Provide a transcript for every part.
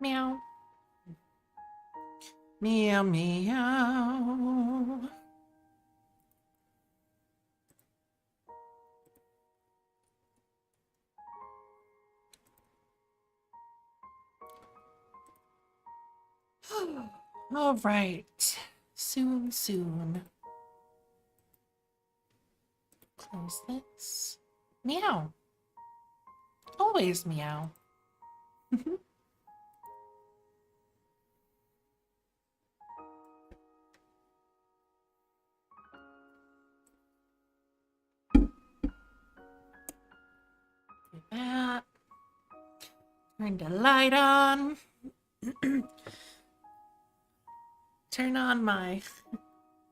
Meow. Meow, meow. All right. Soon, soon. Close this. Meow. Always meow. That. Turn the light on. Turn on my...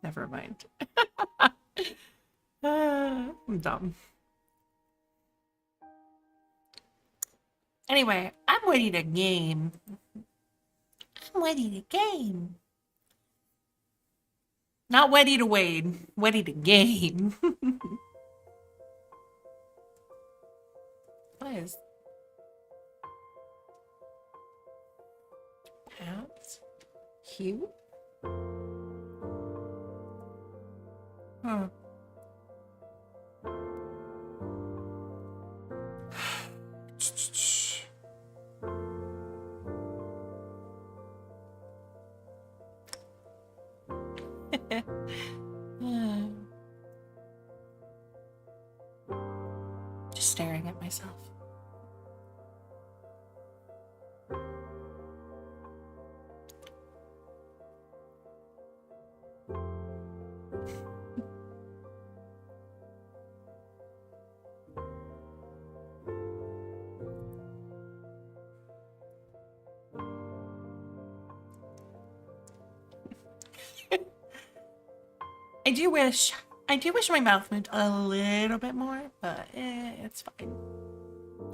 Never mind. I'm dumb. Anyway, I'm ready to game. I'm ready to game. Not ready to wade. Ready to game. What is... Pants? Cute? Huh. Just staring at myself. I do wish my mouth moved a little bit more, but it's fine.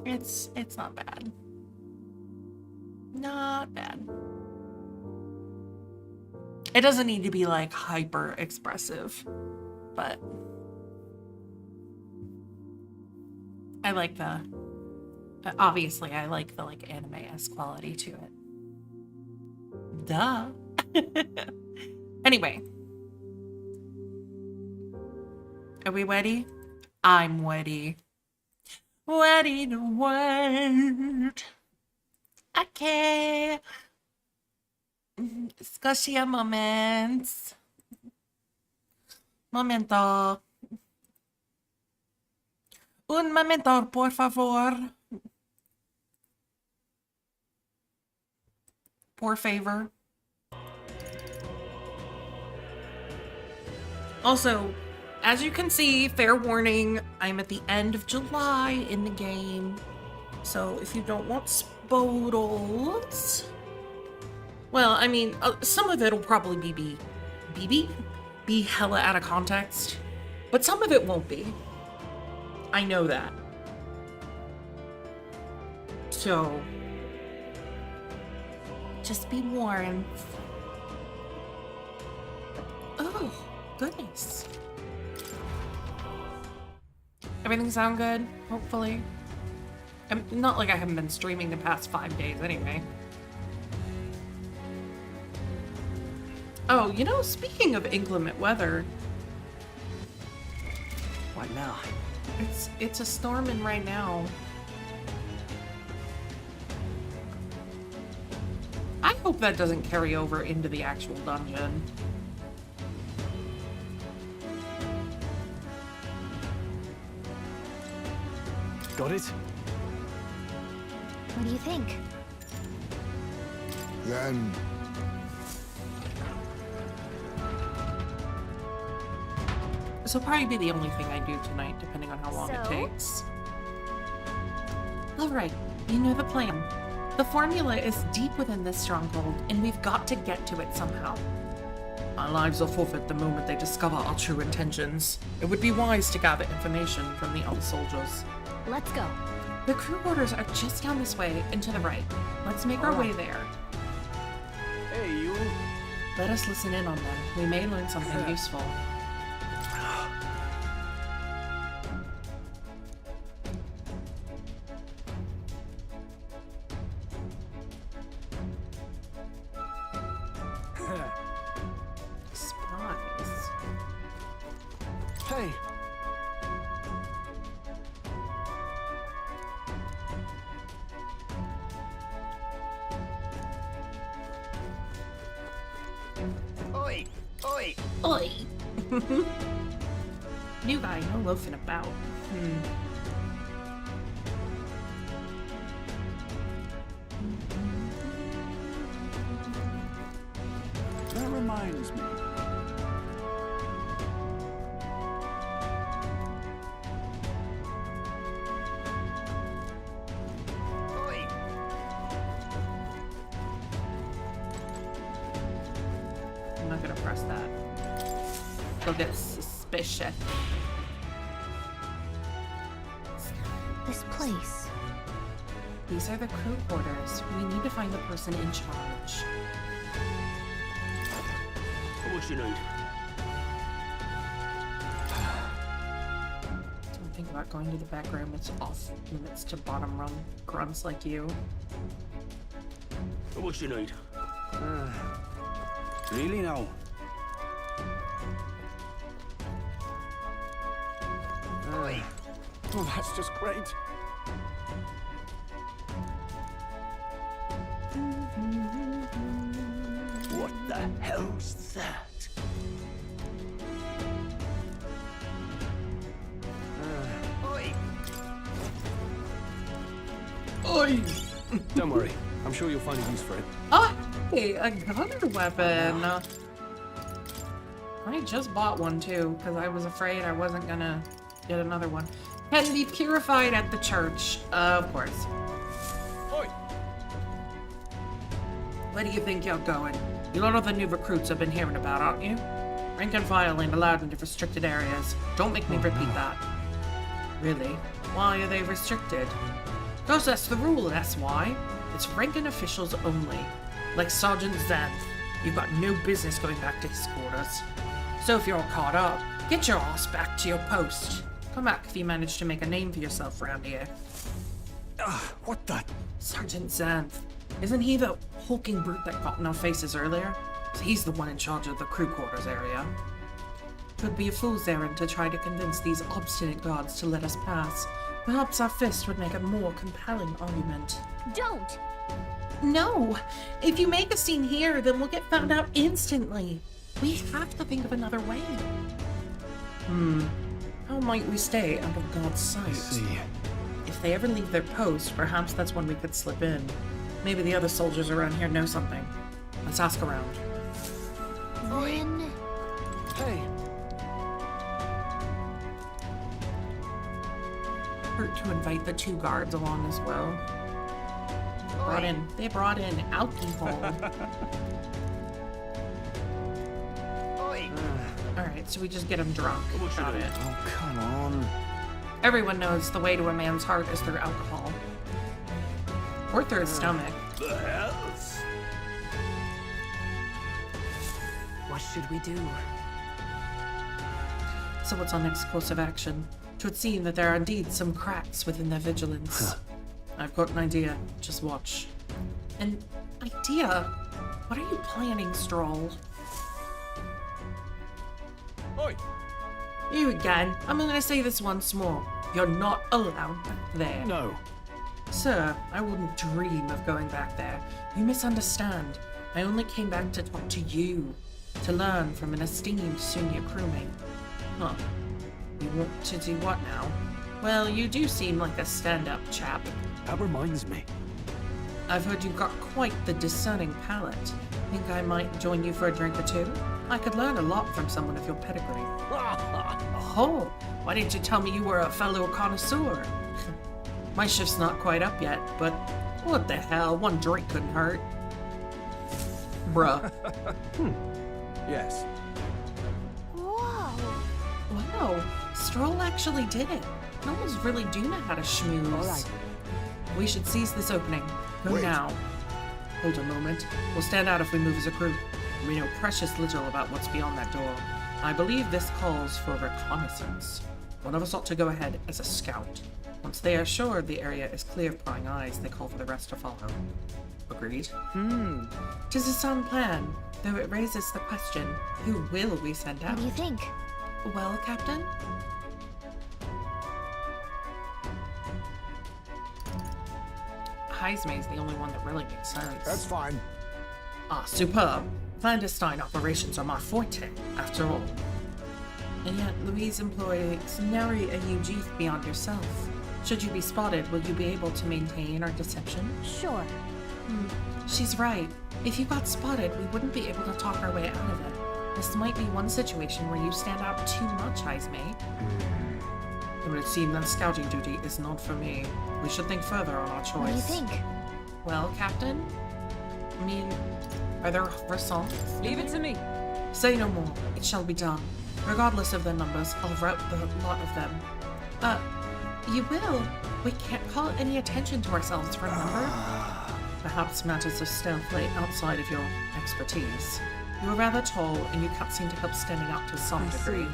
It's not bad. Not bad. It doesn't need to be like hyper expressive, but I like the, obviously I like the like anime-esque quality to it. Duh. Anyway. Are we ready? I'm ready. Ready to wait. Okay. Scotia moments. Momento. Un momento, por favor. Por favor. Also, as you can see, fair warning, I'm at the end of July in the game. So if you don't want spoilers, well, I mean, some of it'll probably be hella out of context, but some of it won't be. I know that. So, just be warned. Oh, goodness. Everything sound good? Hopefully. Not like I haven't been streaming the past 5 days anyway. Oh, you know, speaking of inclement weather... What now? It's a storming right now. I hope that doesn't carry over into the actual dungeon. Got it? What do you think? Then... This will probably be the only thing I do tonight, depending on how long it So? takes. Alright, you know the plan. The formula is deep within this stronghold, and we've got to get to it somehow. Our lives will forfeit the moment they discover our true intentions. It would be wise to gather information from the other soldiers. Let's go. The crew quarters are just down this way and to the right. Let's make our way there. Hey, you. Let us listen in on them. We may learn something useful. Hey. Oi! Oi! Oi! New guy, no loafing about. That reminds me. Oi! I'm not gonna press that. They'll get suspicious. This place. These are the crew quarters. We need to find the person in charge. What you need? Don't think about going to the back room. It's off limits to bottom rung grunts like you. What you need? Really now? Oh, that's just great. What the hell's that? Oi! Oi! Don't worry. I'm sure you'll find a use for it. Oh, hey, a gunner weapon. I just bought one too, because I was afraid I wasn't gonna get another one. Can be purified at the church. Of course. Oi! Where do you think you're going? You lot of the new recruits have been hearing about, aren't you? Rank and file ain't allowed into restricted areas. Don't make me repeat that. Really? Why are they restricted? Because that's the rule, that's why. It's rank and officials only. Like Sergeant Xanth. You've got no business going back to his quarters. So if you're all caught up, get your ass back to your post. Come back if you manage to make a name for yourself around here. What the? Sergeant Xanth. Isn't he the hulking brute that got in our faces earlier? He's the one in charge of the crew quarters area. 'Twould be a fool's errand to try to convince these obstinate guards to let us pass. Perhaps our fist would make a more compelling argument. Don't! No! If you make a scene here, then we'll get found out instantly. We have to think of another way. How might we stay out of God's sight? See. If they ever leave their post, perhaps that's when we could slip in. Maybe the other soldiers around here know something. Let's ask around. Then... Hey. Hurt to invite the two guards along as well. They brought in alcohol. Oi! Alright, so we just get them drunk. Got it. Oh, come on. Everyone knows the way to a man's heart is through alcohol. Or through his stomach. The hells? What should we do? So what's our next course of action? 'Twould seem that there are indeed some cracks within their vigilance. I've got an idea. Just watch. An idea? What are you planning, Stroll? Oi! You again. I'm gonna say this once more. You're not allowed back there. No. Sir, I wouldn't dream of going back there. You misunderstand. I only came back to talk to you. To learn from an esteemed senior crewmate. Huh. You want to do what now? Well, you do seem like a stand-up chap. That reminds me. I've heard you've got quite the discerning palate. Think I might join you for a drink or two? I could learn a lot from someone of your pedigree. Oh, why didn't you tell me you were a fellow connoisseur? My shift's not quite up yet, but what the hell? One drink couldn't hurt. Bruh. Yes. Whoa! Wow, Stroll actually did it. No one's really do know how to schmooze. All right. We should seize this opening. Go now. Hold a moment. We'll stand out if we move as a group. We know precious little about what's beyond that door. I believe this calls for reconnaissance. One of us ought to go ahead as a scout. Once they are assured the area is clear of prying eyes, they call for the rest to follow. Agreed? 'Tis a sound plan, though it raises the question, who will we send What out? do you think? Well, Captain? Heismay's the only one that really makes sense. That's fine. Ah, superb. Clandestine operations are my forte, after all. And yet, Louise employs nary a youth beyond yourself. Should you be spotted, will you be able to maintain our deception? Sure. She's right. If you got spotted, we wouldn't be able to talk our way out of it. This might be one situation where you stand out too much, Heismay. It would seem that scouting duty is not for me. We should think further on our choice. What do you think? Well, Captain? I mean, are there results? Leave it to me. Say no more. It shall be done. Regardless of their numbers, I'll rout the lot of them. You will? We can't call any attention to ourselves, remember? Perhaps matters of stealth lay outside of your expertise. You are rather tall, and you can't seem to help standing out to some degree.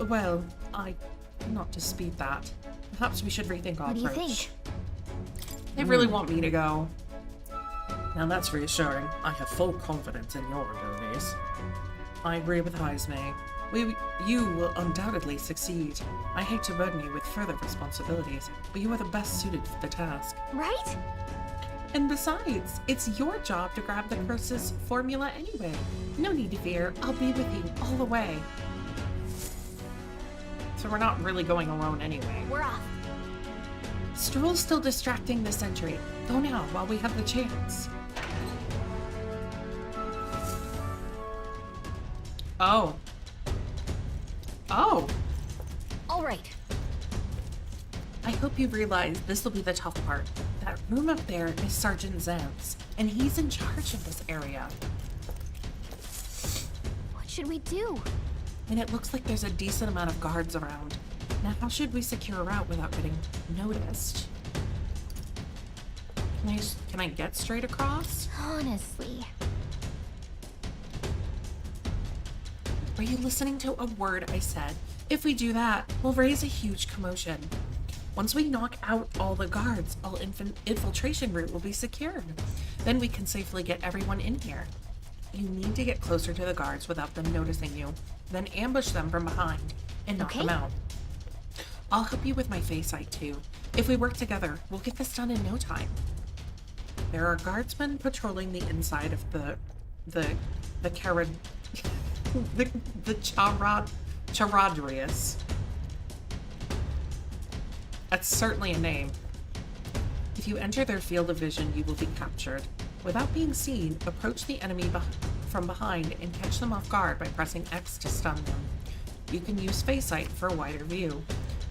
Well, I cannot dispute that. Perhaps we should rethink our What do you approach. think? They really want me to go. Now that's reassuring. I have full confidence in your abilities. I agree with Heismay. You will undoubtedly succeed. I hate to burden you with further responsibilities, but you are the best suited for the task. Right? And besides, it's your job to grab the curse's formula anyway. No need to fear. I'll be with you all the way. So we're not really going alone anyway. We're off. Stroll's still distracting the sentry. Go now while we have the chance. Oh. Oh. All right. I hope you realize this will be the tough part. That room up there is Sergeant Zant's, and he's in charge of this area. What should we do? And it looks like there's a decent amount of guards around. Now, how should we secure a route without getting noticed? Can I get straight across? Honestly. Are you listening to a word I said? If we do that, we'll raise a huge commotion. Once we knock out all the guards, all infiltration route will be secured. Then we can safely get everyone in here. You need to get closer to the guards without them noticing you. Then ambush them from behind and knock them out. I'll help you with my face sight too. If we work together, we'll get this done in no time. There are guardsmen patrolling the inside of the Charadrius. That's certainly a name. If you enter their field of vision, you will be captured. Without being seen, approach the enemy from behind and catch them off guard by pressing X to stun them. You can use Face Sight for a wider view.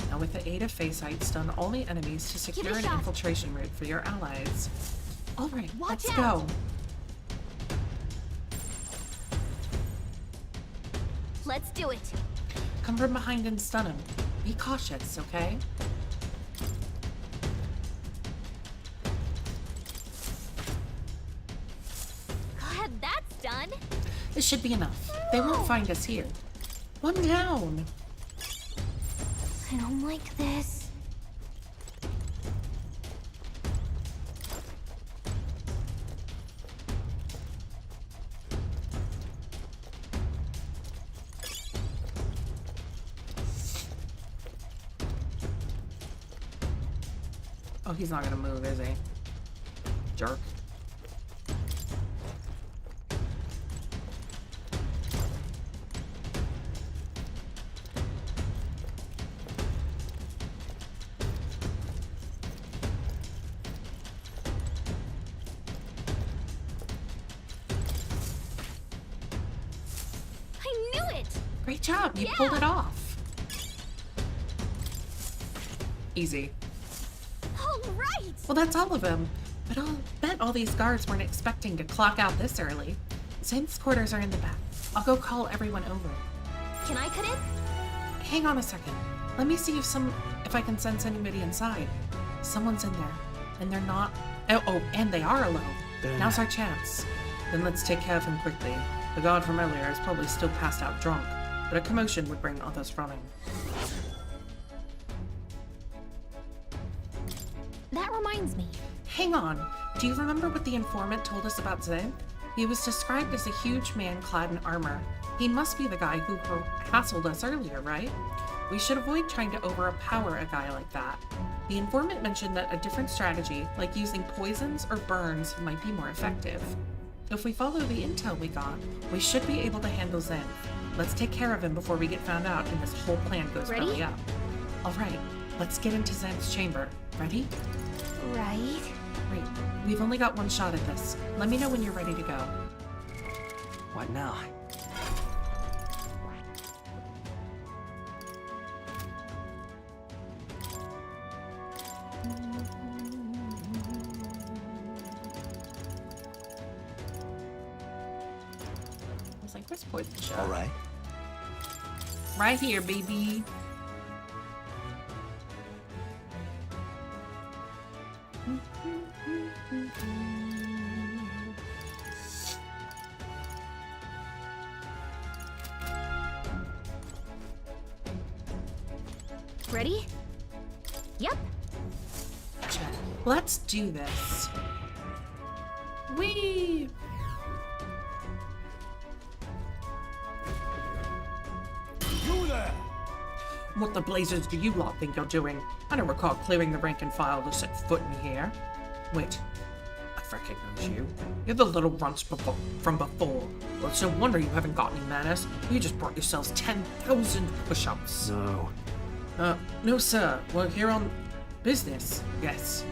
Now with the aid of Face Sight, stun only enemies to secure an infiltration route for your allies. Alright, let's go. Let's do it. Come from behind and stun him. Be cautious, okay? Glad that's done. This should be enough. They won't find us here. One down. I don't like this. Oh, he's not gonna move, is he? Jerk. I knew it! Great job, you pulled it off. Easy. All right! Well, that's all of them. But I'll bet all these guards weren't expecting to clock out this early. Zane's quarters are in the back. I'll go call everyone over. Can I cut in? Hang on a second. Let me see if I can sense anybody inside. Someone's in there, and they're not. Oh, and they are alone. Now's our chance. Then let's take care of him quickly. The guard from earlier is probably still passed out drunk, but a commotion would bring others running. That reminds me. Hang on. Do you remember what the informant told us about Zed? He was described as a huge man clad in armor. He must be the guy who hassled us earlier, right? We should avoid trying to overpower a guy like that. The informant mentioned that a different strategy, like using poisons or burns, might be more effective. If we follow the intel we got, we should be able to handle Zen. Let's take care of him before we get found out and this whole plan goes belly up. Alright, let's get into Zen's chamber. Ready? Right. Great. We've only got one shot at this. Let me know when you're ready to go. What now? I was like, where's poison shot? All right. Right here, baby. Ready? Yep. Check. Let's do this. Whee! You there! What the blazes do you lot think you're doing? I don't recall clearing the rank and file to set foot in here. Wait, I recognize you. You're the little runts from before. Well, it's no wonder you haven't got any manners. You just brought yourselves 10,000 push-ups. No. No sir, we're here on business. Yes,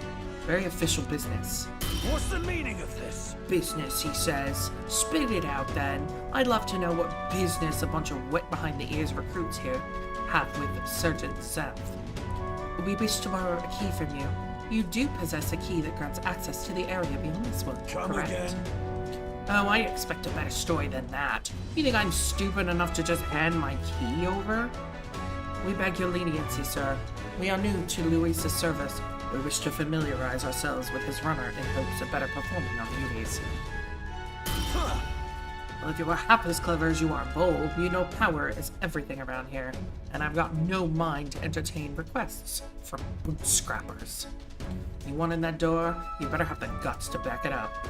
very official business. What's the meaning of this? Business, he says. Spit it out then. I'd love to know what business a bunch of wet behind the ears recruits here have with Sergeant South. We wish to borrow a key from you. You do possess a key that grants access to the area beyond this one, Come correct? again? Oh, I expect a better story than that. You think I'm stupid enough to just hand my key over? We beg your leniency, sir. We are new to Luis's service. We wish to familiarize ourselves with his runner in hopes of better performing our duties. Well, if you were half as clever as you are bold, you know power is everything around here, and I've got no mind to entertain requests from boot scrappers. You want in that door, you better have the guts to back it up.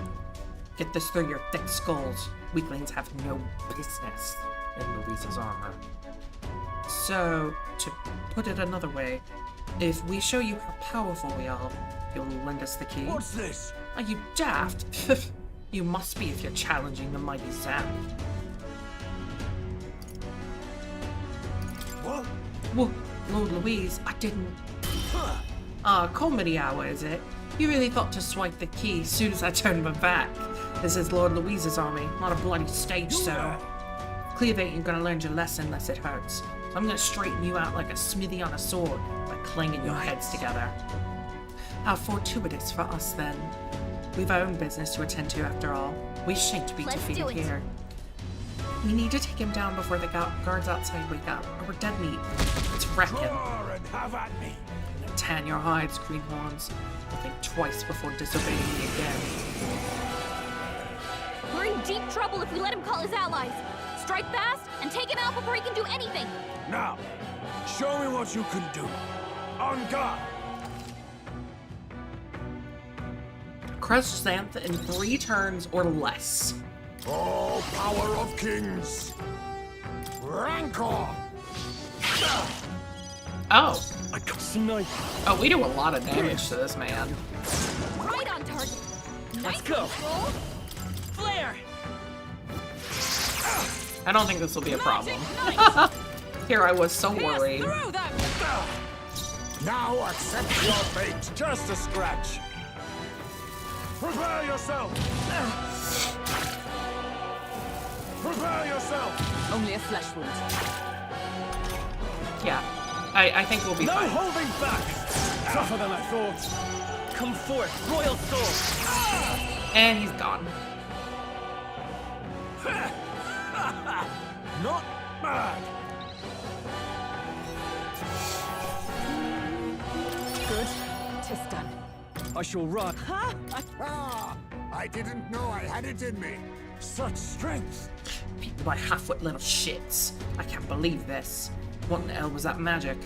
Get this through your thick skulls. Weaklings have no business in Luis's armor. So, to put it another way, if we show you how powerful we are, you'll lend us the key? What's this? Are you daft? You must be if you're challenging the mighty Sam. What? Whoa, Lord Louise, I didn't... Huh. Comedy hour, is it? You really thought to swipe the key as soon as I turned my back. This is Lord Louise's army, not a bloody stage You show. there? Clearly ain't gonna learn your lesson unless it hurts. So I'm gonna straighten you out like a smithy on a sword by clanging your heads together. How fortuitous for us, then. We've our own business to attend to after all. We shan't be Let's do defeated it. here. We need to take him down before the guards outside wake up, or we're dead meat. Let's wreck him. Roar and have at me. Tan your hides, greenhorns. I'll think twice before disobeying me again. We're in deep trouble if we let him call his allies. Strike fast and take him out before he can do anything. Now, show me what you can do. On guard. Crush Xanth in 3 turns or less. Oh, power of kings. Rancor. Oh. I got snipe. Oh, we do a lot of damage to this man. Right on target. Nice go. control. Flare. I don't think this will be a problem. Nice. Here I was so worried. Through them. Now accept your fate. Just a scratch. Prepare yourself. Prepare yourself. Only a flesh wound. Yeah. I think we'll be No fine. holding back. Tougher than I thought. Come forth, royal sword. And he's gone. Not bad. Good. 'Tis done. I shall run. I didn't know I had it in me. Such strength. People by half-wit little shits. I can't believe this. What in the hell was that magic?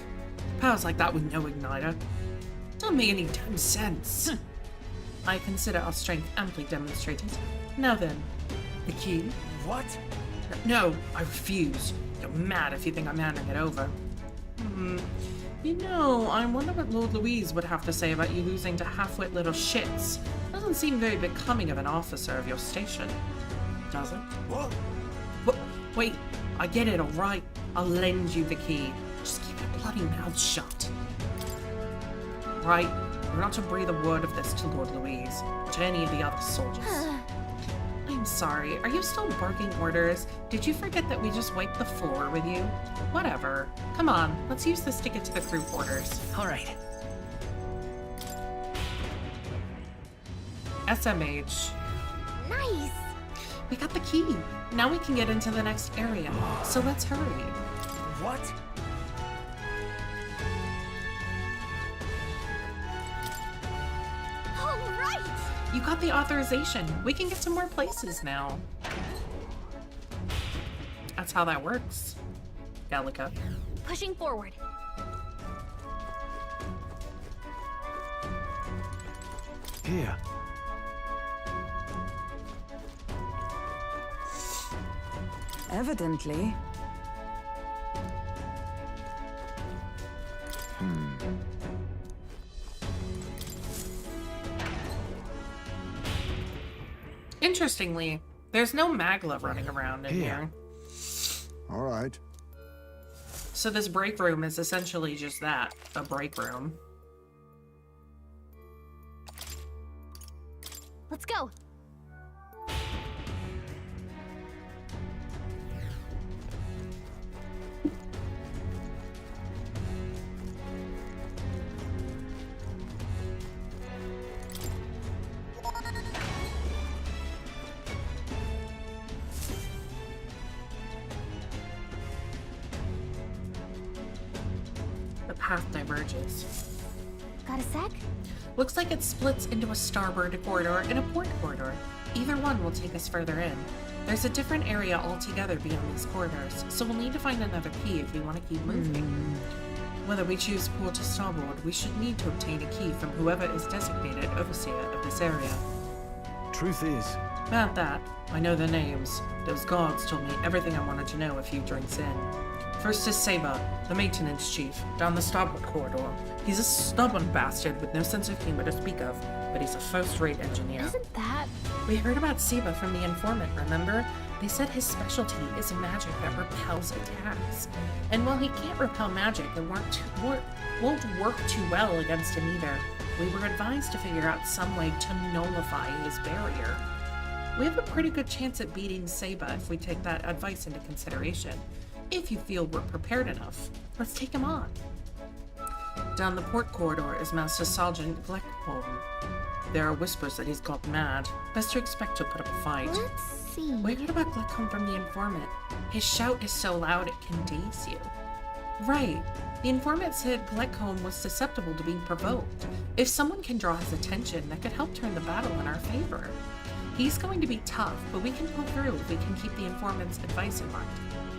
Powers like that with no igniter. Don't make any damn sense. I consider our strength amply demonstrated. Now then, the key. What? No, I refuse. You're mad if you think I'm handing it over. You know, I wonder what Lord Louise would have to say about you losing to half-wit little shits. Doesn't seem very becoming of an officer of your station. Does it? What? Wait, I get it, alright. I'll lend you the key. Just keep your bloody mouth shut. Right, we're not to breathe a word of this to Lord Louise, or to any of the other soldiers. I'm sorry, are you still barking orders? Did you forget that we just wiped the floor with you? Whatever. Come on, let's use this to get to the crew quarters. Alright. SMH. Nice! We got the key. Now we can get into the next area, so let's hurry. What? All right! You got the authorization. We can get to more places now. That's how that works. Gallica. Pushing forward. Here. Evidently. Interestingly, there's no Magla running around in here. All right. So this break room is essentially just that, a break room. Let's go. The path diverges. Got a sec? Looks like it splits into a starboard corridor and a port corridor. Either one will take us further in. There's a different area altogether beyond these corridors, so we'll need to find another key if we want to keep moving. Whether we choose port or starboard, we should need to obtain a key from whoever is designated overseer of this area. Truth is, About that, I know their names. Those guards told me everything I wanted to know a few drinks in. First is Saber, the maintenance chief, down the starboard corridor. He's a stubborn bastard with no sense of humor to speak of, but he's a first-rate engineer. Isn't that... We heard about Saber from the informant, remember? They said his specialty is magic that repels attacks. And while he can't repel magic, it won't work too well against him either. We were advised to figure out some way to nullify his barrier. We have a pretty good chance at beating Saber if we take that advice into consideration. If you feel we're prepared enough, let's take him on. Down the port corridor is Master Sergeant Gleckholm. There are whispers that he's got mad. Best to expect to put up a fight. Let's see. We heard about Gleckholm from the informant. His shout is so loud it can daze you. Right. The informant said Gleckholm was susceptible to being provoked. If someone can draw his attention, that could help turn the battle in our favor. He's going to be tough, but we can pull through if we can keep the informant's advice in mind.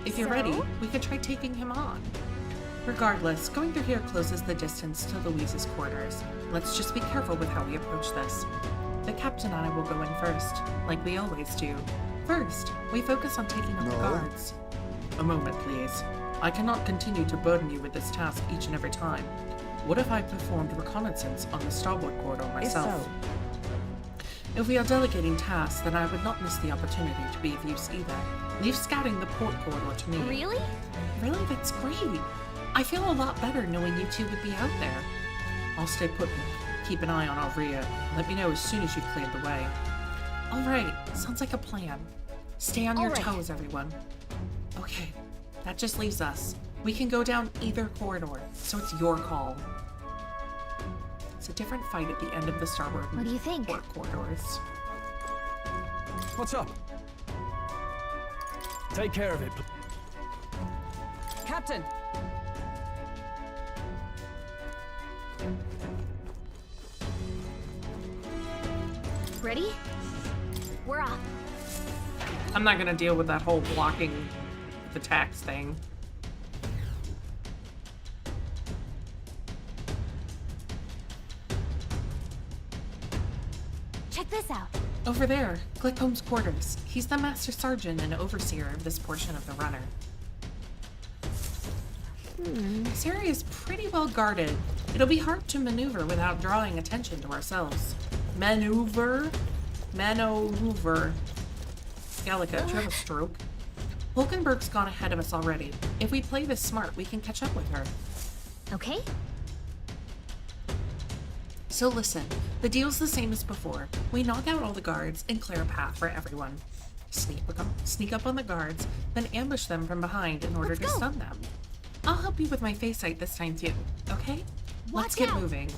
If you're ready, we could try taking him on. Regardless, going through here closes the distance to Louise's quarters. Let's just be careful with how we approach this. The captain and I will go in first, like we always do. First, we focus on taking out the guards. A moment, please. I cannot continue to burden you with this task each and every time. What if I performed reconnaissance on the starboard corridor myself? so. If we are delegating tasks, then I would not miss the opportunity to be of use either. Leave scouting the port corridor to me. Really? Really? That's great. I feel a lot better knowing you two would be out there. I'll stay put and keep an eye on our rear. Let me know as soon as you've cleared the way. All right, sounds like a plan. Stay on your toes, everyone. Okay, that just leaves us. We can go down either corridor, so it's your call. It's a different fight at the end of the starboard What do you think? port corridors. what's up? Take care of it. Captain! Ready? We're off. I'm not gonna deal with that whole blocking the tax thing. Check this out. Over there, Glickholm's quarters. He's the master sergeant and overseer of this portion of the runner. This area is pretty well guarded. It'll be hard to maneuver without drawing attention to ourselves. Maneuver? Gallica, do you have a stroke? Hulkenberg's gone ahead of us already. If we play this smart, we can catch up with her. Okay? So listen, the deal's the same as before. We knock out all the guards and clear a path for everyone. Sneak up on the guards, then ambush them from behind in order to stun them. I'll help you with my face sight this time too, okay? Let's get moving.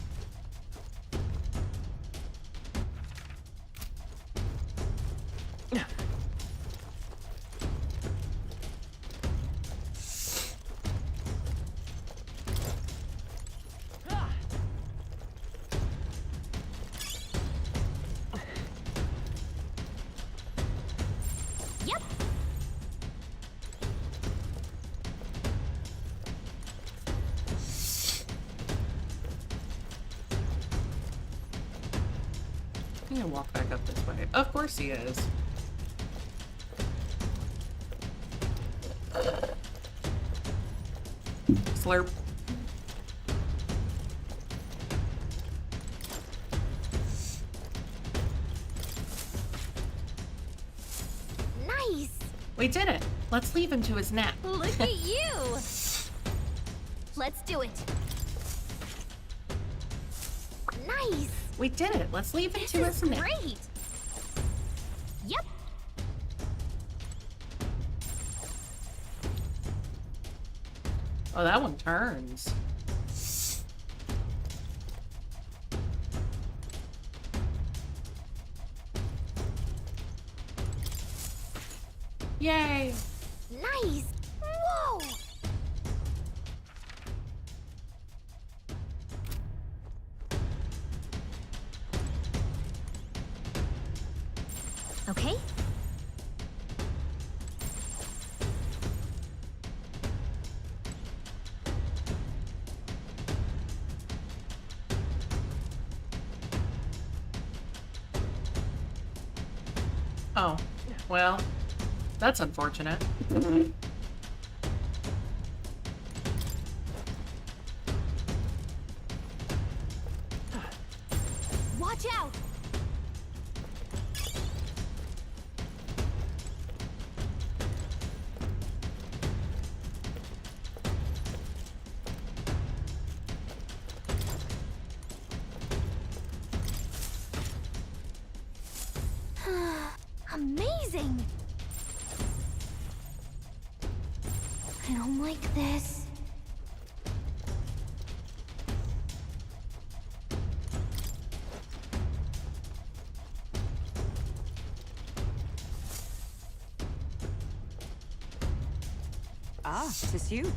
Yep. I'm gonna walk back up this way. Of course he is. Slurp. Nice. We did it. Let's leave him to his nap. Look at you. Let's do it. Nice. We did it. Let's leave him to This his is nap. great. Yep. Oh, that one turns. Yay! Nice. Whoa. Okay. Oh, well, that's unfortunate. Watch out. Amazing. I don't like this. Ah, 'tis you.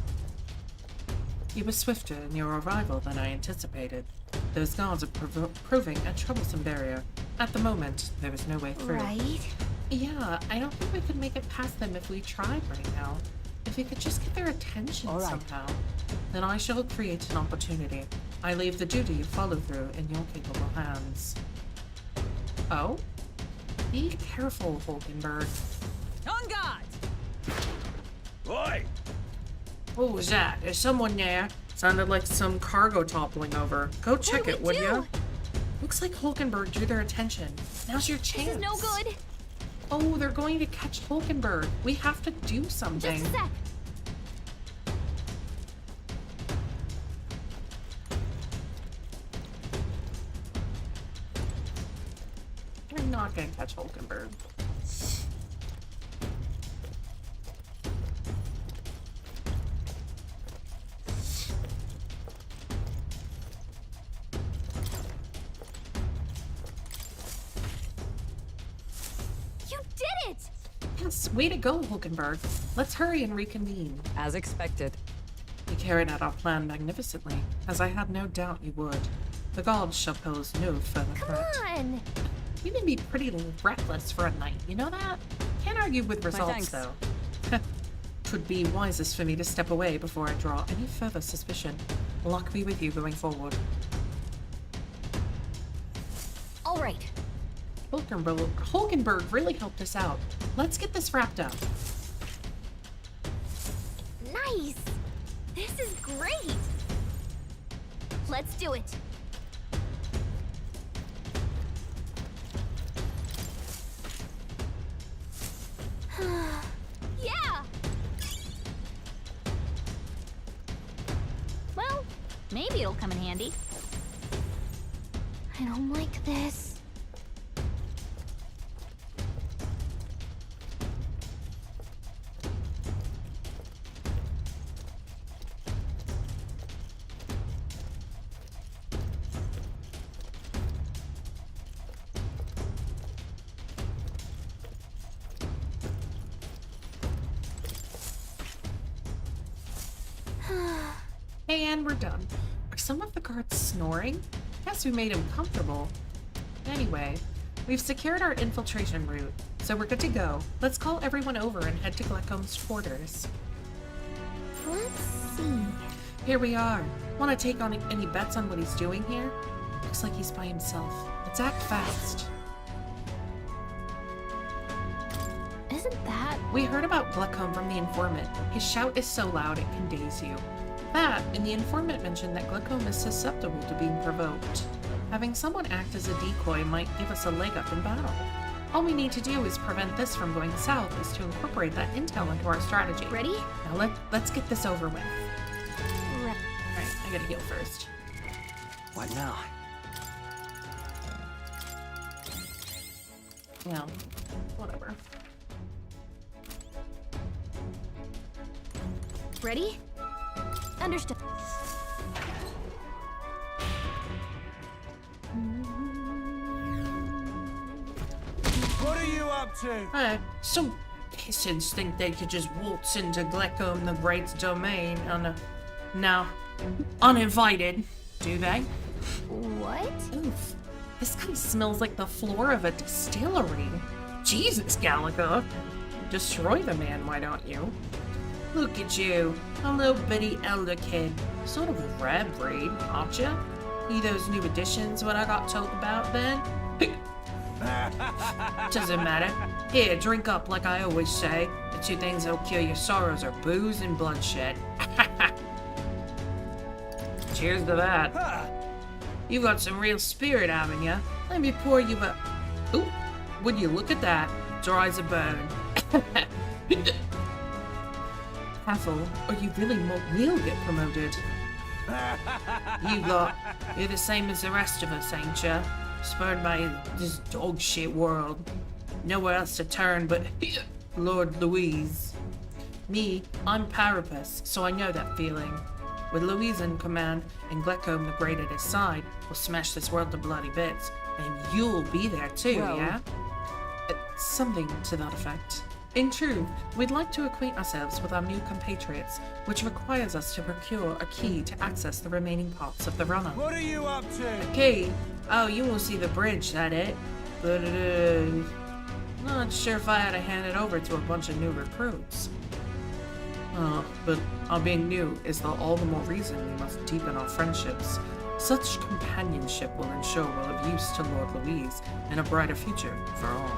You were swifter in your arrival than I anticipated. Those guards are proving a troublesome barrier. At the moment, there is no way through. Right? Yeah, I don't think we could make it past them if we tried right now. If we could just get their attention All right. somehow, then I shall create an opportunity. I leave the duty of follow-through in your capable hands. Oh? Be careful, Hulkenberg. On guard! Oi! What was that? Is someone there? Sounded like some cargo toppling over. Go check do it, we would do? ya? Looks like Hulkenberg drew their attention. Now's your chance. This is no good. Oh, they're going to catch Hulkenberg. We have to do Just something. a sec. We're not gonna catch Hulkenberg. You did it! Yes, way to go, Hulkenberg. Let's hurry and reconvene. As expected. You carried out our plan magnificently, as I had no doubt you would. The gods shall pose no further threat. Come on! You can be pretty reckless for a knight, you know that? Can't argue with results, thanks. though. Twould be wisest for me to step away before I draw any further suspicion. Luck be with you going forward. All right. Hulkenberg really helped us out. Let's get this wrapped up. Nice! This is great! Let's do it. Yeah! Well, maybe it'll come in handy. I don't like this. And we're done. Are some of the guards snoring? Yes, we made them comfortable. Anyway, we've secured our infiltration route, so we're good to go. Let's call everyone over and head to Glecom's quarters. Let's see. Here we are. Want to take on any bets on what he's doing here? Looks like he's by himself. Let's act fast. Isn't that... We heard about Glecom from the informant. His shout is so loud it can daze you. That, and the informant mentioned that Glecom is susceptible to being provoked. Having someone act as a decoy might give us a leg up in battle. All we need to do is prevent this from going south is to incorporate that intel into our strategy. Ready? Now let's get this over with. Right. Alright, I gotta heal first. What now? Well, whatever. Ready? Understood. What are you up to? Some pissants think they could just waltz into Glecom the Great's domain uninvited, do they? What? Oof. This guy smells like the floor of a distillery. Jesus, Gallagher. Destroy the man, why don't you? Look at you, a little bitty elder kid. Sort of a rare breed, aren't you? You those new additions what I got told about then? Doesn't matter. Here, drink up like I always say. The two things that'll cure your sorrows are booze and bloodshed. Cheers to that. You've got some real spirit, haven't you? Let me pour you a... Ooh, would you look at that? Dry as a bone. Careful, or you really will get promoted. You're the same as the rest of us, ain't ya? Spurned by this dog shit world. Nowhere else to turn but Lord Louise. Me, I'm Parapus, so I know that feeling. With Louise in command and Glecom the Great at his side, we'll smash this world to bloody bits. And you'll be there too, Well- yeah? Something to that effect. In truth, we'd like to acquaint ourselves with our new compatriots, which requires us to procure a key to access the remaining parts of the runner. What are you up to? Key? Oh, you won't see the bridge, that it? But not sure if I had to hand it over to a bunch of new recruits. But our being new is all the more reason we must deepen our friendships. Such companionship will ensure we'll have use to Lord Louise and a brighter future for all.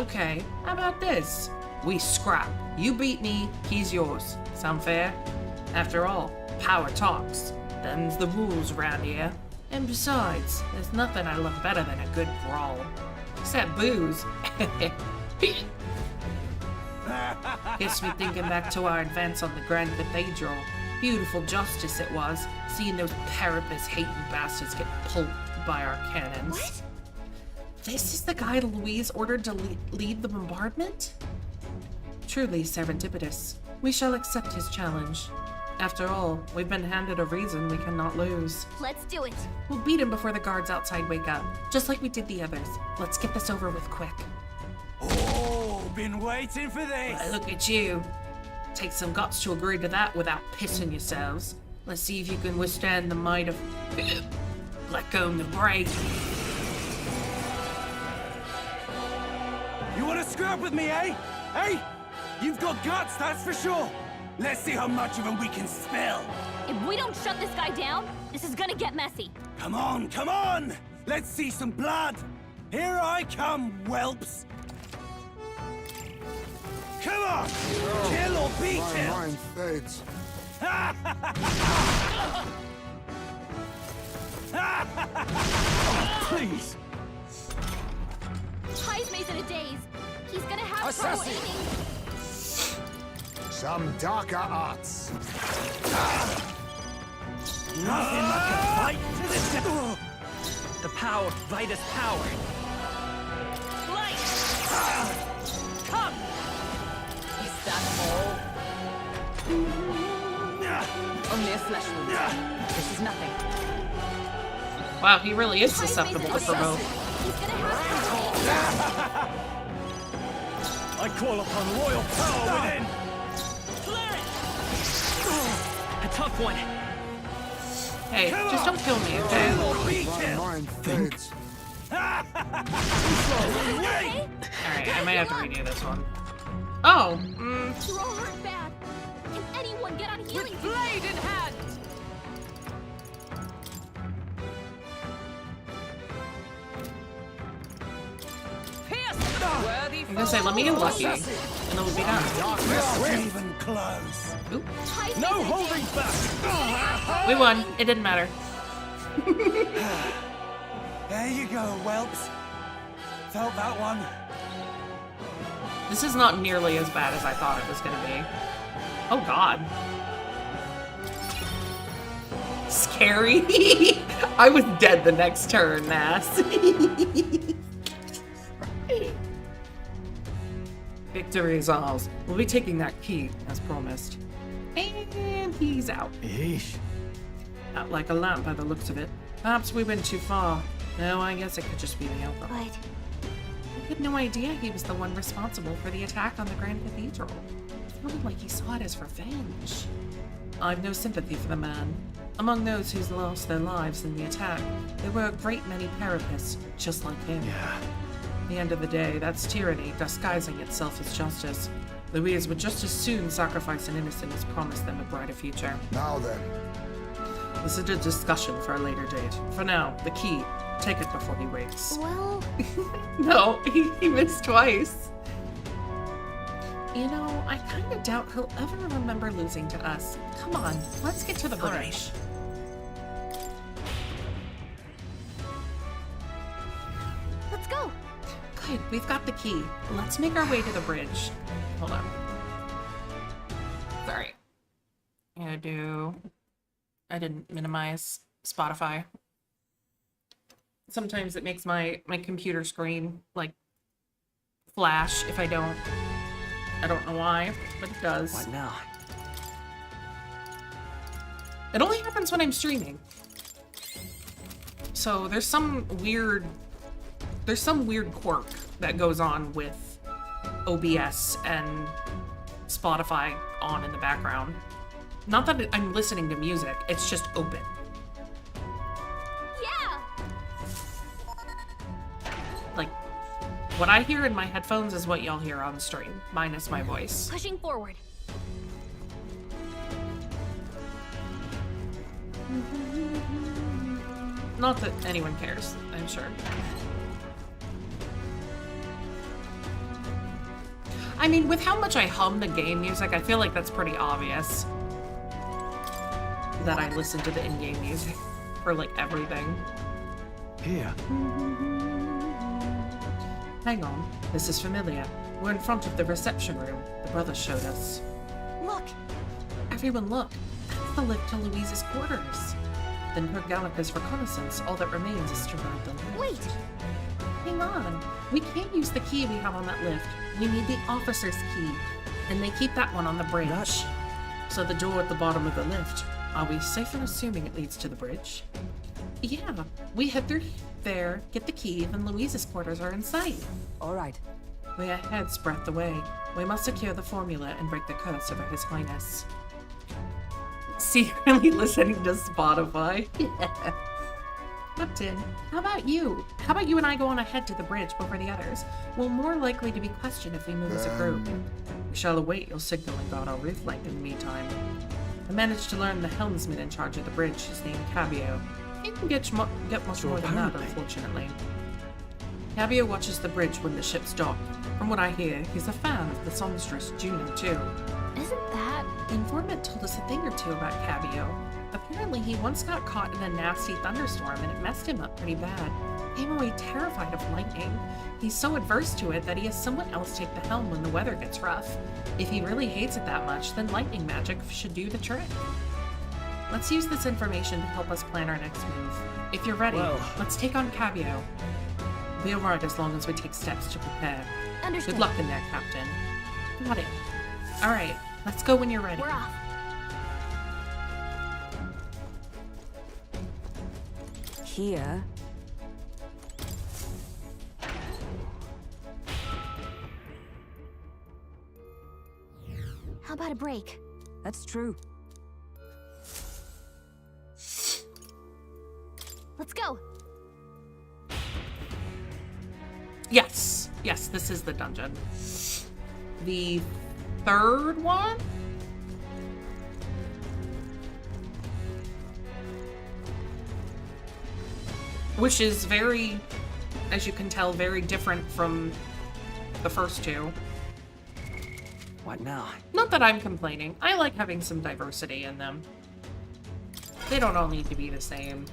Okay. How about this? We scrap. You beat me, he's yours. Sound fair? After all, power talks. Them's the rules around here. And besides, there's nothing I love better than a good brawl. Except booze. Gets me thinking back to our advance on the Grand Cathedral. Beautiful justice it was, seeing those Parapus hating bastards get pulped by our cannons. What? This is the guy Louise ordered to lead the bombardment? Truly serendipitous. We shall accept his challenge. After all, we've been handed a reason we cannot lose. Let's do it. We'll beat him before the guards outside wake up, just like we did the others. Let's get this over with quick. Oh, been waiting for Why, this. look at you. Take some guts to agree to that without pissing yourselves. Let's see if you can withstand the might of Glecom the Great. You want to scrap with me, eh? Hey, you've got guts, that's for sure. Let's see how much of them we can spill. If we don't shut this guy down, this is gonna get messy. Come on, come on! Let's see some blood. Here I come, whelps! Come on! Kill or be My killed! mind fades. Please! Heismay's in a daze. He's gonna have trouble Assassin! aiming. Some darker arts. Nothing like a fight to the death! The power, Vitus power. Light! Come! Is that all? Only a flesh wound. This is nothing. Wow, he really is Heismay's susceptible in to a daze. provoke. He's gonna have trouble aiming. I call upon royal power within! Flare it! A tough one. Hey, just don't kill me, okay? Kill or be My killed! mind fades. Okay? Alright, I might have to redo this one. Oh, You're all hurt bad. Can anyone get on healing? Blade in hand! Pierce! Worthy I'm gonna say, let me get lucky, and it'll be done. Not even close! Oop. Heismay's No in a holding daze. back! We won. It didn't matter. There you go, whelps. Felt that one. This is not nearly as bad as I thought it was gonna be. Oh god. Scary. I was dead the next turn, Nass. Victory is ours. We'll be taking that key, as promised. And he's out. Eesh. Out like a lamp by the looks of it. Perhaps we went too far. No, I guess it could just be the alcohol. But I had no idea he was the one responsible for the attack on the Grand Cathedral. It sounded like he saw it as revenge. I've no sympathy for the man. Among those who's lost their lives in the attack, there were a great many Carapace, just like him. Yeah. At the end of the day, that's tyranny disguising itself as justice. Louise would just as soon sacrifice an innocent as promise them a brighter future. Now then, This is a discussion for a later date. For now, the key. Take it before he wakes. well, No, he missed twice. You know, I kind of doubt he'll ever remember losing to us. Come on, let's get to the bridge. let's go. Good, we've got the key. Let's make our way to the bridge. Hold on. Sorry. I didn't minimize Spotify. Sometimes it makes my computer screen, like, flash if I don't. I don't know why, but it does. What now? It only happens when I'm streaming. So there's some weird quirk that goes on with OBS and Spotify on in the background. Not that I'm listening to music, it's just open. Yeah. Like, what I hear in my headphones is what y'all hear on stream, minus my voice. Pushing forward. Not that anyone cares, I'm sure. I mean, with how much I hum the game music, I feel like that's pretty obvious that I listen to the in-game music for, like, everything. Here. Hang on, this is familiar. We're in front of the reception room the brothers showed us. Look. Everyone look, that's the lift to Louise's quarters. Then per Gallica's reconnaissance, all that remains is to ride the lift. Wait. Hang on, we can't use the key we have on that lift. We need the officer's key, and they keep that one on the bridge. So the door at the bottom of the lift, are we safe in assuming it leads to the bridge? Yeah, we head through there, get the key, and Louise's quarters are in sight. All right. We are heads breadth away. We must secure the formula and break the curse over His Highness. Secretly listening to Spotify. Yeah. Captain, how about you? How about you and I go on ahead to the bridge before the others? We're more likely to be questioned if we move as a group. We shall await your signal and guard our roof length in the meantime. I managed to learn the helmsman in charge of the bridge is named Cabio. He can get much more than that, unfortunately. Cabio watches the bridge when the ships dock. From what I hear, he's a fan of the songstress Juno too. Isn't that... The informant told us a thing or two about Cabio. Apparently, he once got caught in a nasty thunderstorm and it messed him up pretty bad. Came away terrified of lightning. He's so adverse to it that he has someone else take the helm when the weather gets rough. If he really hates it that much, then lightning magic should do the trick. Let's use this information to help us plan our next move. If you're ready, Well. let's take on Cabio. We'll ride as long as we take steps to prepare. Understood. Good luck in there, Captain. Got it. Alright, let's go when you're ready. We're off. Here. How about a break? That's true. Let's go. Yes. Yes, this is the dungeon. The third one? Which is very, as you can tell, very different from the first two. What now? Not that I'm complaining. I like having some diversity in them. They don't all need to be the same.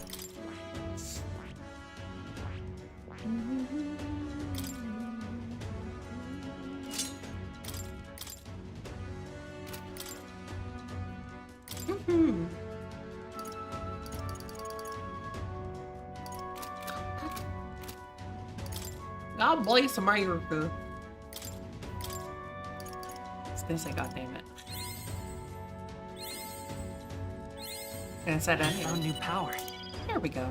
God bless America. I was gonna say, God damn it. Gonna set it. Found new power. There we go.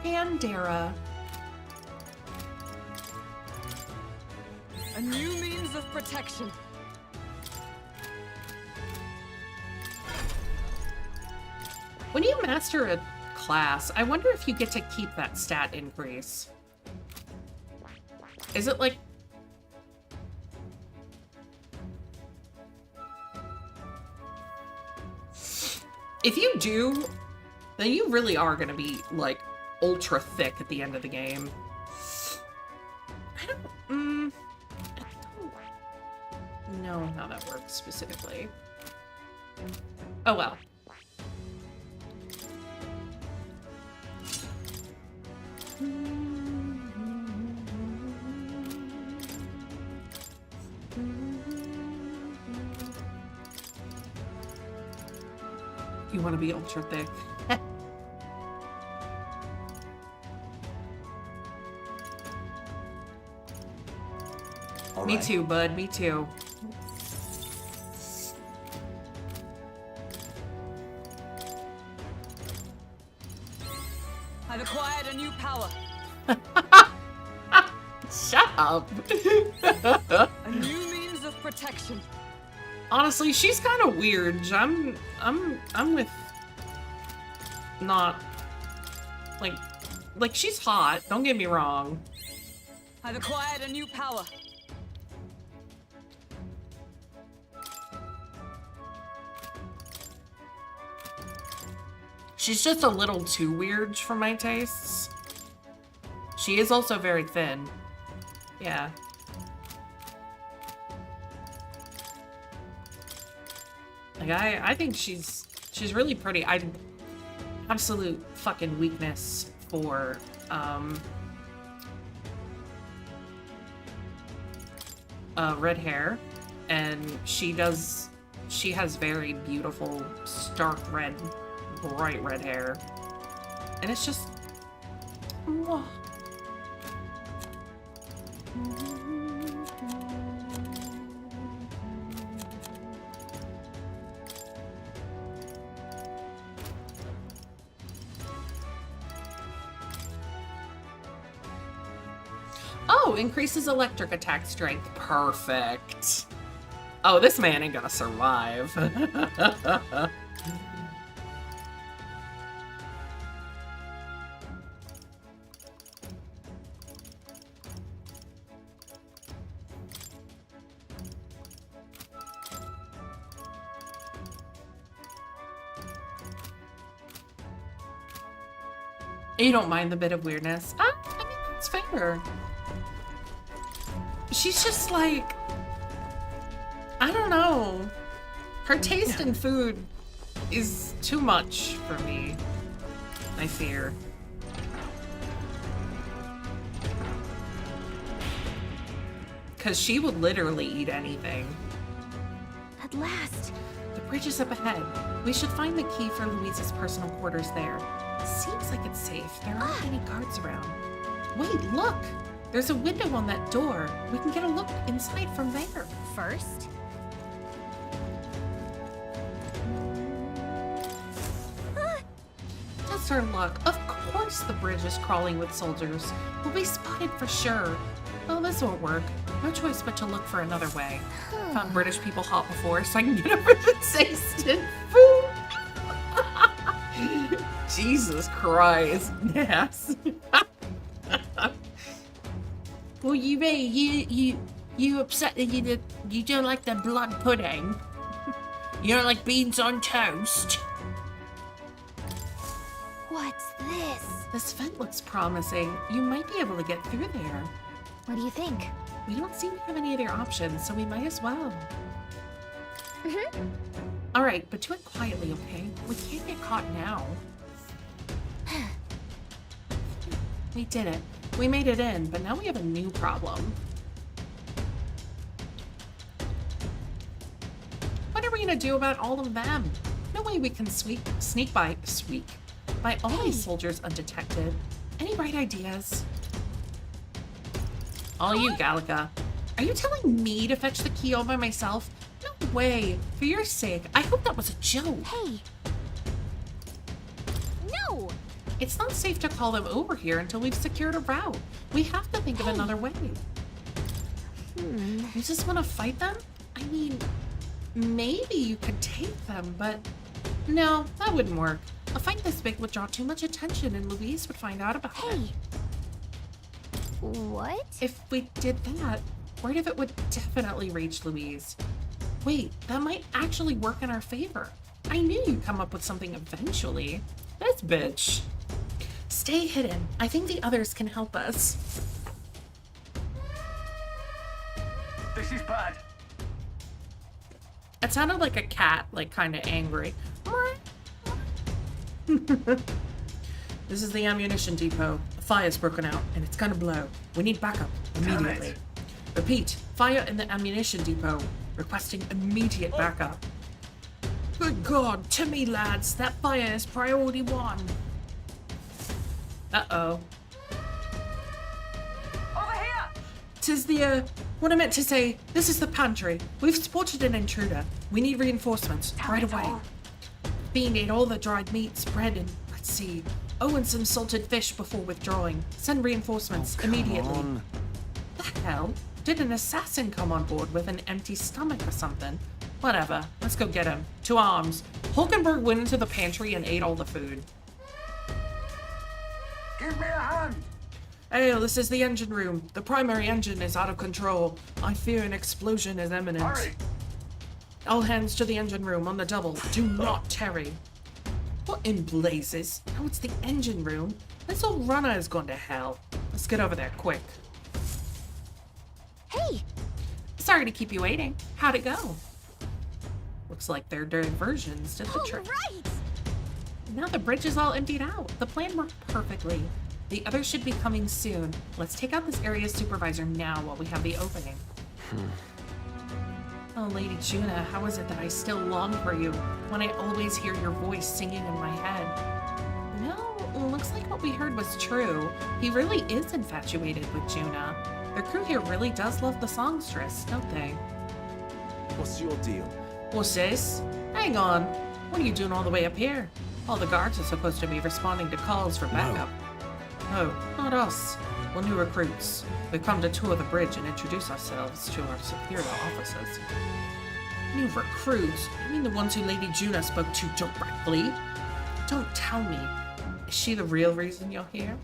Pandera. A new means of protection. When you master a class, I wonder if you get to keep that stat increase. Is it like... If you do, then you really are gonna be, like, ultra thick at the end of the game. I don't know how that works specifically. Oh well. You want to be ultra thick. All Me right. too, bud. Me too. I've acquired a new power. Shut up. A new means of protection. Honestly, she's kind of weird. I'm with not like she's hot. Don't get me wrong. I've acquired a new power. She's just a little too weird for my tastes. She is also very thin. Yeah. Like I think she's really pretty. I absolute fucking weakness for red hair, and she has very beautiful stark red, bright red hair, and it's just mwah. Oh, increases electric attack strength. Perfect. Oh, this man ain't gonna survive. You don't mind the bit of weirdness? I mean, It's fair. She's just like, I don't know. Her taste in food is too much for me, I fear. Because she would literally eat anything. At last. The bridge is up ahead. We should find the key for Louise's personal quarters there. Seems like it's safe. There aren't any guards around. Wait, look! There's a window on that door. We can get a look inside from there. First? Just our luck. Of course the bridge is crawling with soldiers. We'll be spotted for sure. Well, this won't work. No choice but to look for another way. Found British people hot before, so I can get over the taste in food. Jesus Christ, Nass. Well, you mean you upset that you don't like the blood pudding? You don't like beans on toast? What's this? This vent looks promising. You might be able to get through there. What do you think? We don't seem to have any other options, so we might as well. All right, but do it quietly, okay? We can't get caught now. We did it. We made it in, but now we have a new problem. What are we gonna do about all of them? No way we can sneak by all these soldiers undetected. Any bright ideas? All you, Gallica. Are you telling me to fetch the key all by myself? No way. For your sake, I hope that was a joke. Hey. No! It's not safe to call them over here until we've secured a route. We have to think of another way. You just want to fight them? I mean, maybe you could take them, but no, that wouldn't work. A fight this big would draw too much attention and Louise would find out about it. Hey. What? If we did that, word of it would definitely reach Louise. Wait, that might actually work in our favor. I knew you'd come up with something eventually. This bitch. Stay hidden. I think the others can help us. This is bad. It sounded like a cat, like kind of angry. This is the ammunition depot. A fire's broken out, and it's gonna blow. We need backup immediately. Repeat, fire in the ammunition depot. Requesting immediate backup. Good God, to me, lads. That fire is priority 1. Uh-oh. Over here! Tis the, what I meant to say, this is the pantry. We've spotted an intruder. We need reinforcements, right away. Fiend ate all the dried meats, bread, and, let's see, and some salted fish before withdrawing. Send reinforcements immediately. On. The hell? Did an assassin come on board with an empty stomach or something? Whatever, let's go get him. To arms. Hulkenberg went into the pantry and ate all the food. Give me a hand! Hey, this is the engine room. The primary engine is out of control. I fear an explosion is imminent. Hurry! All hands to the engine room on the double. Do not tarry. What in blazes? Now it's the engine room. This old runner has gone to hell. Let's get over there quick. Hey! Sorry to keep you waiting. How'd it go? Looks like their diversions did the All trick. right! Now the bridge is all emptied out. The plan worked perfectly. The others should be coming soon. Let's take out this area's supervisor now while we have the opening. Oh, Lady Juna, how is it that I still long for you when I always hear your voice singing in my head? No, looks like what we heard was true. He really is infatuated with Juna. The crew here really does love the songstress, don't they? What's your deal? What's this? Hang on. What are you doing all the way up here? All the guards are supposed to be responding to calls for backup. No, not us. We're new recruits. We've come to tour the bridge and introduce ourselves to our superior officers. New recruits? You mean the ones who Lady Juna spoke to directly? Don't tell me. Is she the real reason you're here?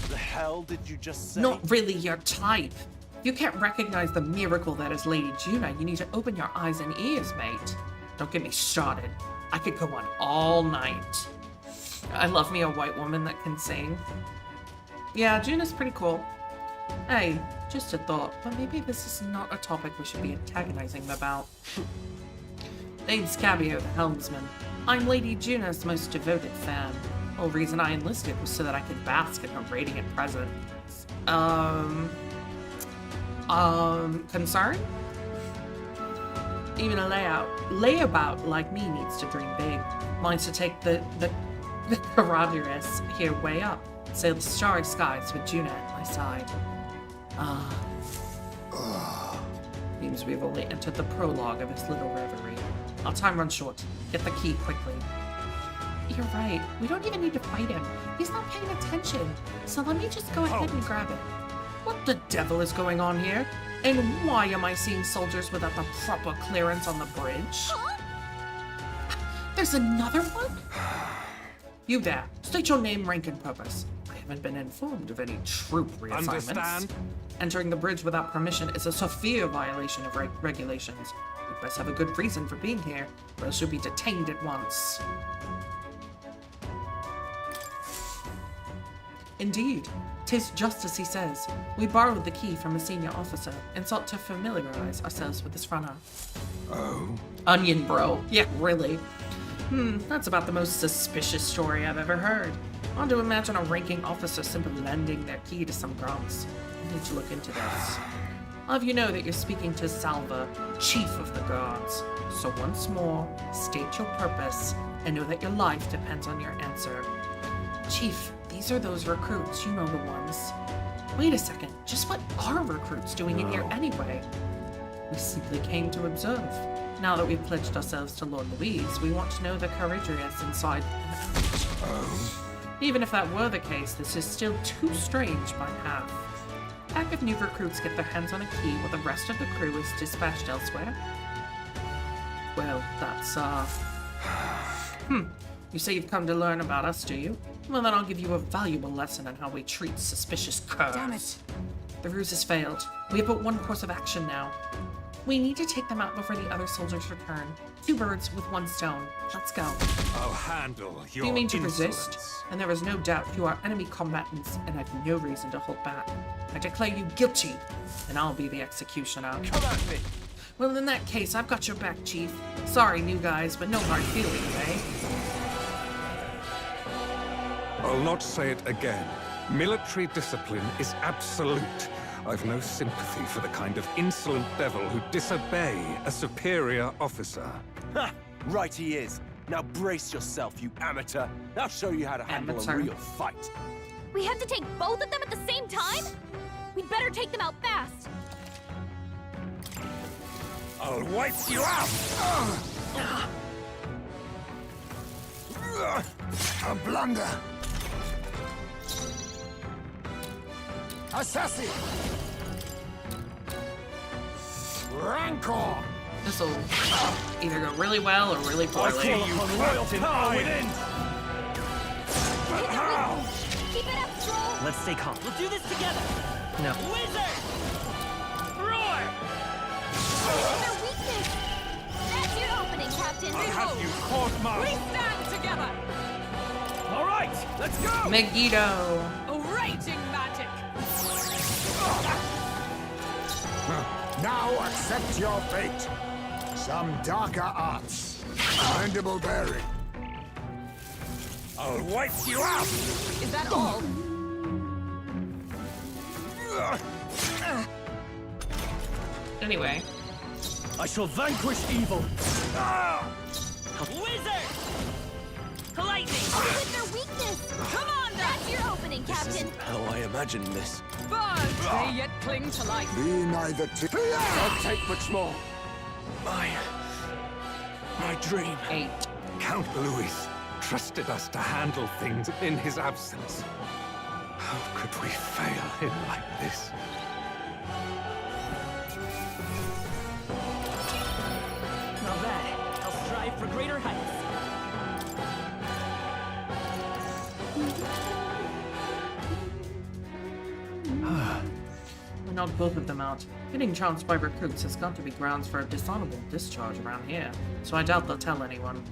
The hell did you just say? Not really your type. If you can't recognize the miracle that is Lady Juna, you need to open your eyes and ears, mate. Don't get me started. I could go on all night. I love me a white woman that can sing. Yeah, June is pretty cool. Hey, just a thought, but maybe this is not a topic we should be antagonizing them about. Name's Cabio, the helmsman. I'm Lady Juna's most devoted fan. The whole reason I enlisted was so that I could bask in her radiant presence. Concern? Even a layabout like me needs to dream big. Mine's to take the ReinaRuinous here way up. Sail the starry skies with Juna at my side. Seems we've only entered the prologue of his little reverie. Our time runs short. Get the key quickly. You're right. We don't even need to fight him. He's not paying attention. So let me just go ahead and grab it. What the devil is going on here? And why am I seeing soldiers without the proper clearance on the bridge? Huh? There's another one? You there. State your name, rank, and purpose. I haven't been informed of any troop reassignments. Understand? Entering the bridge without permission is a severe violation of regulations. You best have a good reason for being here, or else you'll be detained at once. Indeed, 'tis just as he says. We borrowed the key from a senior officer and sought to familiarize ourselves with this runner. Oh? Onion, bro. Yeah, really. That's about the most suspicious story I've ever heard. I want to imagine a ranking officer simply lending their key to some grunts. I need to look into this. I'll have you know that you're speaking to Salva, Chief of the Guards. So once more, state your purpose and know that your life depends on your answer. Chief, these are those recruits, you know the ones. Wait a second, just what are recruits doing in here anyway? We simply came to observe. Now that we've pledged ourselves to Lord Louise, we want to know the courageous inside. Even if that were the case, this is still too strange by half. Pack of new recruits get their hands on a key while the rest of the crew is dispatched elsewhere? Well, that's, You say you've come to learn about us, do you? Well, then I'll give you a valuable lesson on how we treat suspicious curs. Damn it. The ruse has failed. We have but one course of action now. We need to take them out before the other soldiers return. 2 birds with 1 stone. Let's go. I'll handle your Do you mean to insolence. resist? And there is no doubt you are enemy combatants, and I've no reason to hold back. I declare you guilty, and I'll be the executioner. Come at me! Well, in that case, I've got your back, Chief. Sorry, new guys, but no hard feelings, eh? I'll not say it again. Military discipline is absolute. I've no sympathy for the kind of insolent devil who disobey a superior officer. Ha! Right he is. Now brace yourself, you amateur. I'll show you how to handle Amateur. a real fight. We have to take both of them at the same time? We'd better take them out fast. I'll wipe you out! A blunder! Assassin! Rancor! This'll either go really well or really poorly. Royalty power within! Keep it up, Stroll! Let's stay calm. We'll do this together. No. Wizard! Roar! Their weakness! That's your opening, Captain! I'll have you court-martialed! We stand together! All right, let's go! Megiddo! Raging magic! Now accept your fate. Some darker arts. Mandible bearing. I'll wipe you out! Is that all? Anyway. I shall vanquish evil. Wizard! Lightning! With their weakness! Come on, That's your opening, Captain! How I imagined this. Birds, they yet cling to life. Be neither Don't take much more. My dream. 8. Count Louis trusted us to handle things in his absence. How could we fail him like this? Not bad. I'll strive for greater heights. We knocked both of them out. Getting trounced by recruits has got to be grounds for a dishonorable discharge around here, so I doubt they'll tell anyone.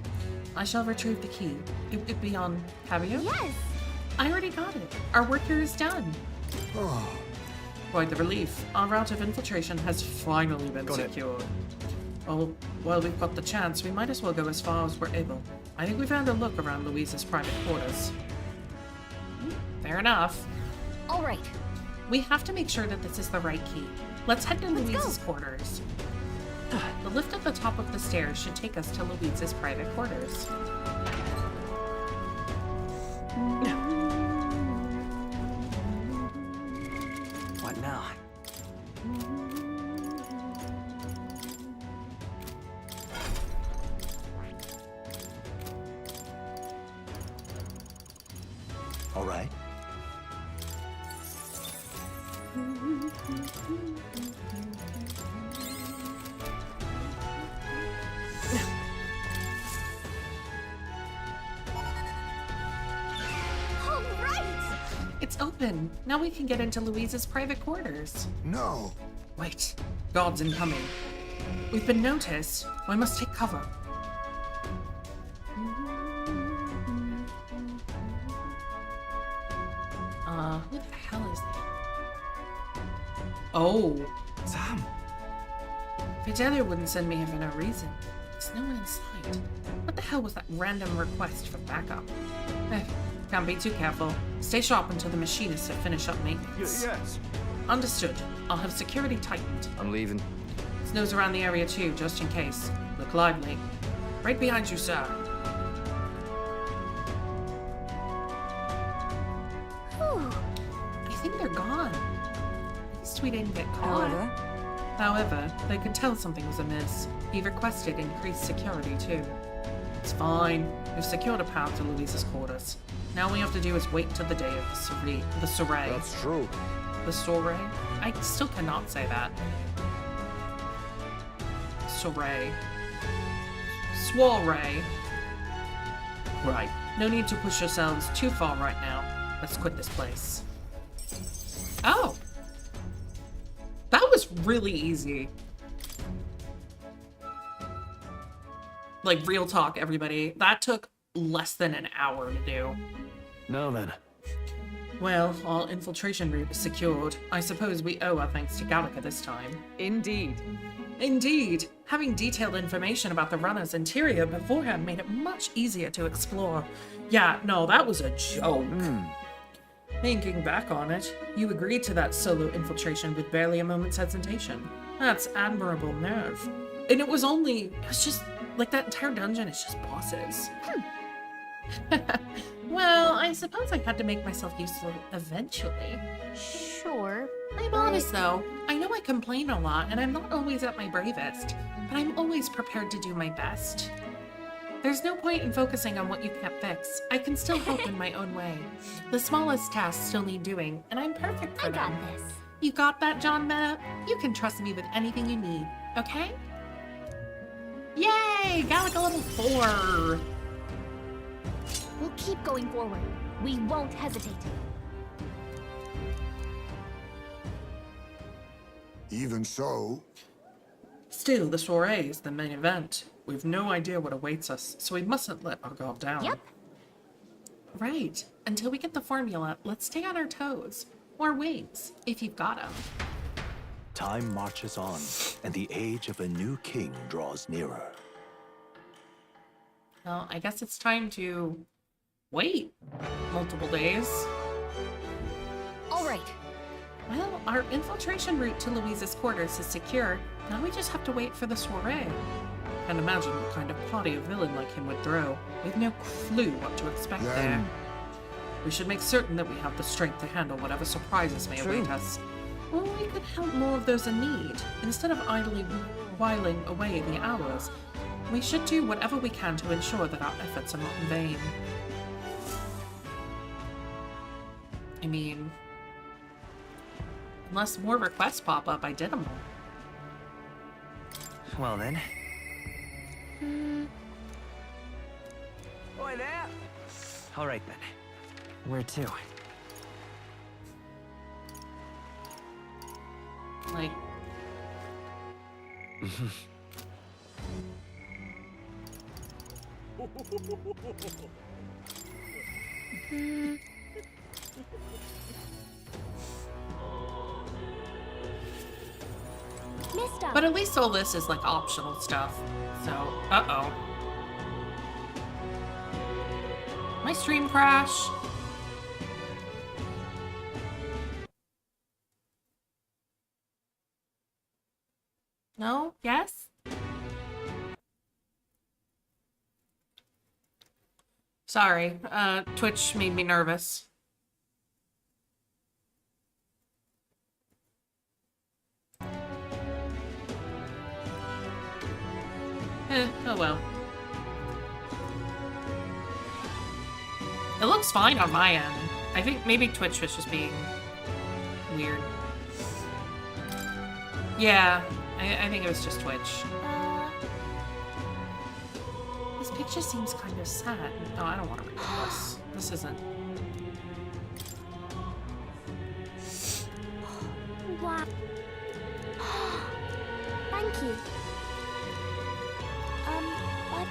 I shall retrieve the key. It be on Cabio? Yes! I already got it. Our work here is done. Oh, Quite the relief. Our route of infiltration has finally been secured. Oh, well, we've got the chance. We might as well go as far as we're able. I think we found a look around Louise's private quarters. Fair enough. All right. We have to make sure that this is the right key. Let's head to Louise's quarters. The lift at the top of the stairs should take us to Louise's private quarters. What now? all right. All right. It's open. Now we can get into Louise's private quarters. No. Wait. Guards incoming. We've been noticed. We must take cover. Who the hell is that? Oh. Sam! Fidelio wouldn't send me here for no reason. There's no one in sight. What the hell was that random request for backup? Can't be too careful. Stay sharp until the machinists have finished up maintenance. Yes. Understood. I'll have security tightened. I'm leaving. Snows around the area too, just in case. Look lively. Right behind you, sir. Whew. I think they're gone. At least we didn't get caught. However, they could tell something was amiss. He requested increased security too. It's fine. We've secured a path to Louise's quarters. Now all we have to do is wait till the day of the soiree. That's true. The soiree? I still cannot say that. Soiree. Soiree. Right. No need to push yourselves too far right now. Let's quit this place. Oh! That was really easy. Like, real talk, everybody. That took less than an hour to do. No, then. Well, our infiltration route is secured. I suppose we owe our thanks to Gallica this time. Indeed. Indeed. Having detailed information about the runner's interior beforehand made it much easier to explore. Yeah, no, that was a joke. Thinking back on it, you agreed to that solo infiltration with barely a moment's hesitation. That's admirable nerve. And it was just, like, that entire dungeon is just bosses. Well, I suppose I had to make myself useful eventually. Sure. I'm honest though. I know I complain a lot and I'm not always at my bravest, but I'm always prepared to do my best. There's no point in focusing on what you can't fix. I can still help in my own way. The smallest tasks still need doing, and I'm perfect for I them. got this. You got that, John Matt? You can trust me with anything you need, okay? Yay! Gallica level 4! We'll keep going forward. We won't hesitate. Even so, Still, the soiree is the main event. We've no idea what awaits us, so we mustn't let our guard down. Yep. Right. Until we get the formula, let's stay on our toes. Or wings, if you've got them. Time marches on, and the age of a new king draws nearer. Well, I guess it's time to wait multiple days. All right. Well, our infiltration route to Louise's quarters is secure. Now we just have to wait for the soiree. And imagine what kind of party a villain like him would throw. We've no clue what to expect there. Then- We should make certain that we have the strength to handle whatever surprises may await us. Or we could help more of those in need. Instead of idly whiling away the hours, we should do whatever we can to ensure that our efforts are not in vain. I mean, unless more requests pop up, I did them all. Well then. Oi there! All right then. Where to? Like, Mister. But at least all this is like optional stuff. So, uh-oh. My stream crash. No? Yes? Sorry, Twitch made me nervous. Oh well. It looks fine on my end. I think maybe Twitch was just being weird. Yeah, I think it was just Twitch. This picture seems kind of sad. No, I don't want to read this. This isn't. Wow. Thank you. What?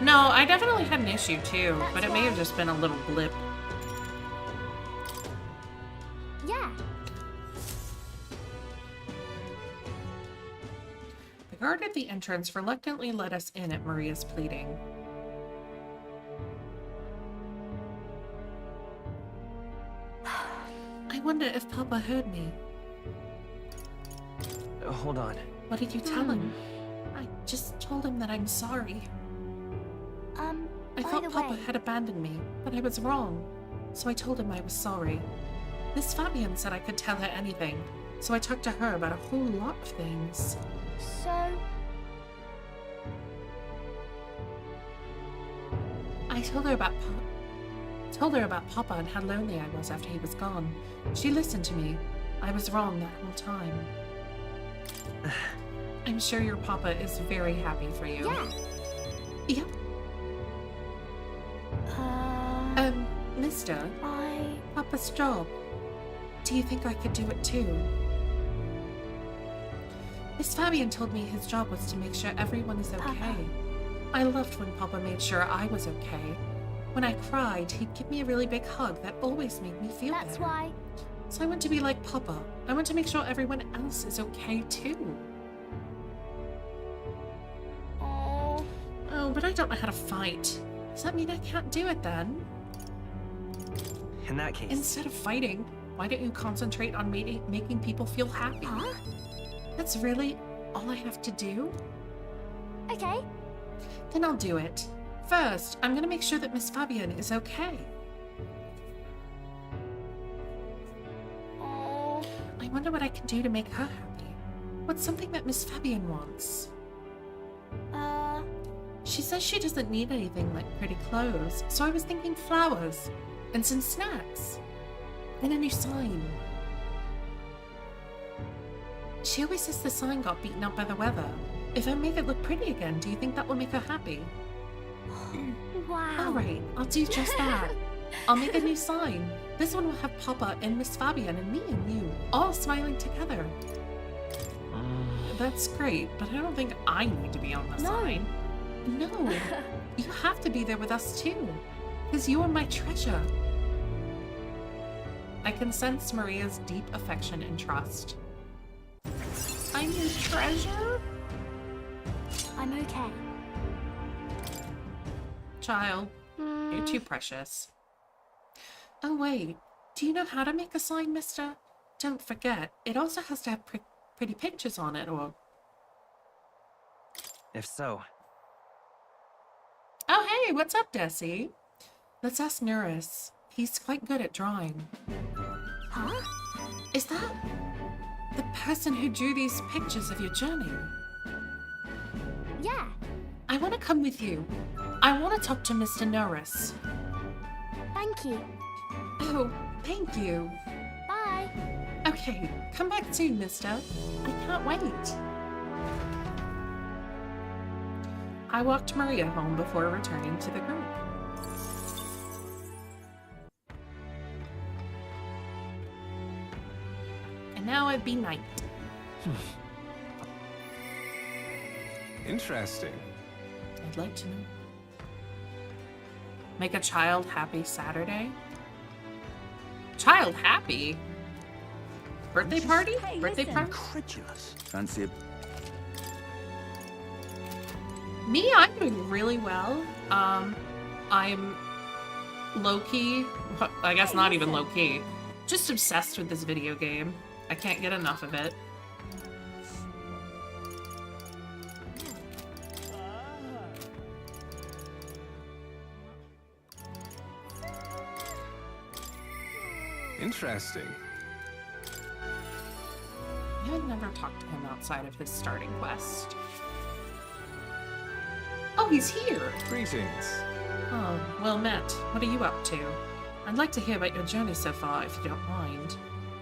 No, I definitely had an issue too, but it may have just been a little blip. Yeah. The guard at the entrance reluctantly let us in at Maria's pleading. I wonder if Papa heard me. Hold on. What did you tell him? I just told him that I'm sorry. I by thought the Papa way, had abandoned me, but I was wrong. So I told him I was sorry. Miss Fabian said I could tell her anything, so I talked to her about a whole lot of things. so I told her about Papa and how lonely I was after he was gone. She listened to me. I was wrong that whole time. I'm sure your Papa is very happy for you. yeah. Yep. Mister, Papa's job. Do you think I could do it too? Miss Fabian told me his job was to make sure everyone is okay. Papa. I loved when Papa made sure I was okay. When I cried, he'd give me a really big hug that always made me feel That's better. why. So I want to be like Papa. I want to make sure everyone else is okay too. Oh. Oh, but I don't know how to fight. Does that mean I can't do it then? In that case, Instead of fighting, why don't you concentrate on making people feel happy? Huh? That's really all I have to do? Okay. Then I'll do it. First, I'm gonna make sure that Miss Fabian is okay. Oh. I wonder what I can do to make her happy. What's something that Miss Fabian wants? She says she doesn't need anything like pretty clothes, so I was thinking flowers and some snacks and a new sign. She always says the sign got beaten up by the weather. If I make it look pretty again, do you think that will make her happy? Wow. Alright, I'll do just that. I'll make a new sign. This one will have Papa and Miss Fabian and me and you, all smiling together. That's great, but I don't think I need to be on the No. sign. No, you have to be there with us too, because you are my treasure. I can sense Maria's deep affection and trust. I'm your treasure? I'm okay. Child, you're too precious. Oh wait, do you know how to make a sign, mister? Don't forget, it also has to have pretty pictures on it, or... if so, Oh hey, what's up, Desi? Let's ask Nuris. He's quite good at drawing. Huh? Is that the person who drew these pictures of your journey? Yeah. I want to come with you. I want to talk to Mr. Nuris. Thank you. Oh, thank you. Bye. Okay, come back soon, mister. I can't wait. I walked Maria home before returning to the group. And now it'd be night. Interesting. I'd like to know. Make a child happy Saturday? Child happy? Birthday party? Hey, Birthday listen. party? Incredulous. Fancy a Me, I'm doing really well. I'm low-key, I guess not even low-key, just obsessed with this video game. I can't get enough of it. Interesting. I had never talked to him outside of his starting quest. Oh, he's here! Greetings. Oh, well met. What are you up to? I'd like to hear about your journey so far, if you don't mind.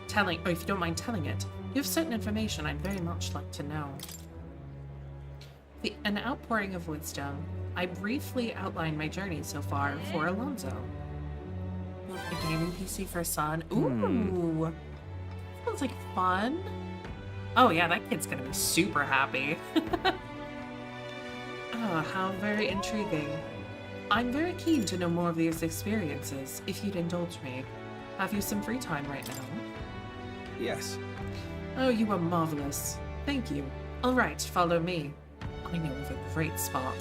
If you don't mind telling it. You have certain information I'd very much like to know. An outpouring of wisdom. I briefly outlined my journey so far for Alonso. A gaming PC for son. Ooh! Sounds like fun. Oh yeah, that kid's gonna be super happy. Oh, how very intriguing. I'm very keen to know more of these experiences, if you'd indulge me. Have you some free time right now? Yes. Oh, you are marvelous. Thank you. Alright, follow me. I know of a great spot.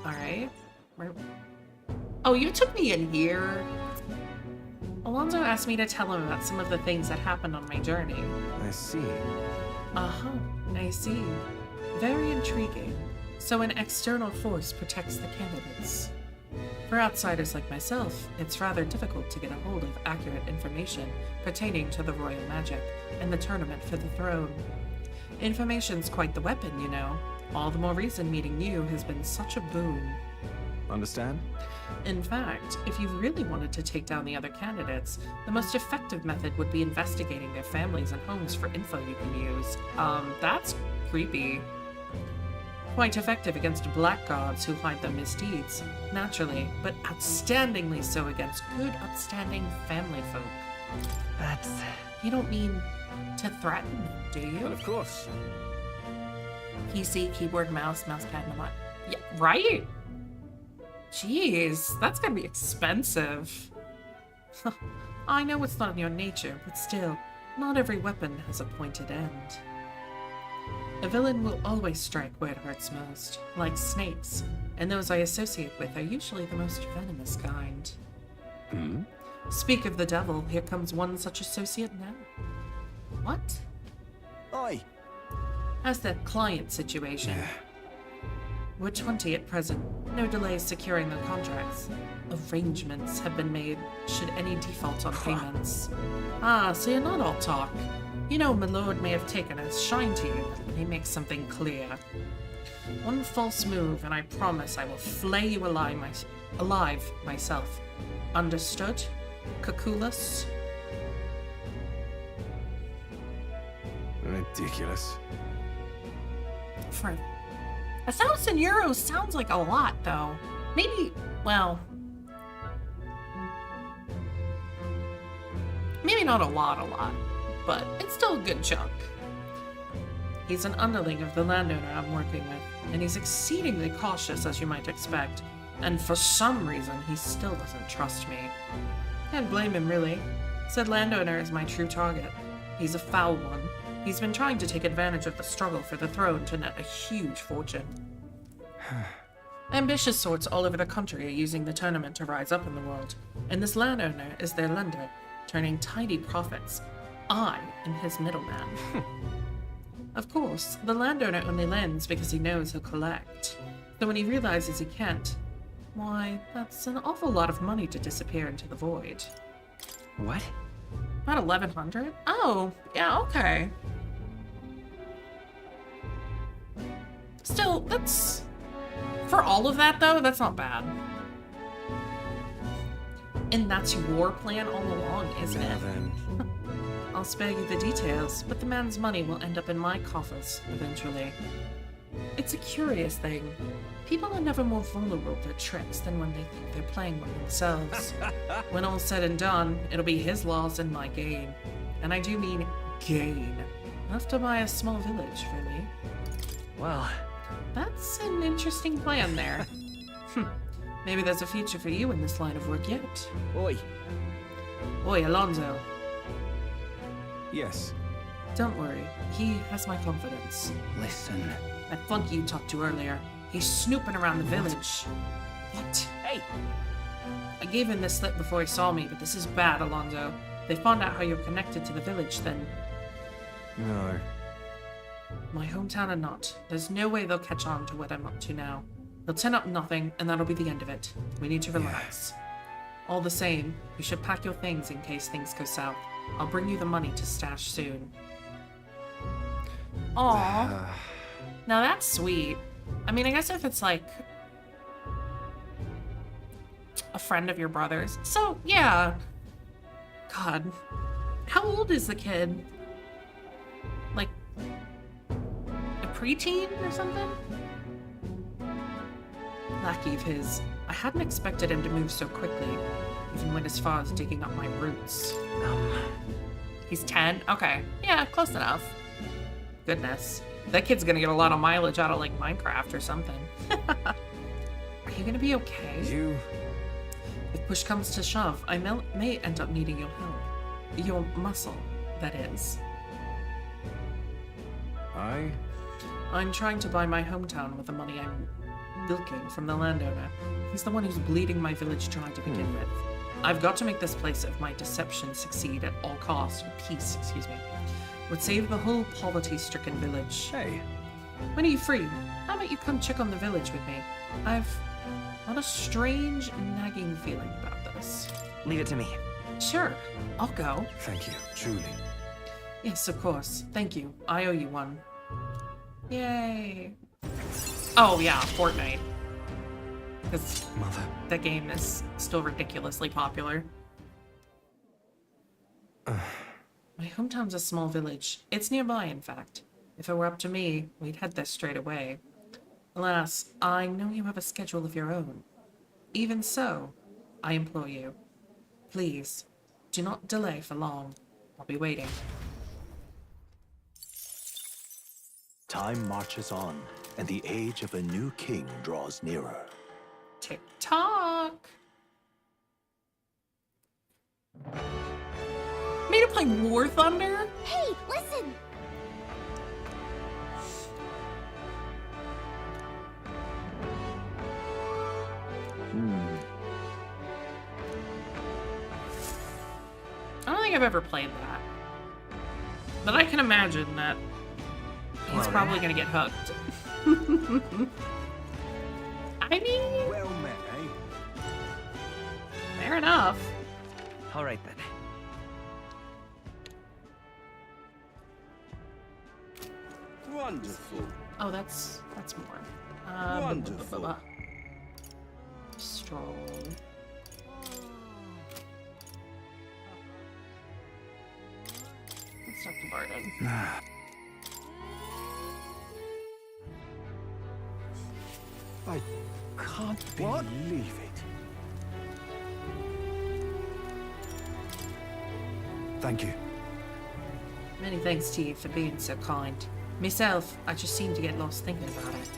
Alright. Oh, you took me in here? Alonso asked me to tell him about some of the things that happened on my journey. I see. Uh-huh, I see. Very intriguing. So an external force protects the candidates. For outsiders like myself, it's rather difficult to get a hold of accurate information pertaining to the royal magic and the tournament for the throne. Information's quite the weapon, you know. All the more reason meeting you has been such a boon. Understand? In fact, if you really wanted to take down the other candidates, the most effective method would be investigating their families and homes for info you can use. That's creepy. Quite effective against blackguards who hide their misdeeds, naturally, but outstandingly so against good, upstanding family folk. That's... You don't mean to threaten them, do you? Well, of course. PC, keyboard, mouse, mousepad, and what? Yeah, right? Jeez, that's gonna be expensive. I know it's not in your nature, but still, not every weapon has a pointed end. A villain will always strike where it hurts most, like snakes, and those I associate with are usually the most venomous kind. Hmm? Speak of the devil, here comes one such associate now. What? Oi! How's that client situation? We're 20 at present. No delays securing the contracts. Arrangements have been made should any default on payments. Ah, so you're not all talk. You know, my lord may have taken a shine to you, but he makes something clear. One false move, and I promise I will flay you alive myself. Understood? Caculus? Ridiculous. For 1,000 euros sounds like a lot, though. Maybe, well... Maybe not a lot, but it's still a good chunk. He's an underling of the landowner I'm working with, and he's exceedingly cautious, as you might expect. And for some reason, he still doesn't trust me. Can't blame him, really. Said landowner is my true target. He's a foul one. He's been trying to take advantage of the struggle for the throne to net a huge fortune. Ambitious sorts all over the country are using the tournament to rise up in the world, and this landowner is their lender, turning tidy profits. I am his middleman. Of course, the landowner only lends because he knows he'll collect. So when he realizes he can't, why, that's an awful lot of money to disappear into the void. What? About 1,100? Oh, yeah, okay. Still, that's... For all of that, though, that's not bad. And that's your plan all along, isn't it? Then. I'll spare you the details, but the man's money will end up in my coffers, eventually. It's a curious thing. People are never more vulnerable to tricks than when they think they're playing with themselves. When all's said and done, it'll be his loss and my gain. And I do mean gain. Enough to buy a small village for me. Well, That's an interesting plan there. Maybe there's a future for you in this line of work yet. Oi. Oi, Alonso. Yes. Don't worry. He has my confidence. Listen. That flunky you talked to earlier. He's snooping around the village. What? Hey! I gave him this slip before he saw me, but this is bad, Alonso. They found out how you're connected to the village, then... No. My hometown or not, there's no way they'll catch on to what I'm up to now. They'll turn up nothing, and that'll be the end of it. We need to relax. All the same, you should pack your things in case things go south. I'll bring you the money to stash soon. Aww. Now that's sweet. I mean, I guess if it's like... a friend of your brother's. So, yeah. God. How old is the kid? Like... a preteen or something? Lackey of his. I hadn't expected him to move so quickly. Even went as far as digging up my roots. He's 10? Okay. Yeah, close enough. Goodness. That kid's gonna get a lot of mileage out of, like, Minecraft or something. Are you gonna be okay? You... If push comes to shove, I may end up needing your help. Your muscle, that is. I'm trying to buy my hometown with the money I'm bilking from the landowner. He's the one who's bleeding my village dry to begin with. I've got to make this place of my deception succeed at all costs. Peace, excuse me. Would save the whole poverty-stricken village. Hey. When are you free? How about you come check on the village with me? I've got a strange, nagging feeling about this. Leave it to me. Sure, I'll go. Thank you, truly. Yes, of course. Thank you. I owe you one. Yay. Oh, yeah, Fortnite. Because Mother. that game is still ridiculously popular. My hometown's a small village. It's nearby, in fact. If it were up to me, we'd head there straight away. Alas, I know you have a schedule of your own. Even so, I implore you, please, do not delay for long. I'll be waiting. Time marches on, and the age of a new king draws nearer. Tick-tock! Made it play War Thunder? Hey, listen! I don't think I've ever played that. But I can imagine that he's probably gonna get hooked. I mean... Well met, eh? Fair enough. All right then. Wonderful. Oh, that's more. Wonderful. Stroll. Let's talk to Barden. I can't believe it. Thank you. Many thanks to you for being so kind. Myself, I just seem to get lost thinking about it.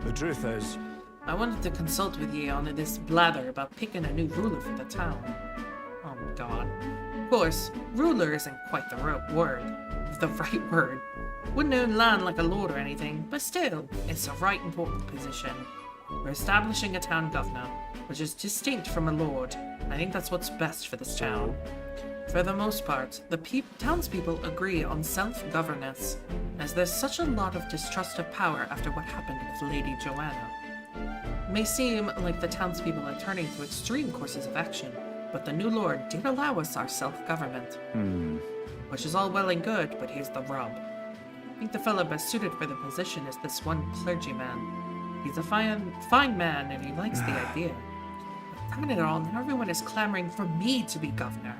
The truth is, I wanted to consult with ye on this blather about picking a new ruler for the town. Oh my god. Of course, ruler isn't quite the right word. Wouldn't own land like a lord or anything, but still, it's a right important position. We're establishing a town governor, which is distinct from a lord. I think that's what's best for this town. For the most part, the townspeople agree on self-governance, as there's such a lot of distrust of power after what happened with Lady Joanna. It may seem like the townspeople are turning to extreme courses of action, but the new lord did allow us our self-government. Which is all well and good, but here's the rub. I think the fellow best suited for the position is this one clergyman. He's a fine man, and he likes the idea. But darn it all, now everyone is clamoring for me to be governor.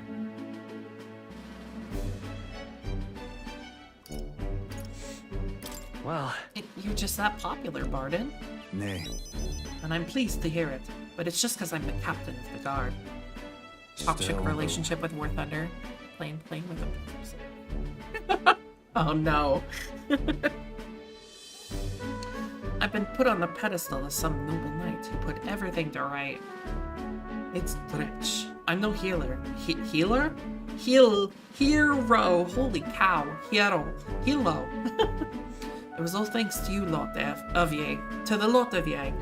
Well, You're just that popular, Barden. nay. And I'm pleased to hear it, but it's just because I'm the captain of the guard. Toxic Still, relationship with War Thunder. Playing with him. Oh no. I've been put on the pedestal as some noble knight who put everything to right. It's Dretch. I'm no healer. Healer? Hero. Holy cow. Hero. It was all thanks to you lot of ye. To the lot of ye.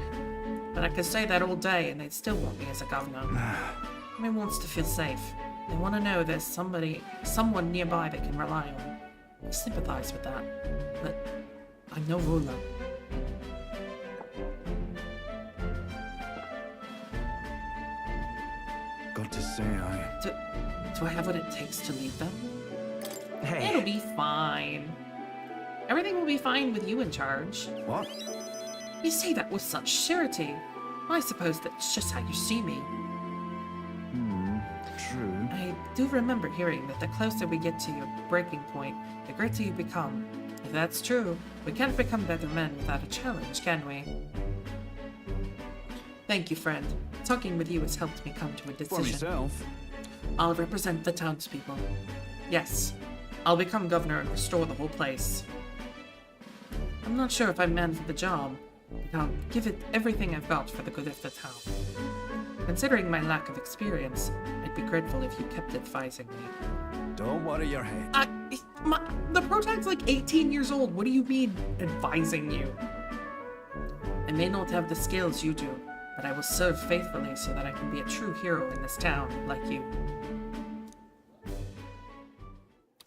But I could say that all day and they'd still want me as a governor. Everyone wants to feel safe. They want to know there's someone nearby they can rely on. I sympathize with that. But I'm no ruler. Got to say, Do I have what it takes to lead them? Hey. It'll be fine. Everything will be fine with you in charge. What? You say that with such surety. I suppose that's just how you see me. True. I do remember hearing that the closer we get to your breaking point, the greater you become. If that's true, we can't become better men without a challenge, can we? Thank you, friend. Talking with you has helped me come to a For decision. myself. I'll represent the townspeople. Yes, I'll become governor and restore the whole place. I'm not sure if I'm man for the job, but I'll give it everything I've got for the good of the town. Considering my lack of experience, I'd be grateful if you kept advising me. Don't worry your head. The protag's like 18 years old. What do you mean, advising you? I may not have the skills you do, but I will serve faithfully so that I can be a true hero in this town, like you.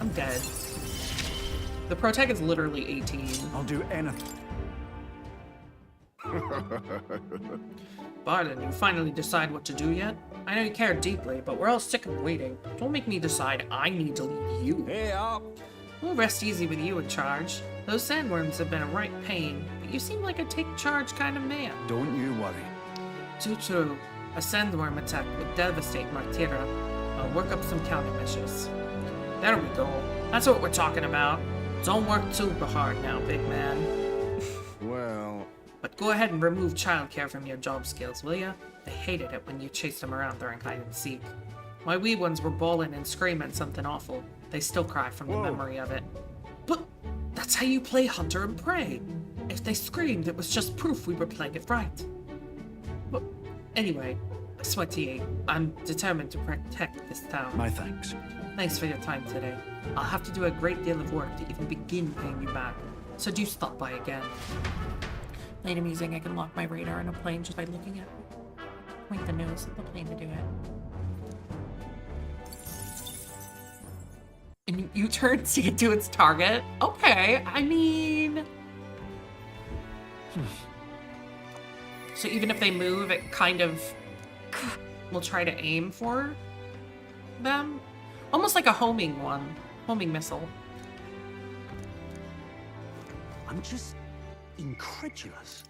I'm dead. The protag is literally 18. I'll do anything. Barton, you finally decide what to do yet? I know you care deeply, but we're all sick of waiting. Don't make me decide I need to lead you. Hey up! We'll rest easy with you in charge. Those sandworms have been a right pain, but you seem like a take-charge kind of man. Don't you worry. Too true. A sandworm attack would devastate Martira. I'll work up some countermeasures. There we go. That's what we're talking about. Don't work too hard now, big man. Well... But go ahead and remove childcare from your job skills, will ya? They hated it when you chased them around during hide and seek. My wee ones were bawling and screaming something awful. They still cry from the memory of it. But that's how you play hunter and prey. If they screamed, it was just proof we were playing it right. But anyway, I swear to you, I'm determined to protect this town. My thanks. Thanks for your time today. I'll have to do a great deal of work to even begin paying you back, so do stop by again. Later musing, I can lock my radar in a plane just by looking at it. Point the nose at the plane to do it. And you turn to get to its target? Okay, I mean... So even if they move, it kind of will try to aim for them? Almost like a homing missile. I'm just incredulous.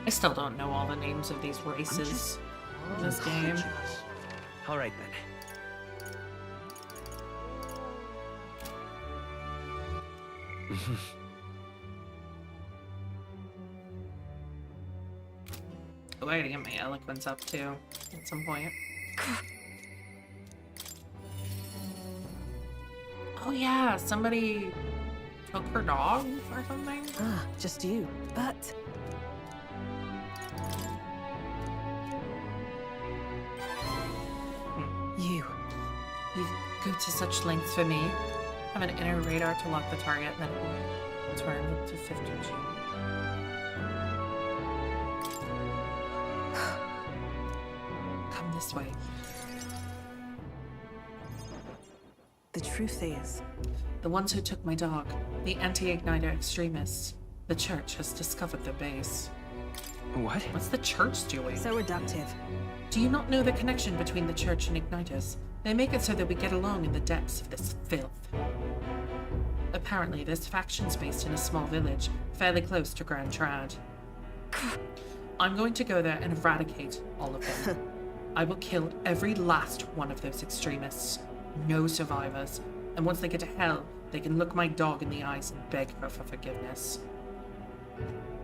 I still don't know all the names of these races in this game. All right then. Oh, I gotta get my eloquence up too at some point. Oh yeah, somebody took her dog or something? Ah, just you. But you go to such lengths for me. Have an inner radar to lock the target, then it will turn to 50G. Come this way. the truth is, The ones who took my dog, the anti-Igniter extremists. The church has discovered their base. What? What's the church doing? so reductive. Do you not know the connection between the church and Igniters? They make it so that we get along in the depths of this filth. Apparently, this faction's based in a small village, fairly close to Grand Trad. I'm going to go there and eradicate all of them. I will kill every last one of those extremists. No survivors. And once they get to hell, they can look my dog in the eyes and beg her for forgiveness.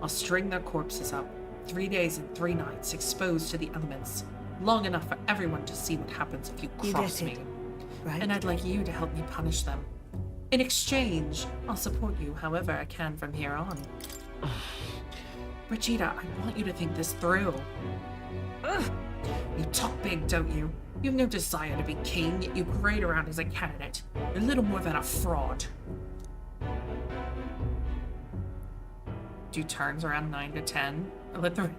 I'll string their corpses up, 3 days and 3 nights, exposed to the elements, long enough for everyone to see what happens if you cross me. Right? And I'd like you to help me punish them. In exchange, I'll support you however I can from here on. Brigida, I want you to think this through. You talk big, don't you? You have no desire to be king, yet you parade around as a candidate. You're little more than a fraud. Do turns around 9 to 10. I let the...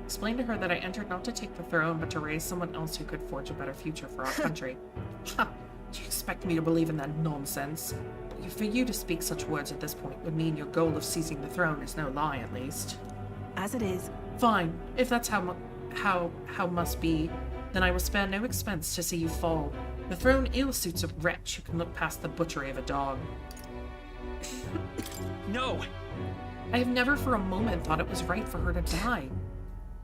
Explain to her that I entered not to take the throne, but to raise someone else who could forge a better future for our country. Ha! Do you expect me to believe in that nonsense? But for you to speak such words at this point would mean your goal of seizing the throne is no lie, at least. As it is. Fine. If that's how must be, then I will spare no expense to see you fall. The throne ill suits a wretch who can look past the butchery of a dog. No! I have never for a moment thought it was right for her to die.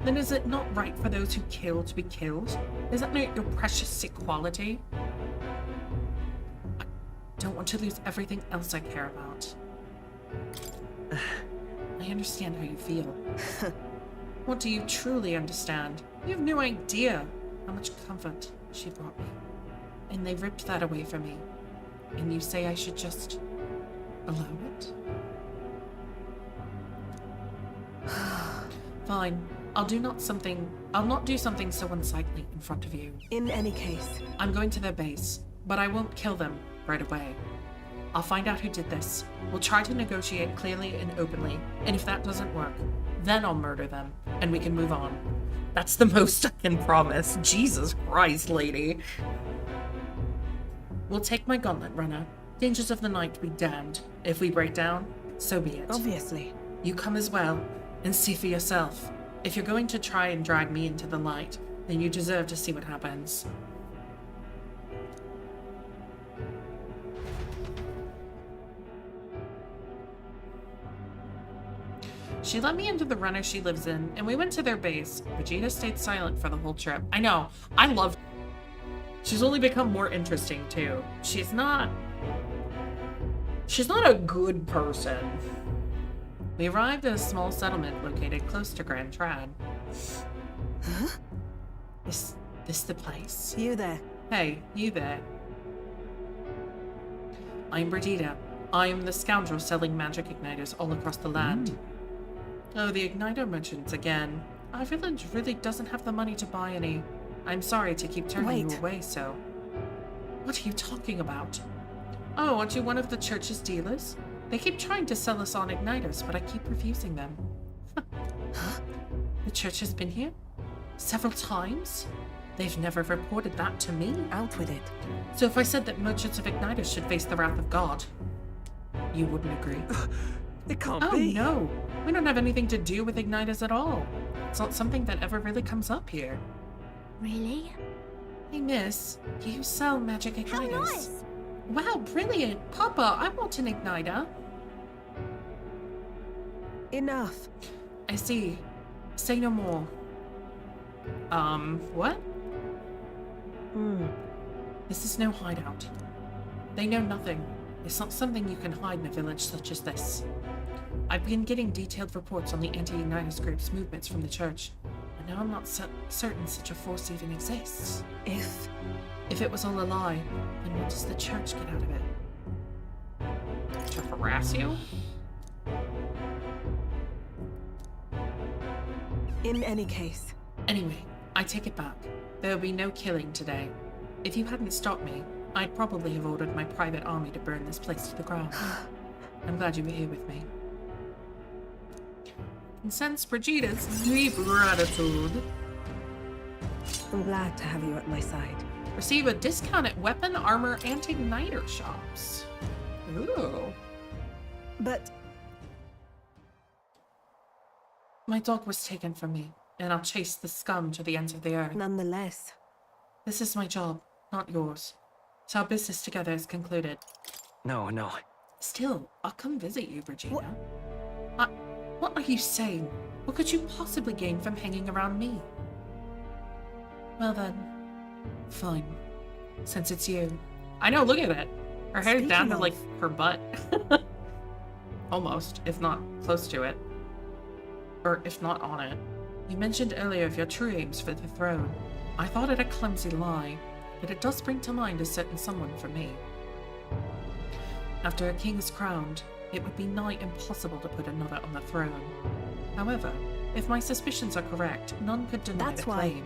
Then is it not right for those who kill to be killed? Is that not your precious equality? I don't want to lose everything else I care about. I understand how you feel. What do you truly understand? You have no idea how much comfort she brought me. And they ripped that away from me. And you say I should just allow it? Fine. I'll not do something so unsightly in front of you. In any case. I'm going to their base, but I won't kill them right away. I'll find out who did this. We'll try to negotiate clearly and openly, and if that doesn't work, then I'll murder them, and we can move on. That's the most I can promise. Jesus Christ, lady. We'll take my gauntlet, runner. Dangers of the night be damned. If we break down, so be it. Obviously. You come as well, and see for yourself. If you're going to try and drag me into the light, then you deserve to see what happens. She let me into the runner she lives in, and we went to their base. Vegeta stayed silent for the whole trip. I know, I love... She's only become more interesting, too. She's not a good person. We arrived at a small settlement located close to Grand Trad. Huh? Is this the place? You there. Hey, you there. I'm Brigida. I am the scoundrel selling magic igniters all across the land. Oh, the igniter merchants again. Our village really doesn't have the money to buy any. I'm sorry to keep turning you away, so... What are you talking about? Oh, aren't you one of the church's dealers? They keep trying to sell us on igniters, but I keep refusing them. The church has been here? Several times? They've never reported that to me. Out with it. So if I said that merchants of igniters should face the wrath of God, you wouldn't agree? It can't Oh be. no, we don't have anything to do with igniters at all. It's not something that ever really comes up here. Really? Hey miss, do you sell magic igniters? How nice! Wow, brilliant! Papa, I want an igniter. Enough. I see. Say no more. What? This is no hideout. They know nothing. It's not something you can hide in a village such as this. I've been getting detailed reports on the anti-igniters group's movements from the church, and now I'm not certain such a force even exists. If it was all a lie, then what does the church get out of it? To harass you? In any case. Anyway, I take it back. There will be no killing today. If you hadn't stopped me, I'd probably have ordered my private army to burn this place to the ground. I'm glad you were here with me. And sense Brigida's deep gratitude. I'm glad to have you at my side. Receive a discount at weapon, armor, and igniter shops. Ooh. But... My dog was taken from me, and I'll chase the scum to the ends of the earth. Nonetheless. This is my job, not yours. So our business together is concluded. No, no. Still, I'll come visit you, Regina. What are you saying? What could you possibly gain from hanging around me? Well then, fine. Since it's you. I know, look at it. Her hair's down to, like, her butt. Almost, if not close to it. Or if not on it. You mentioned earlier of your true aims for the throne. I thought it a clumsy lie, but it does bring to mind a certain someone for me. After a king is crowned, it would be nigh impossible to put another on the throne. However, if my suspicions are correct, none could deny the claim.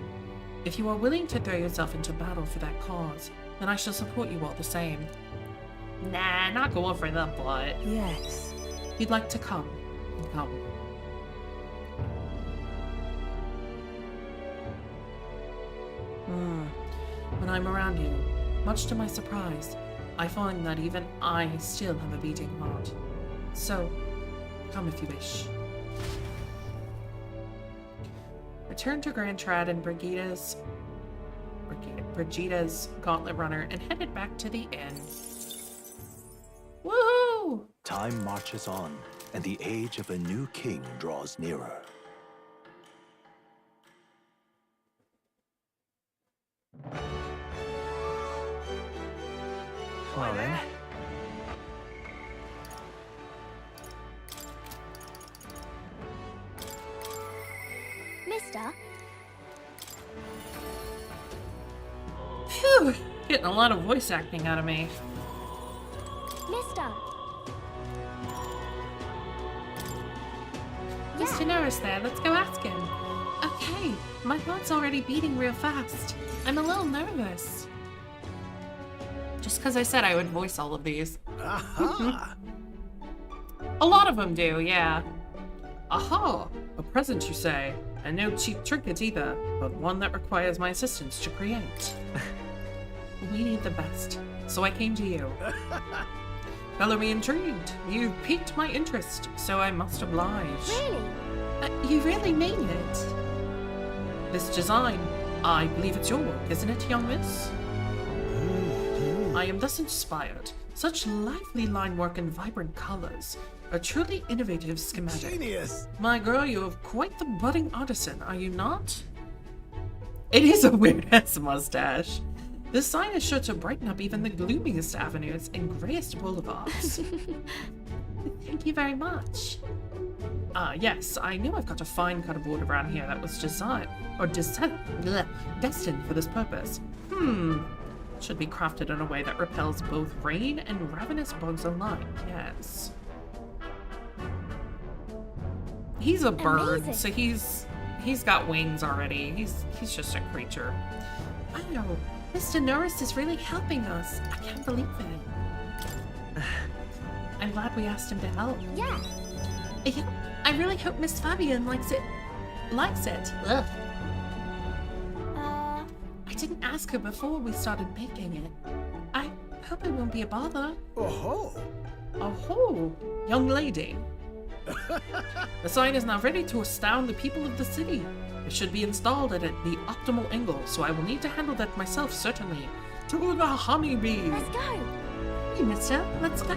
If you are willing to throw yourself into battle for that cause, then I shall support you all the same. Nah, not going for the butt. Yes. If you'd like to come, come. When I'm around you, much to my surprise, I find that even I still have a beating heart. So, come if you wish. Return to Grand Trad and Brigida's Gauntlet Runner and headed back to the inn. Woohoo! Time marches on, and the age of a new king draws nearer. Well then. Mister? Phew! Getting a lot of voice acting out of me. Mister? Mr. Norris there, let's go ask him. Okay, my heart's already beating real fast. I'm a little nervous. Just because I said I would voice all of these. Aha! A lot of them do, yeah. Aha! A present, you say? And no cheap trinket either, but one that requires my assistance to create. We need the best, so I came to you. Color me intrigued. You've piqued my interest, so I must oblige. Really? You really mean it? This design, I believe it's your work, isn't it, young miss? I am thus inspired. Such lively line work and vibrant colors. A truly innovative schematic. Genius! My girl, you have quite the budding artisan, are you not? It is a weird-ass mustache. This sign is sure to brighten up even the gloomiest avenues and grayest boulevards. Thank you very much. Yes, I knew I've got a fine cut of wood around here that was destined for this purpose. Should be crafted in a way that repels both rain and ravenous bugs alike, yes. He's a bird, Amazing. so he's got wings already. He's just a creature. Wow, Mr. Norris is really helping us. I can't believe it. I'm glad we asked him to help. Yeah. Yeah, I really hope Miss Fabian likes it. Ugh. I didn't ask her before we started making it. I hope it won't be a bother. Oh-ho! Oh-ho, young lady. The sign is now ready to astound the people of the city. It should be installed at the optimal angle, so I will need to handle that myself, certainly. To the honeybee! Let's go. Hey, mister, let's go.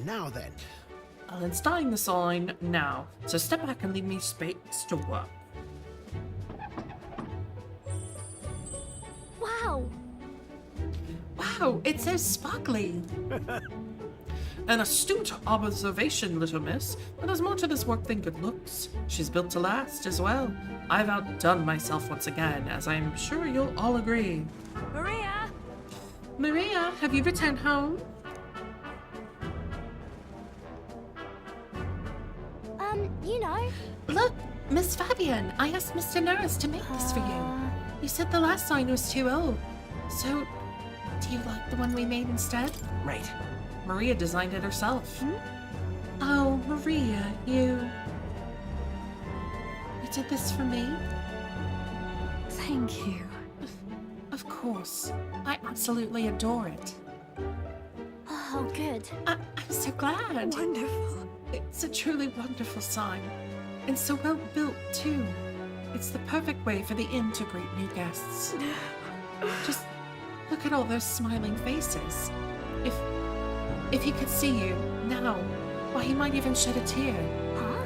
Now then. I'll install the sign now, so step back and leave me space to work. Wow. Wow, it's so sparkly. An astute observation, little miss, but there's more to this work than good looks. She's built to last as well. I've outdone myself once again, as I'm sure you'll all agree. Maria! Maria, have you returned home? You know. Look, Miss Fabian, I asked Mr. Norris to make this for you. You said the last sign was too old. So, do you like the one we made instead? Right. Maria designed it herself. Oh, Maria, you did this for me? Thank you. Of course. I absolutely adore it. Oh, good. I'm So glad. Wonderful. It's a truly wonderful sign. And so well built, too. It's the perfect way for the inn to greet new guests. Just look at all those smiling faces. If he could see you now, why, he might even shed a tear. Huh?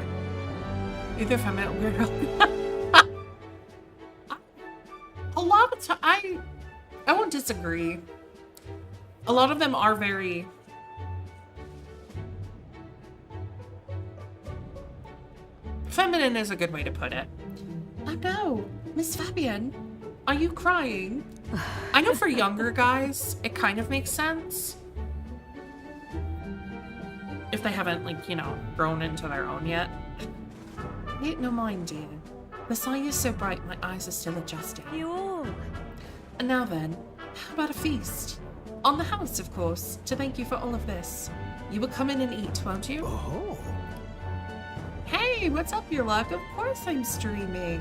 Either if I met a weirdo. A lot of time, I won't disagree. A lot of them are very feminine is a good way to put it. Oh no, Miss Fabian, are you crying? I know for younger guys, it kind of makes sense. If they haven't, like, you know, grown into their own yet. Wait, no mind, dear. The sign is so bright, my eyes are still adjusting. And now then, how about a feast? On the house, of course, to thank you for all of this. You will come in and eat, won't you? Oh. Hey, what's up, your luck? Of course I'm streaming.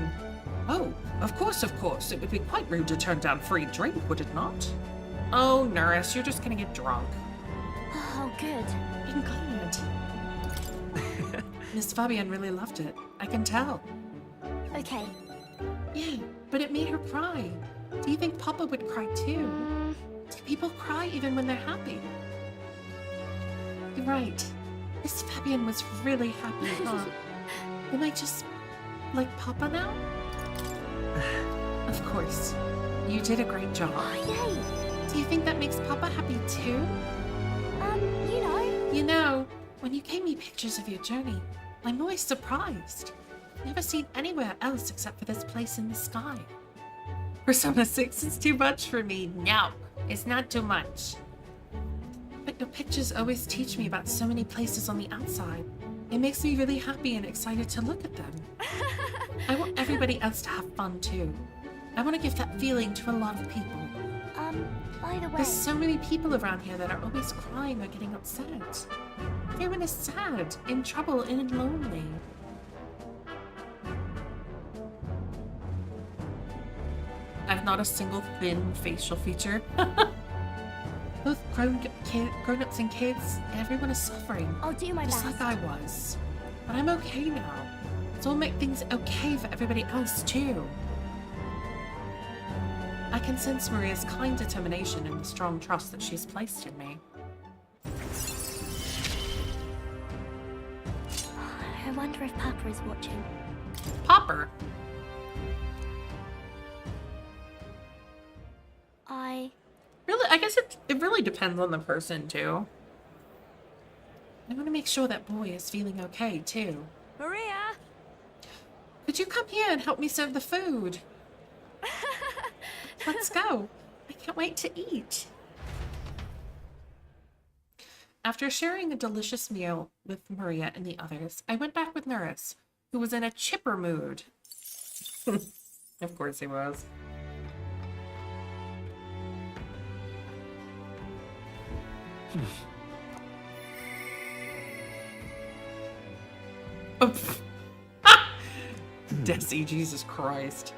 Oh, of course, of course. It would be quite rude to turn down free drink, would it not? Oh, Nurse, you're just gonna get drunk. Oh, good. I'm glad. Miss Fabian really loved it. I can tell. Okay. Yeah, but it made her cry. Do you think Papa would cry too? Do people cry even when they're happy? You're right. Miss Fabian was really happy, huh? Am I just like Papa now? Of course. You did a great job. Oh, yay. Do you think that makes Papa happy too? You know. You know, when you gave me pictures of your journey, I'm always surprised. Never seen anywhere else except for this place in the sky. Persona 6 is too much for me. No, it's not too much. But your pictures always teach me about so many places on the outside. It makes me really happy and excited to look at them. I want everybody else to have fun too. I want to give that feeling to a lot of people. By the way. There's so many people around here that are always crying or getting upset. Everyone is sad, in trouble, and lonely. I've not a single thin facial feature. Both grown-ups and kids, everyone is suffering. I'll do my just best. like I was. But I'm okay now. So I'll make things okay for everybody else too. I can sense Maria's kind determination and the strong trust that she's placed in me. I wonder if Papa is watching. Popper? Really, I guess it really depends on the person too. I want to make sure that boy is feeling okay too. Maria! Could you come here and help me serve the food? Let's go. I can't wait to eat. After sharing a delicious meal with Maria and the others, I went back with Nurse, who was in a chipper mood. Of course he was. Oh, Desi, Jesus Christ.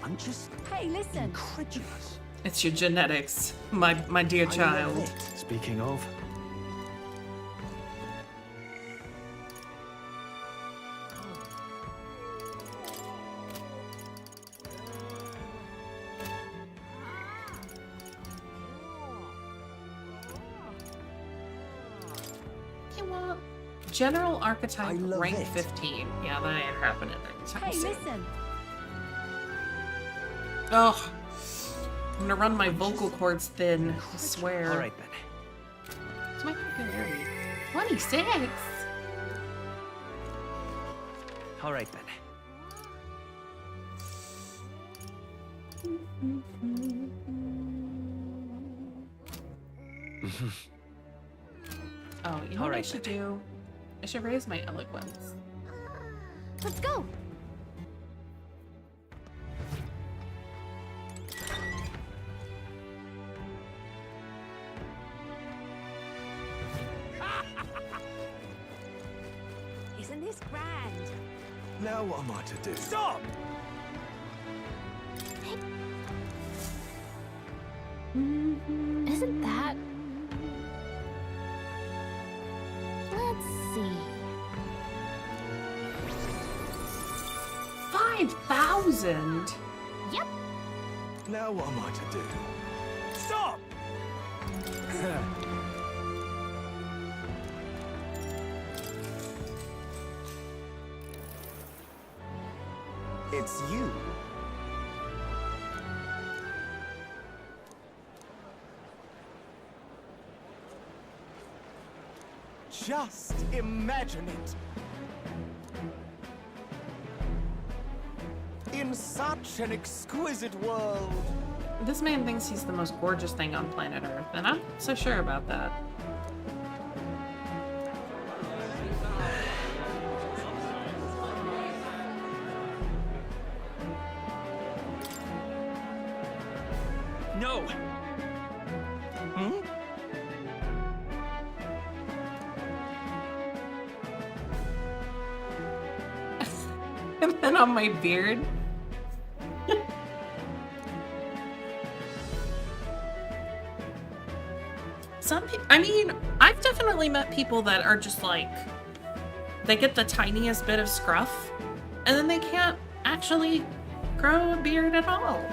I'm just Hey, listen. incredulous. It's your genetics, my dear I child. love it. Speaking of, You want general archetype I love rank it. 15. Yeah, that ain't happening anytime Hey, soon. listen. Oh, I'm gonna run my vocal cords thin, I swear. All right then. It's my popularity. 26! All right then. Oh, you know All what I right, should then. do? I should raise my eloquence. Let's go. Isn't this grand? now what am I to do? Stop! Is Isn't that... Let's see... 5,000? Yep. Now what am I to do? Stop! It's you. Just imagine it. In such an exquisite world. This man thinks he's the most gorgeous thing on planet Earth, and I'm not so sure about that. No! And then on my beard. Some people, I mean, I've definitely met people that are just like, they get the tiniest bit of scruff, and then they can't actually grow a beard at all.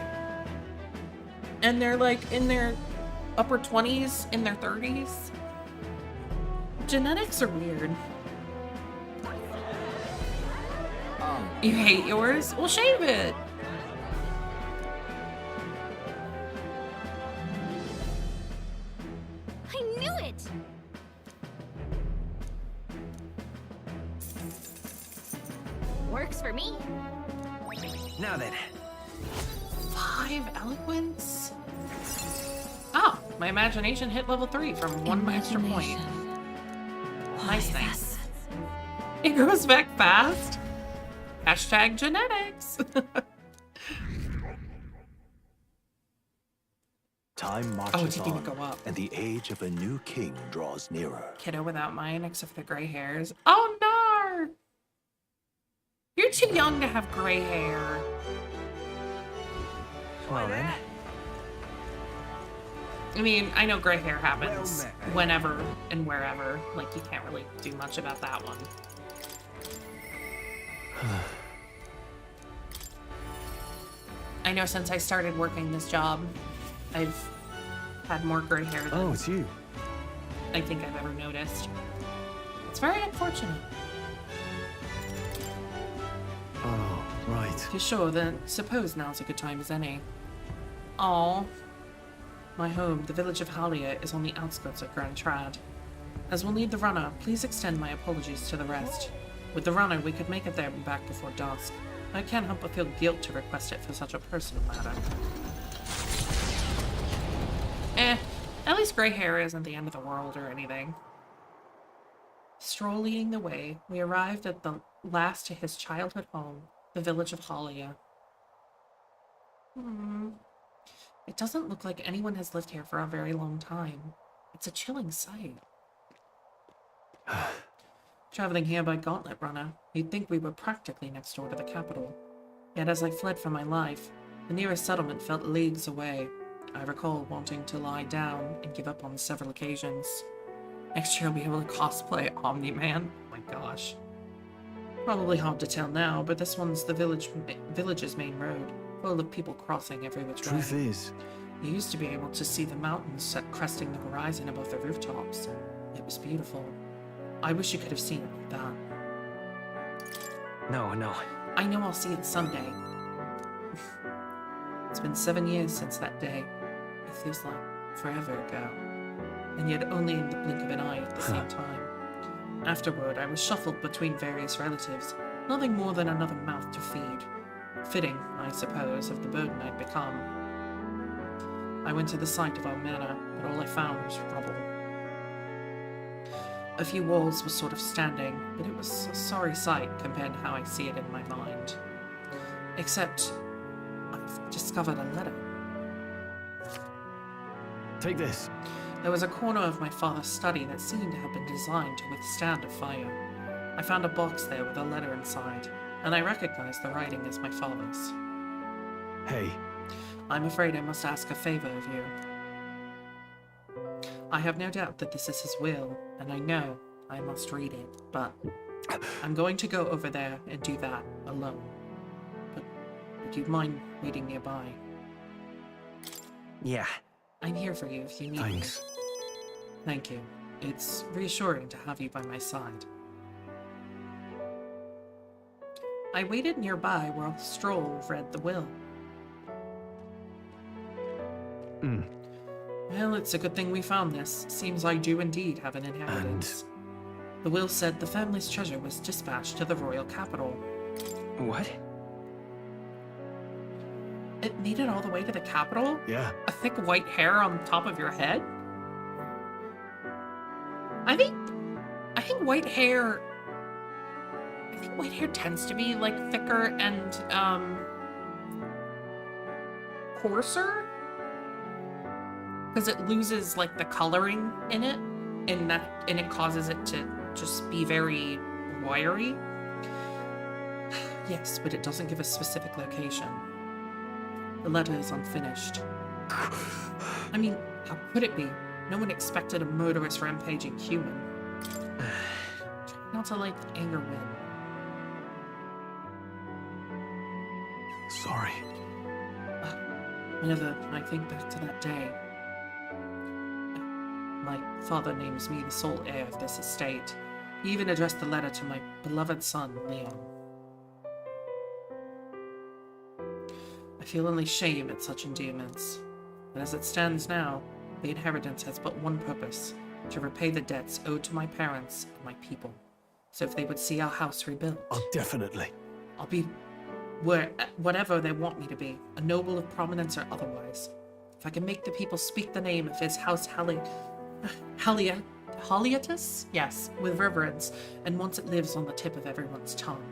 And they're like in their upper 20s, in their 30s. Genetics are weird. You hate yours? Well, shave it. I knew it! Works for me. Now then. 5 eloquence? Oh, my imagination hit level 3 from 1 extra point. Nice thing. It goes back fast. Hashtag genetics. Time marches didn't on, go up. and the age of a new king draws nearer. Kiddo without mine, except for the gray hairs. Oh no! You're too young to have gray hair. Well then. I mean, I know gray hair happens whenever and wherever. Like, you can't really do much about that one. I know since I started working this job, I've had more gray hair than it's you. I think I've ever noticed. It's very unfortunate. Oh, right. You sure, then suppose now's a good time as any. Aw. My home, the village of Halia, is on the outskirts of Grand Trad. As we'll need the runner, please extend my apologies to the rest. With the runner, we could make it there and back before dusk. I can't help but feel guilt to request it for such a personal matter. At least gray hair isn't the end of the world or anything. Strolling the way, we arrived at the last to his childhood home, the village of Halia. It doesn't look like anyone has lived here for a very long time. It's a chilling sight. Traveling here by gauntlet runner, you'd think we were practically next door to the capital. Yet as I fled for my life, the nearest settlement felt leagues away. I recall wanting to lie down and give up on several occasions. Next year I'll be able to cosplay Omni-Man. Oh my gosh. Probably hard to tell now, but this one's the village's main road, full of people crossing every which way. Truth is, You used to be able to see the mountains set cresting the horizon above the rooftops. It was beautiful. I wish you could have seen it like that. No, no. I know I'll see it someday. It's been 7 years since that day. It feels like forever ago. And yet only in the blink of an eye at the same time. Afterward, I was shuffled between various relatives, nothing more than another mouth to feed. Fitting, I suppose, of the burden I'd become. I went to the site of our manor, but all I found was rubble. A few walls were sort of standing, but it was a sorry sight compared to how I see it in my mind. Except, I've discovered a letter. take this. There was a corner of my father's study that seemed to have been designed to withstand a fire. I found a box there with a letter inside, and I recognized the writing as my father's. Hey, I'm afraid I must ask a favor of you. I have no doubt that this is his will, and I know I must read it, but I'm going to go over there and do that alone. But would you mind waiting nearby? Yeah. I'm here for you if you need me. Thanks. Thank you. It's reassuring to have you by my side. I waited nearby while Stroll read the will. Well, it's a good thing we found this. Seems I do indeed have an inheritance. The will said the family's treasure was dispatched to the royal capital. What? It made it all the way to the capital? Yeah. A thick white hair on top of your head? I think white hair tends to be like thicker and coarser, because it loses like the coloring in it, and it causes it to just be very wiry. Yes, but it doesn't give a specific location. The letter is unfinished. I mean, how could it be? No one expected a murderous, rampaging human. Try not to let anger win. Sorry. Whenever I think back to that day, my father names me the sole heir of this estate. He even addressed the letter to my beloved son, Leon. I feel only shame at such endearments, but as it stands now, the inheritance has but one purpose: to repay the debts owed to my parents and my people. So if they would see our house rebuilt, Oh, definitely. I'll be whatever they want me to be, a noble of prominence or otherwise. If I can make the people speak the name of his house Haliotis? Yes, with reverence, and once it lives on the tip of everyone's tongue.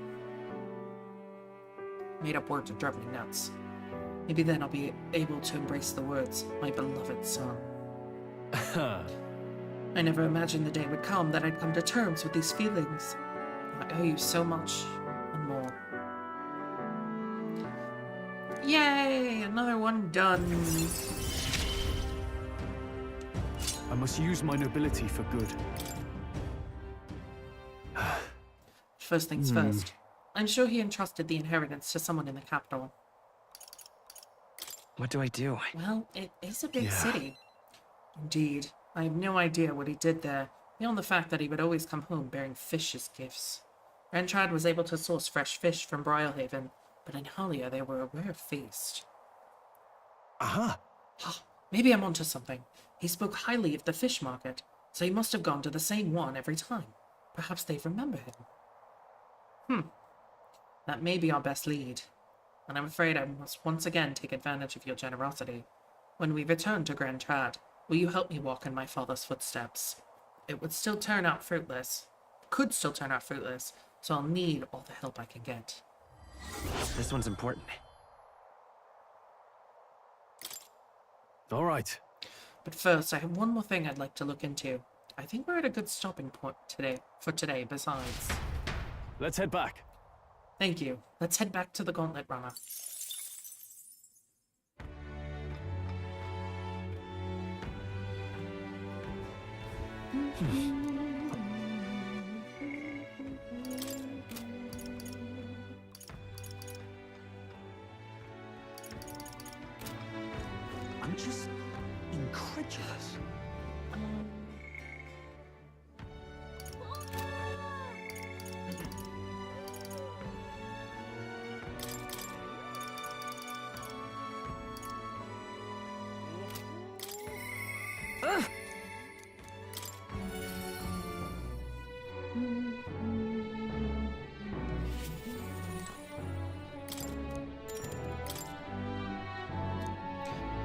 Made up words are driving me nuts. Maybe then I'll be able to embrace the words, my beloved son. I never imagined the day would come that I'd come to terms with these feelings. I owe you so much, and more. Yay! Another one done. I must use my nobility for good. First things first. I'm sure he entrusted the inheritance to someone in the capital. What do I do? Well, it is a big city. Indeed. I have no idea what he did there, beyond the fact that he would always come home bearing fish as gifts. Rentrad was able to source fresh fish from Brialhaven, but in Halia they were a rare feast. Aha! Maybe I'm onto something. He spoke highly of the fish market, so he must have gone to the same one every time. Perhaps they remember him. That may be our best lead. And I'm afraid I must once again take advantage of your generosity. When we return to Grand Trad, will you help me walk in my father's footsteps? It would still turn out fruitless. Could still turn out fruitless, so I'll need all the help I can get. This one's important. All right. But first, I have one more thing I'd like to look into. I think we're at a good stopping point today, besides. Let's head back. Thank you. Let's head back to the Gauntlet Runner. I'm just incredulous.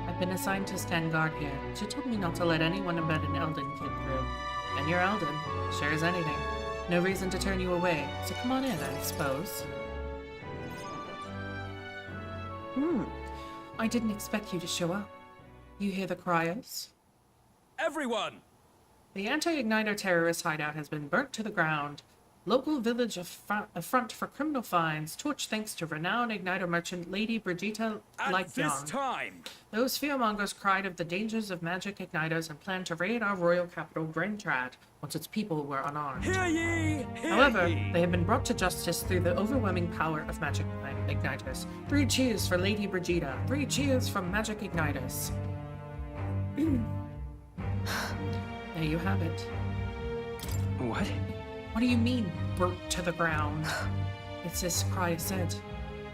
I've been assigned to stand guard here. She told me not to let anyone embed an Elden kid through. And you're Elden, sure as anything. No reason to turn you away, so come on in, I suppose. I didn't expect you to show up. You hear the cryos? Everyone! The anti-igniter terrorist hideout has been burnt to the ground. Local village affront for criminal fines. Torch thanks to renowned igniter merchant Lady Brigitta Lightbjorn. time! Those fearmongers cried of the dangers of magic igniters and planned to raid our royal capital, Grentrad, once its people were unarmed. Hear ye! However, they have been brought to justice through the overwhelming power of magic igniters. 3 cheers for Lady Brigitta. 3 cheers from magic igniters. There you have it. What? What do you mean, burnt to the ground? It's as Krya said.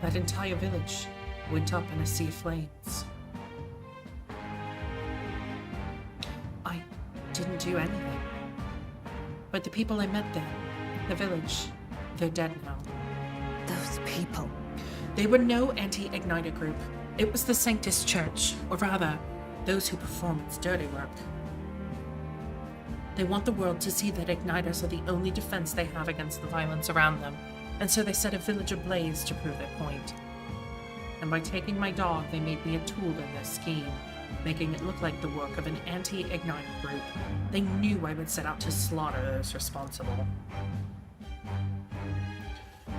That entire village went up in a sea of flames. I didn't do anything. But the people I met there, the village, they're dead now. Those people. They were no anti-Igniter group. It was the Sanctus Church, or rather, those who perform its dirty work. They want the world to see that Igniters are the only defense they have against the violence around them, and so they set a village ablaze to prove their point. And by taking my dog, they made me a tool in their scheme, making it look like the work of an anti-Igniter group. They knew I would set out to slaughter those responsible.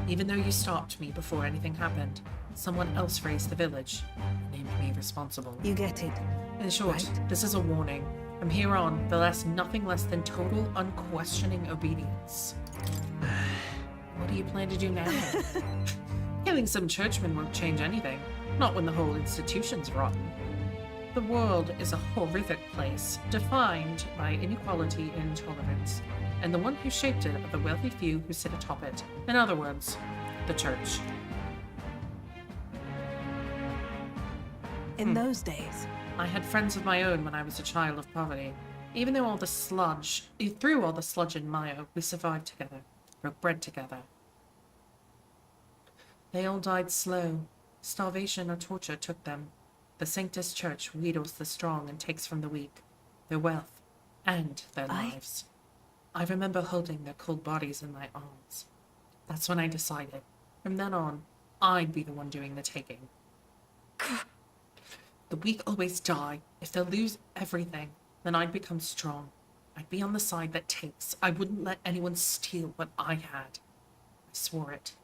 Even though you stopped me before anything happened, someone else raised the village and named me responsible. You get it. In short, Right. this is a warning. From here on, they'll ask nothing less than total, unquestioning obedience. What do you plan to do now? Killing some churchmen won't change anything. Not when the whole institution's rotten. The world is a horrific place, defined by inequality and intolerance. And the one who shaped it are the wealthy few who sit atop it. In other words, the church. In those days, I had friends of my own when I was a child of poverty. Even though through all the sludge and mire, we survived together, broke bread together. They all died slow. Starvation or torture took them. The Sanctus Church wheedles the strong and takes from the weak, their wealth, and their lives. I remember holding their cold bodies in my arms. That's when I decided, from then on, I'd be the one doing the taking. The weak always die. If they lose everything, then I'd become strong. I'd be on the side that takes. I wouldn't let anyone steal what I had. I swore it.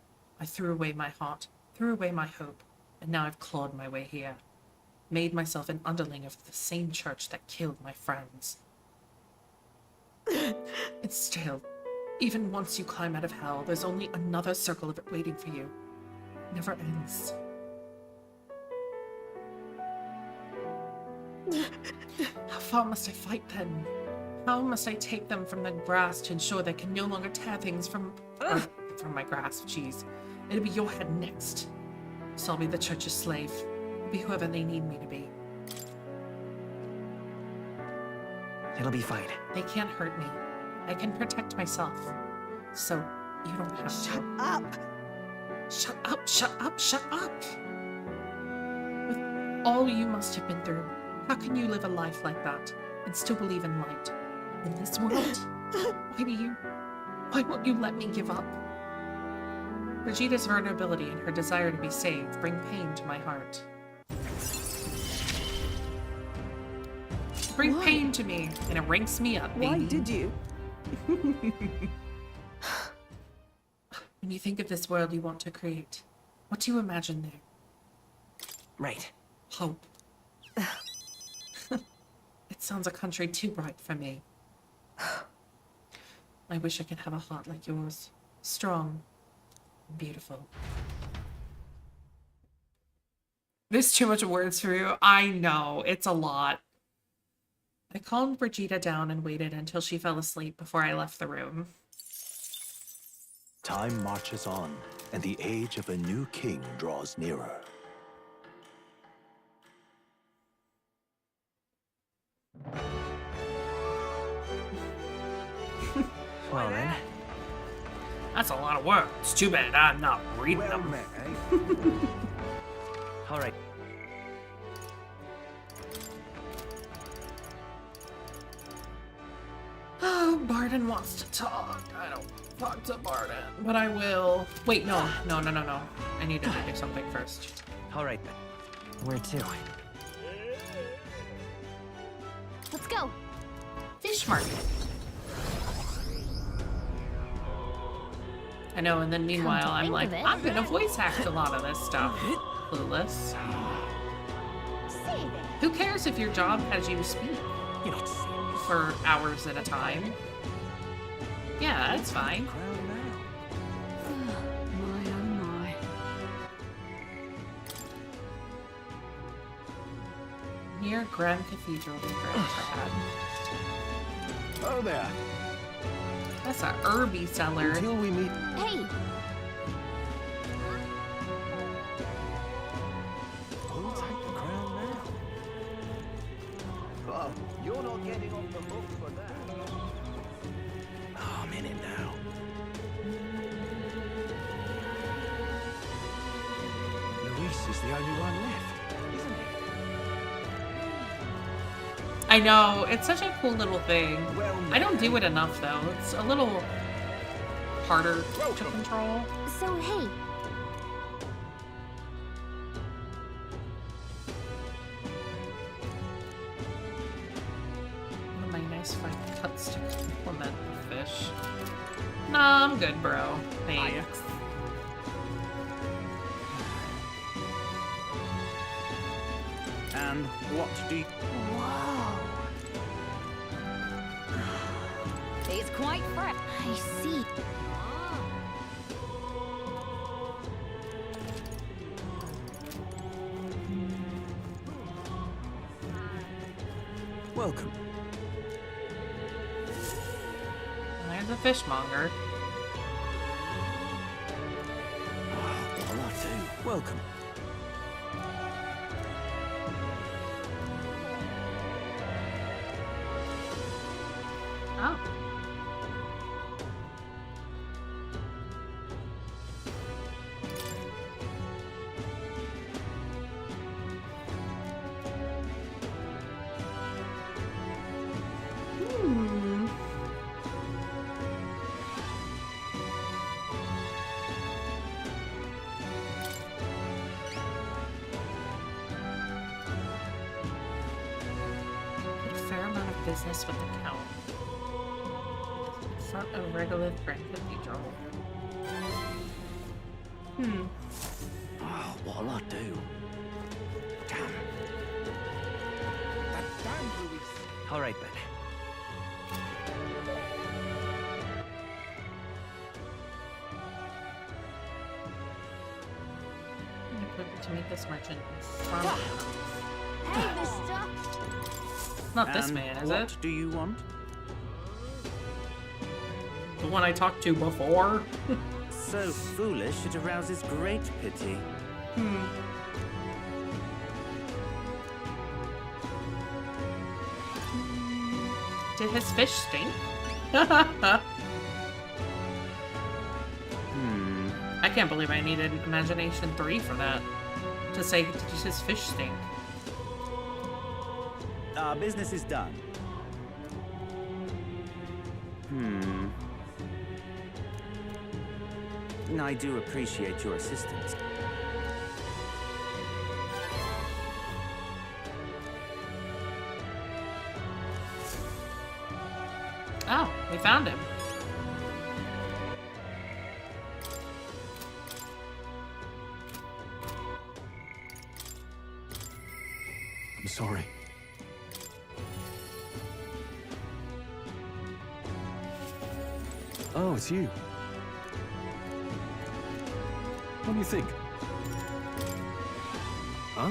I threw away my heart, threw away my hope, and now I've clawed my way here. Made myself an underling of the same church that killed my friends. And still, even once you climb out of hell, there's only another circle of it waiting for you. It never ends. How far must I fight then? How must I take them from the grasp to ensure they can no longer tear things from my grasp? Jeez. It'll be your head next. So I'll be the church's slave. I'll be whoever they need me to be. It'll be fine. They can't hurt me. I can protect myself. So you don't have to. shut up! Shut up, shut up, shut up! With all you must have been through, how can you live a life like that and still believe in light? In this world? Why won't you let me give up? Brigitta's vulnerability and her desire to be saved bring pain to my heart. Bring pain to me, and it ranks me up, baby. Why did you? When you think of this world you want to create, what do you imagine there? Right. Hope. It sounds a country too bright for me. I wish I could have a heart like yours. Strong and beautiful. There's too much words for you. I know, it's a lot. I calmed Brigitta down and waited until she fell asleep before I left the room. Time marches on, and the age of a new king draws nearer. Well then. That's a lot of work. It's too bad I'm not reading Well them. met, eh? All right. Oh, Barden wants to talk. I don't talk to Barden, but I will. Wait, no. I need to do something first. All right then. Where to? Let's go. Fish market. I know, and then meanwhile, I'm think like, of it. I'm gonna voice act a lot of this stuff. Clueless. Who cares if your job has you speak You're not serious. for hours at a time? Yeah, that's fine. Crown now. My oh my. Near Grand Cathedral in Grand Trad. Oh there. That's a herby cellar. Until we meet. Hey, I'll take the crown now. Oh, you're not getting off the hook for that. Oh, I'm in it now. Luis is the only one left, isn't he? I know, it's such a cool little thing. Well, I don't do it enough though. It's a little harder to control. so hey, One of my nice fine cuts to complement the fish. Nah, I'm good, bro. Thanks. And what do you... whoa. It's quite fresh. I see. Welcome. There's a fishmonger. What'll I do? Welcome. Oh. Hmm. Did a fair amount of business with the count. Front of regular Grand Cathedral. Hmm. Oh, what'll I do? Damn. That damn Luis. All right then. Equipped to meet this merchant in front. Hey, mister. Not this And man, is what it? do you want? The one I talked to before? So foolish it arouses great pity. Hmm. Did his fish stink? Hmm. I can't believe I needed Imagination 3 for that. To say, did his fish stink? Our business is done. Hmm. I do appreciate your assistance. Oh, we found him. I'm sorry. Oh, it's you. What do you think? Huh?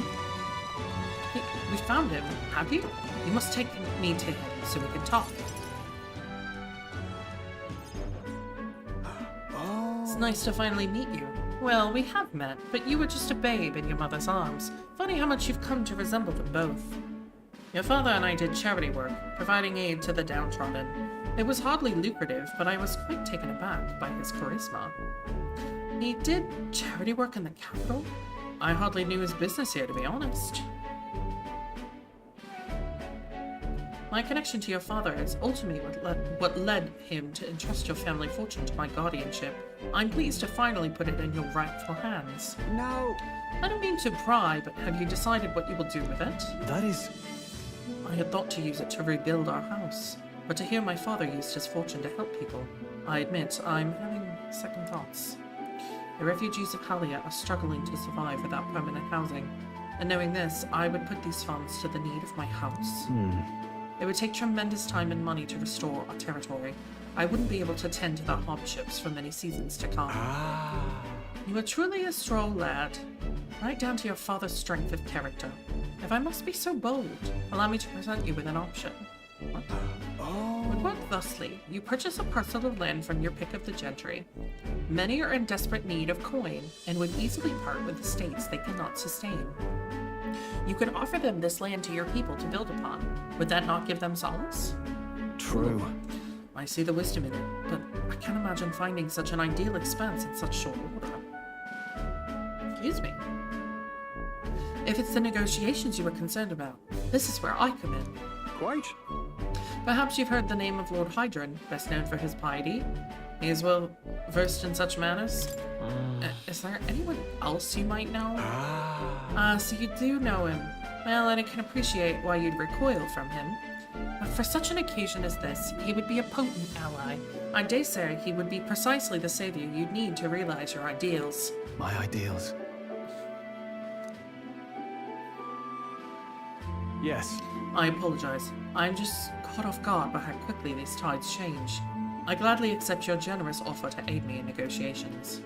We found him. Have you? You must take me to him so we can talk. It's nice to finally meet you. Well, we have met, but you were just a babe in your mother's arms. Funny how much you've come to resemble them both. Your father and I did charity work, providing aid to the downtrodden. It was hardly lucrative, but I was quite taken aback by his charisma. He did charity work in the capital? I hardly knew his business here, to be honest. My connection to your father is ultimately what led him to entrust your family fortune to my guardianship. I'm pleased to finally put it in your rightful hands. No. I don't mean to pry, but have you decided what you will do with it? That is... I had thought to use it to rebuild our house, but to hear my father used his fortune to help people, I admit I'm having second thoughts. The refugees of Halia are struggling to survive without permanent housing, and knowing this, I would put these funds to the need of my house. It would take tremendous time and money to restore our territory. I wouldn't be able to tend to the hardships for many seasons to come. You are truly a strong lad, right down to your father's strength of character. If I must be so bold, allow me to present you with an option. What? It would work thusly. You purchase a parcel of land from your pick of the gentry. Many are in desperate need of coin, and would easily part with estates they cannot sustain. You could offer them this land to your people to build upon. Would that not give them solace? True. I see the wisdom in it, but I can't imagine finding such an ideal expanse in such short order. Excuse me. If it's the negotiations you were concerned about, this is where I come in. Quite. Perhaps you've heard the name of Lord Hydron, best known for his piety. He is well versed in such matters. Is there anyone else you might know? So you do know him. Well, and I can appreciate why you'd recoil from him. But for such an occasion as this, he would be a potent ally. I dare say he would be precisely the savior you'd need to realize your ideals. My ideals. Yes. I apologize. I'm just caught off guard by how quickly these tides change. I gladly accept your generous offer to aid me in negotiations.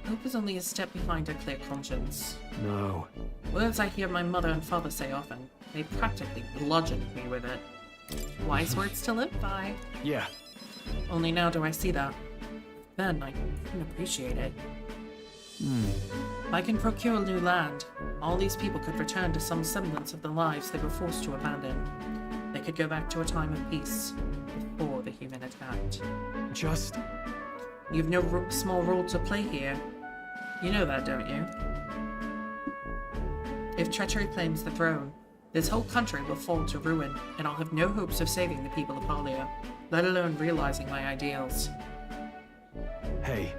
Hope is only a step behind a clear conscience. No. Words I hear my mother and father say often. They practically bludgeoned me with it. Wise words to live by. Yeah. Only now do I see that. Then I can appreciate it. If I can procure new land, all these people could return to some semblance of the lives they were forced to abandon. They could go back to a time of peace before the human attacked. Just... You've no small role to play here. You know that, don't you? If treachery claims the throne, this whole country will fall to ruin, and I'll have no hopes of saving the people of Halia, let alone realizing my ideals. Hey.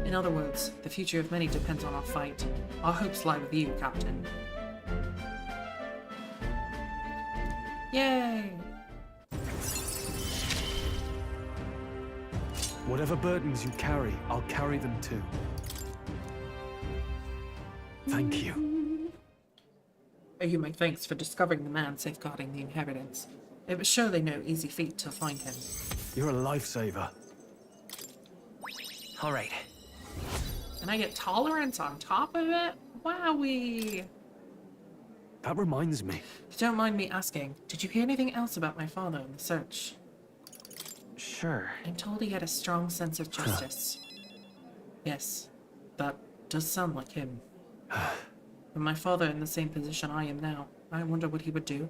In other words, the future of many depends on our fight. Our hopes lie with you, Captain. Yay! Whatever burdens you carry, I'll carry them too. Thank you. Owe you my thanks for discovering the man safeguarding the inhabitants. It was surely no easy feat to find him. You're a lifesaver. All right. Can I get tolerance on top of it? Wowee! That reminds me. If you don't mind me asking, did you hear anything else about my father in the search? Sure. I'm told he had a strong sense of justice. Yes, that does sound like him. With my father in the same position I am now, I wonder what he would do.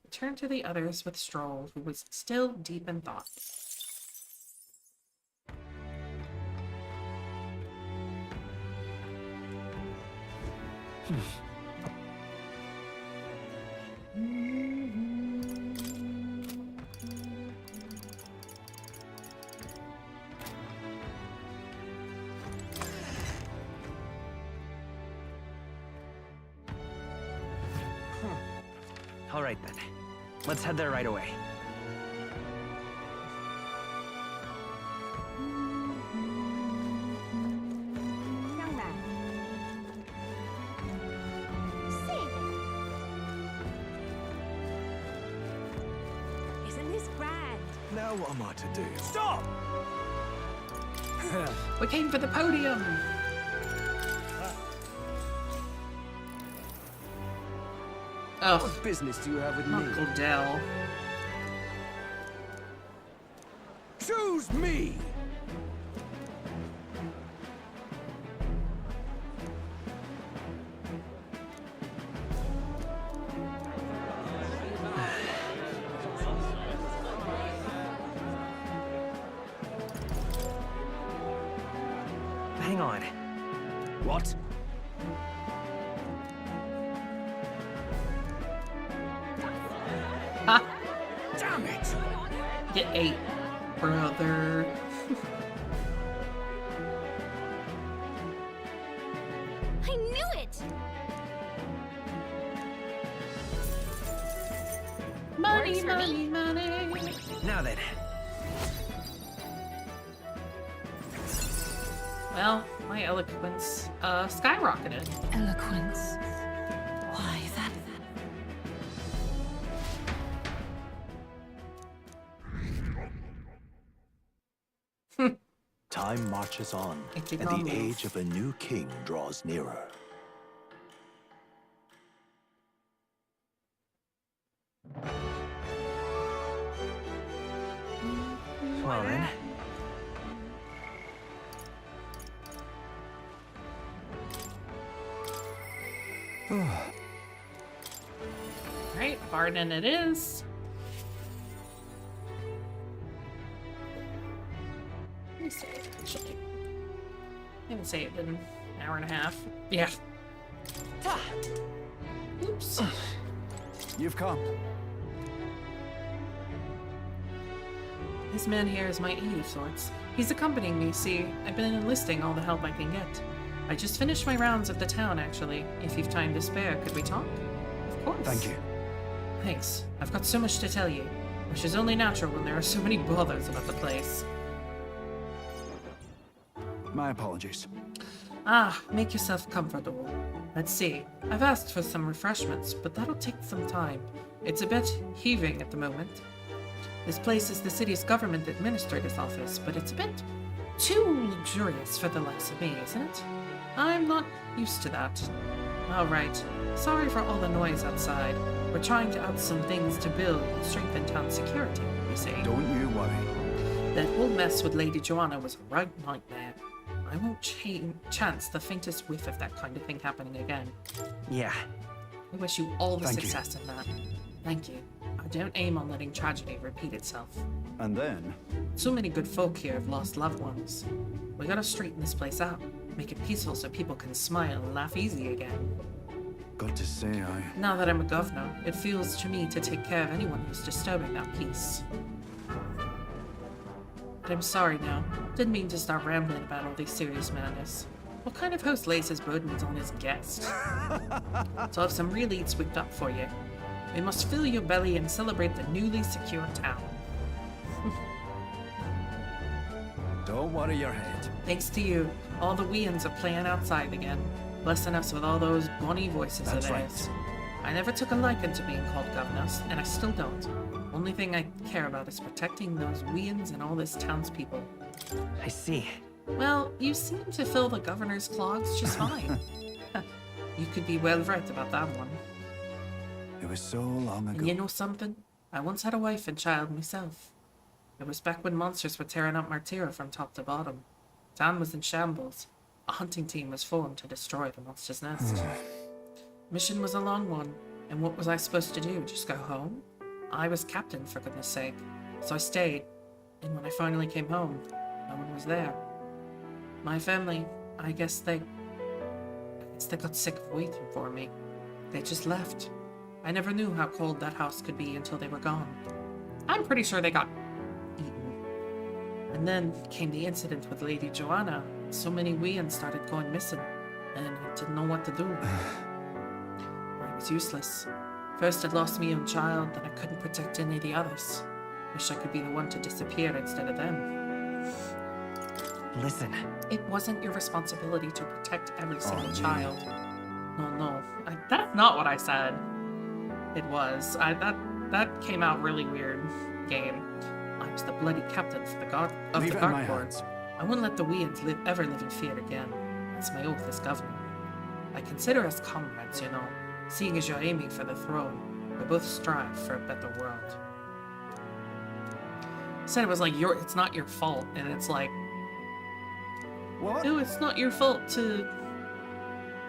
Return to the others with Stroll, who was still deep in thought. All right then. Let's head there right away. Young man. Sing. Isn't this grand? Now what am I to do? Stop! We came for the podium! Oh, What business do you have with me? Uncle Dell. Choose me! Hang on. What? Ha! Damn it! Get 8, brother. I knew it! Money, Works for me. money. Now then. Well, my eloquence skyrocketed. Eloquence. Why that? Time marches on, It did and not the move. age of a new king draws nearer. Well then. Right, Barden it is. Let me say it, actually. I'm gonna say it in an hour and a half. Yeah. Oops. You've come. This man here is my aide of sorts. He's accompanying me, see. I've been enlisting all the help I can get. I just finished my rounds of the town, actually. If you've time to spare, could we talk? Of course. Thank you. Thanks. I've got so much to tell you, which is only natural when there are so many bothers about the place. My apologies. Ah, make yourself comfortable. Let's see. I've asked for some refreshments, but that'll take some time. It's a bit heaving at the moment. This place is the city's government administrator's office, but it's a bit too luxurious for the likes of me, isn't it? I'm not used to that. All right. Sorry for all the noise outside. We're trying to out some things to build and strengthen town security, you see. Don't you worry. That whole mess with Lady Joanna was a right nightmare. I won't chance the faintest whiff of that kind of thing happening again. Yeah. I wish you all the Thank success in that. Thank you. I don't aim on letting tragedy repeat itself. And then, So many good folk here have lost loved ones. We gotta straighten this place out, make it peaceful so people can smile and laugh easy again. got to say, Now that I'm a governor, it feels to me to take care of anyone who's disturbing that peace. But I'm sorry now. Didn't mean to start rambling about all these serious matters. What kind of host lays his burdens on his guest? So I have some real eats whipped up for you. We must fill your belly and celebrate the newly secure town. don't worry your head. Thanks to you, all the weans are playing outside again, blessing us with all those bonny voices That's of theirs. I never took a liking to being called governess, and I still don't. Only thing I care about is protecting those weans and all this townspeople. I see. Well, you seem to fill the governor's clogs just fine. You could be well right about that one. It was so long ago. And you know something? I once had a wife and child myself. It was back when monsters were tearing up Martira from top to bottom. Town was in shambles. A hunting team was formed to destroy the monster's nest. Mission was a long one, and what was I supposed to do? Just go home? I was captain, for goodness sake. So I stayed, and when I finally came home, no one was there. My family, I guess they got sick of waiting for me. They just left. I never knew how cold that house could be until they were gone. I'm pretty sure they got eaten. And then came the incident with Lady Joanna. So many weans started going missing, and I didn't know what to do. I was useless. First I'd lost my own child, then I couldn't protect any of the others. Wish I could be the one to disappear instead of them. Listen. It wasn't your responsibility to protect every single child. No. That's not what I said. It was. That came out really weird, game. I was the bloody captain for the guard of Leave the it in my guard corps. hands. I wouldn't let the weans ever live in fear again. That's my oath as governor. I consider us comrades, you know. Seeing as you're aiming for the throne, we both strive for a better world. Said it was like it's not your fault, and it's like, What? no, it's not your fault to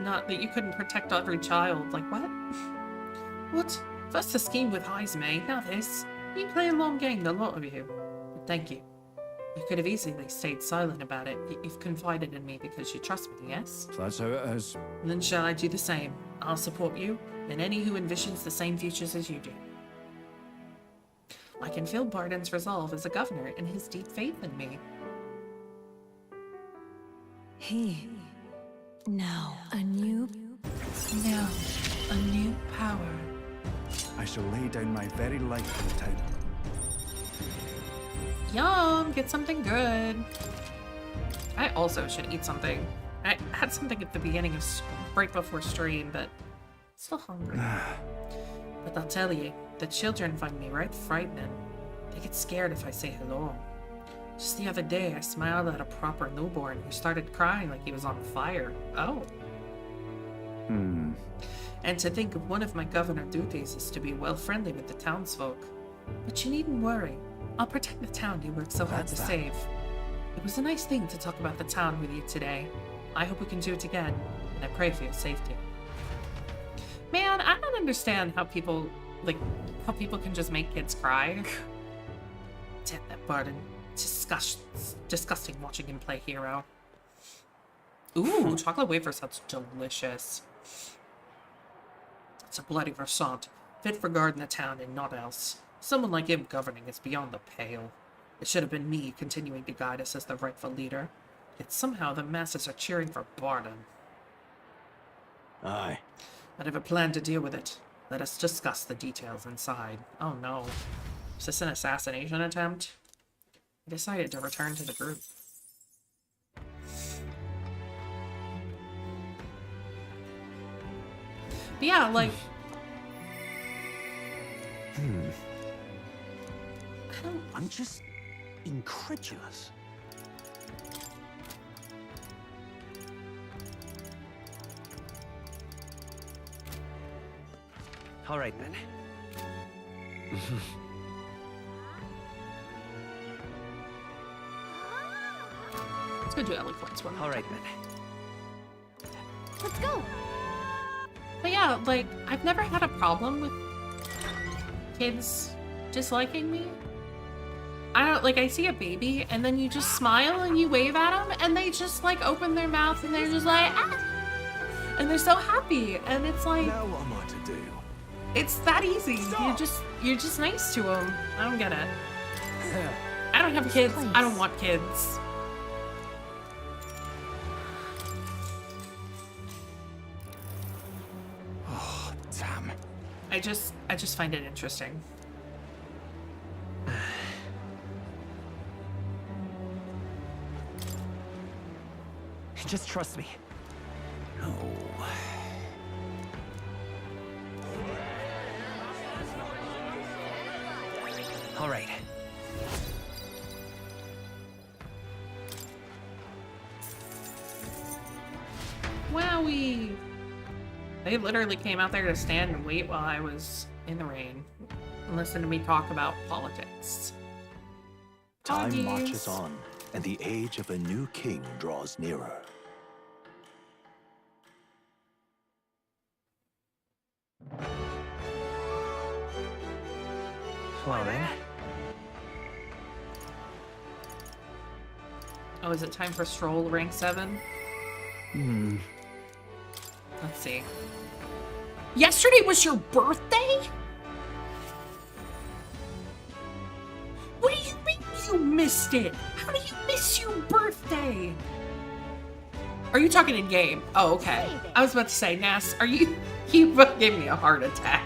not that you couldn't protect every child. Like what? What? First the scheme with Heisme, now this. You play a long game, the lot of you. But thank you. You could have easily stayed silent about it. You've confided in me because you trust me, yes? So that's how it is. Then shall I do the same? I'll support you, and any who envisions the same futures as you do. I can feel Barden's resolve as a governor and his deep faith in me. Now, a new Now, a new power. I shall lay down my very life for the town. Yum! Get something good. I also should eat something. I had something at the beginning of right before stream, but still hungry. But I'll tell you, the children find me right frightening. They get scared if I say hello. Just the other day, I smiled at a proper newborn who started crying like he was on fire. Oh. And to think of one of my governor duties is to be well friendly with the townsfolk. But you needn't worry. I'll protect the town you worked so hard to save. It was a nice thing to talk about the town with you today. I hope we can do it again, and I pray for your safety. Man, I don't understand how people, can just make kids cry. Damn that Barden. Disgusting watching him play hero. Ooh, chocolate wafer sounds delicious. It's a bloody croissant, fit for guarding the town and not else. Someone like him governing is beyond the pale. It should have been me continuing to guide us as the rightful leader. Yet somehow the masses are cheering for Barden. Aye. I have a plan to deal with it. Let us discuss the details inside. Oh no. Is this an assassination attempt? I decided to return to the group. But yeah, like... I'm just incredulous. All right, then. Let's go do eloquence one. All right, then. Let's go. But yeah, like, I've never had a problem with kids disliking me. I don't, like, I see a baby, and then you just smile and you wave at them, and they just, like, open their mouth, and they're just like, ah! And they're so happy, and it's like... Now what am I to do? It's that easy. You're just nice to them. I don't get it. I don't have kids. I don't want kids. Oh, damn. I just find it interesting. Just trust me. No. All right. Wowie! They literally came out there to stand and wait while I was in the rain and listen to me talk about politics. Time Doggies. marches on, and the age of a new king draws nearer. Well then. Oh, is it time for Stroll rank 7? Let's see. Yesterday was your birthday? What do you mean you missed it? How do you miss your birthday? Are you talking in game? Oh, okay. I was about to say, Nass, are you... You gave me a heart attack.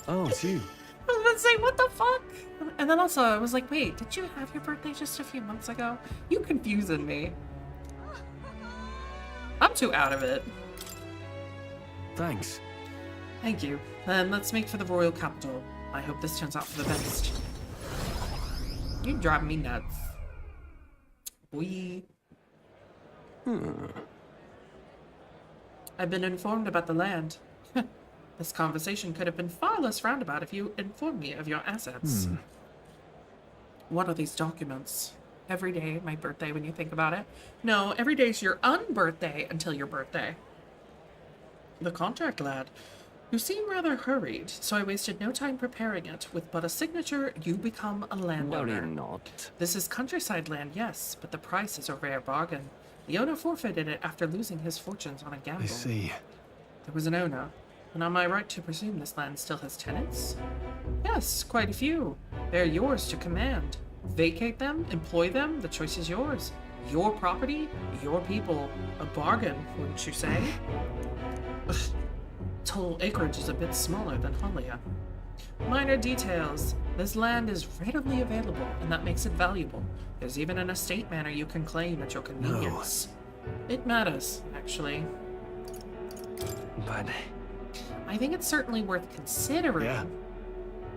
Oh, it's you. I was about to say, what the fuck? And then also, I was like, wait, did you have your birthday just a few months ago? You confusing me. I'm too out of it. Thanks. Thank you. Then let's make for the royal capital. I hope this turns out for the best. You drive me nuts. Boy. I've been informed about the land. This conversation could have been far less roundabout if you informed me of your assets. What are these documents? Every day, my birthday when you think about it. No, every day's your unbirthday until your birthday. The contract, lad. You seem rather hurried, so I wasted no time preparing it. With but a signature, you become a landowner. Worry not. This is countryside land, yes, but the price is a rare bargain. The owner forfeited it after losing his fortunes on a gamble. I see. There was an owner, and am I right to presume this land still has tenants? Yes, quite a few. They're yours to command. Vacate them, employ them, the choice is yours. Your property, your people. A bargain, wouldn't you say? Total acreage is a bit smaller than Halia. Minor details. This land is readily available, and that makes it valuable. There's even an estate manor you can claim at your convenience. It matters, actually. But I think it's certainly worth considering. Yeah.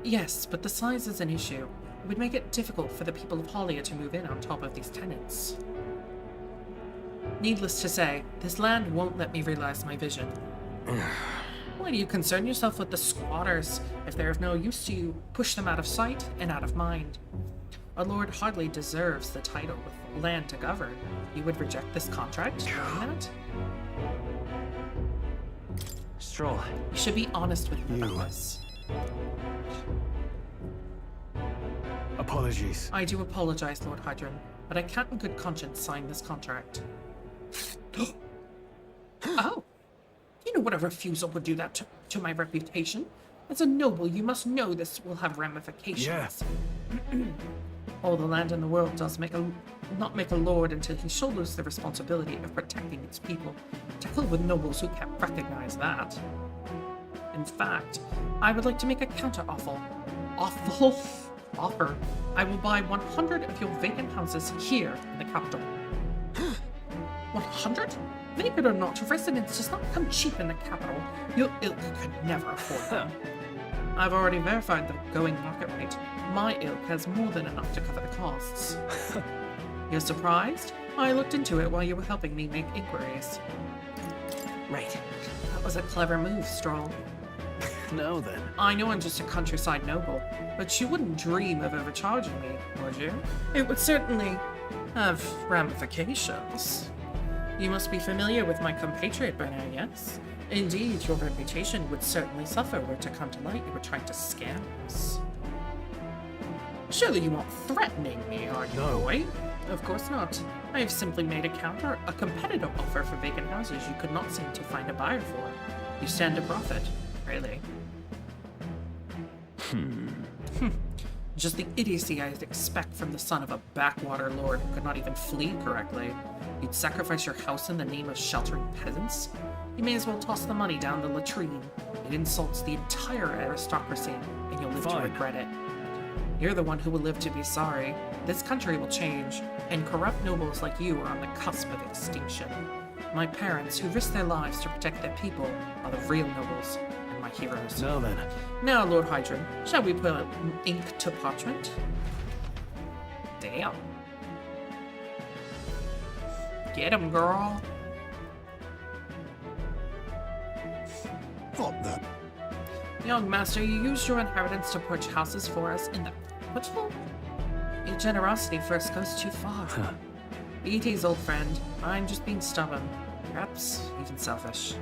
Yes, but the size is an issue. It would make it difficult for the people of Halia to move in on top of these tenants. Needless to say, this land won't let me realize my vision. Why do you concern yourself with the squatters? If they're of no use to you, push them out of sight and out of mind. Our lord hardly deserves the title with land to govern. You would reject this contract, knowing that? Stroll. You should be honest with me about this. Apologies. I do apologize, Lord Hydron, but I can't in good conscience sign this contract. Oh! You know what a refusal would do that to my reputation? As a noble, you must know this will have ramifications. Yeah. All the land in the world does not make a lord until he shoulders the responsibility of protecting its people. To hell with nobles who can't recognize that. In fact, I would like to make a counter-offer. Offer. I will buy 100 of your vacant houses here in the capital. 100? Vacant or not, residence does not come cheap in the capital. Your ilk could never afford them. I've already verified the going market rate. My ilk has more than enough to cover the costs. You're surprised? I looked into it while you were helping me make inquiries. Right. That was a clever move, Stroll. No, then. I know I'm just a countryside noble, but you wouldn't dream of overcharging me, would you? It would certainly have ramifications. You must be familiar with my compatriot by now, yes? Indeed, your reputation would certainly suffer were it to come to light you were trying to scam us. Surely you aren't threatening me, are you, boy? Of course not. I have simply made a competitive offer for vacant houses you could not seem to find a buyer for. You stand to profit, really. Just the idiocy I'd expect from the son of a backwater lord who could not even flee correctly. You'd sacrifice your house in the name of sheltering peasants? You may as well toss the money down the latrine. It insults the entire aristocracy, and you'll live to regret it. You're the one who will live to be sorry. This country will change, and corrupt nobles like you are on the cusp of extinction. My parents, who risked their lives to protect their people, are the real nobles, and my heroes. Now then. Now, Lord Hydron, shall we put ink to parchment? Damn. Get him, girl. What the? Young master, you used your inheritance to purchase houses for us in the capital? Your generosity first goes too far. E.T.'s old friend. I'm just being stubborn. Perhaps even selfish.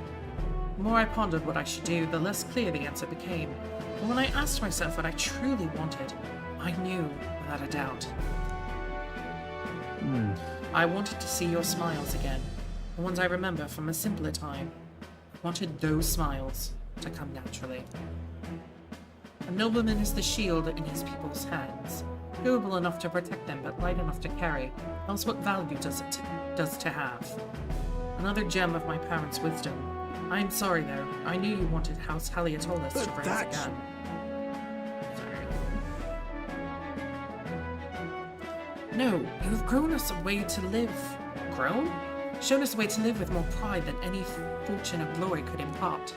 The more I pondered what I should do, the less clear the answer became. But when I asked myself what I truly wanted, I knew without a doubt. I wanted to see your smiles again, the ones I remember from a simpler time. I wanted those smiles to come naturally. A nobleman is the shield in his people's hands, durable enough to protect them but light enough to carry, else what value does to have? Another gem of my parents' wisdom. I am sorry though, I knew you wanted House Haliatolis to rise again. No, you have grown us a way to live. Grown? Shown us a way to live with more pride than any fortune or glory could impart.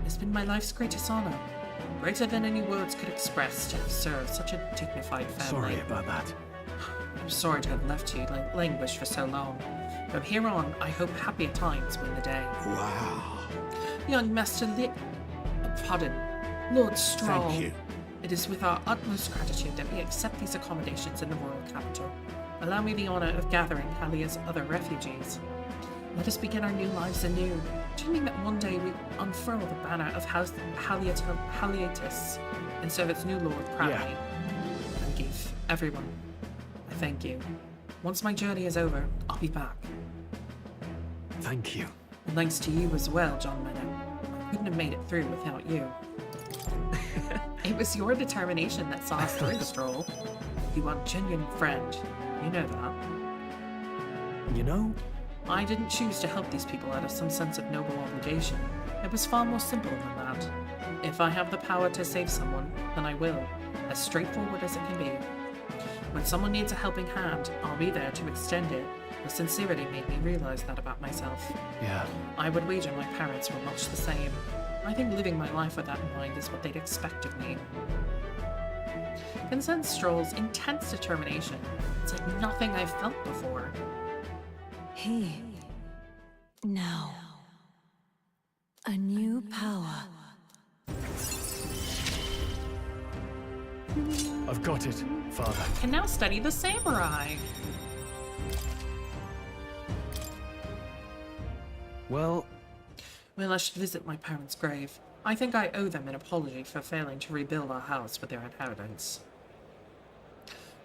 It's been my life's greatest honor, greater than any words could express, to have served such a dignified family. Sorry about that. I'm sorry to have left you languish for so long. From here on, I hope happier times win the day. Wow. Young Master Lord Stroll. Thank you. It is with our utmost gratitude that we accept these accommodations in the royal capital. Allow me the honor of gathering Halia's other refugees. Let us begin our new lives anew, dreaming that one day we unfurl the banner of House Haliatis and serve its new lord proudly. And give everyone a thank you. Once my journey is over, I'll be back. Thank you. And thanks to you as well, John Menno. I couldn't have made it through without you. It was your determination that saw us through, Stroll. You are a genuine friend. You know that. You know, I didn't choose to help these people out of some sense of noble obligation. It was far more simple than that. If I have the power to save someone, then I will, as straightforward as it can be. When someone needs a helping hand, I'll be there to extend it. The sincerity made me realize that about myself. Yeah. I would wager my parents were much the same. I think living my life with that in mind is what they'd expect of me. Vincent Stroll's intense determination. It's like nothing I've felt before. He. Now. A new power. I've got it, Father. Can now study the samurai. Well, I should visit my parents' grave. I think I owe them an apology for failing to rebuild our house with their inheritance.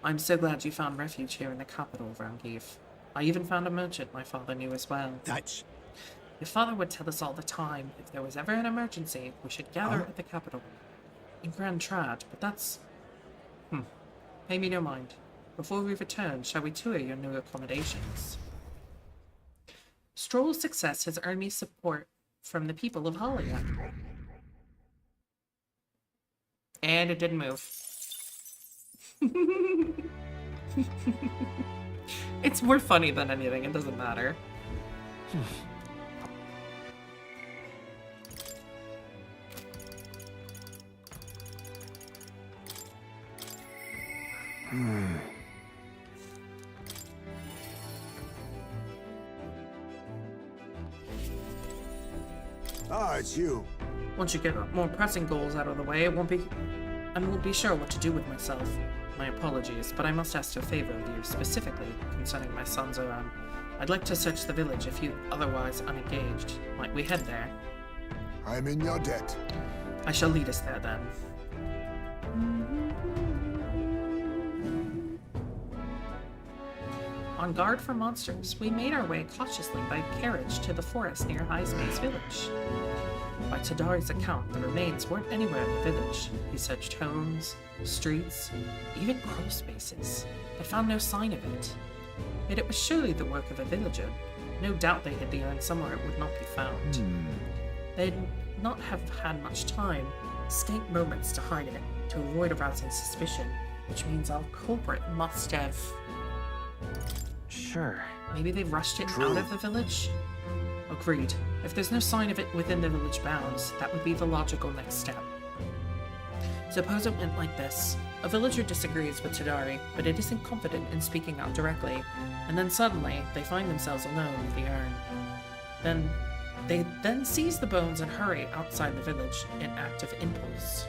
I'm so glad you found refuge here in the capital, Rangiv. I even found a merchant my father knew as well. That's... Your father would tell us all the time, if there was ever an emergency, we should gather at the capital. In Grand Trad, but that's... Pay me no mind. Before we return, shall we tour your new accommodations? Stroll's success has earned me support from the people of Hollywood. And it didn't move. It's more funny than anything, it doesn't matter. Ah, it's you. Once you get more pressing goals out of the way, I won't be sure what to do with myself. My apologies, but I must ask a favor of you, specifically concerning my son Zoran. I'd like to search the village if you otherwise unengaged. Might we head there? I'm in your debt. I shall lead us there then. On guard for monsters, we made our way cautiously by carriage to the forest near Highspace Village. By Tadari's account, the remains weren't anywhere in the village. He searched homes, streets, even crawl spaces, but found no sign of it. Yet it was surely the work of a villager. No doubt they hid the urn somewhere it would not be found. They'd not have had much time, scant moments to hide it, to avoid arousing suspicion, which means our culprit must have... Sure. Maybe they rushed it out of the village? Agreed. If there's no sign of it within the village bounds, that would be the logical next step. Suppose it went like this. A villager disagrees with Tadari, but it isn't confident in speaking out directly, and then suddenly they find themselves alone with the urn. They then seize the bones and hurry outside the village in act of impulse.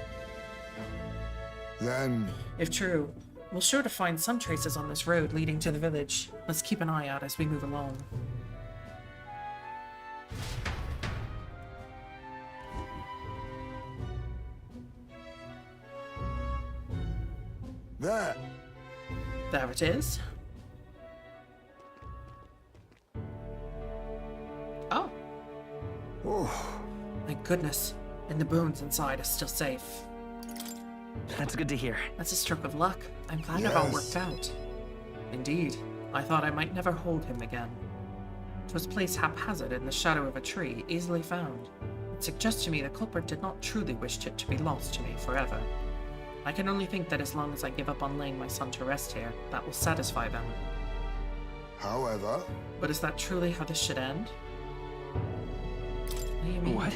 Then... If true, we'll sure to find some traces on this road leading to the village. Let's keep an eye out as we move along. There. There it is. Oh. Oh. Thank goodness. And the bones inside are still safe. That's good to hear. That's a stroke of luck. I'm glad it all worked out. Indeed. I thought I might never hold him again. It was placed haphazard in the shadow of a tree, easily found. It suggests to me the culprit did not truly wish it to be lost to me forever. I can only think that as long as I give up on laying my son to rest here, that will satisfy them. However... But is that truly how this should end? What do you mean? What?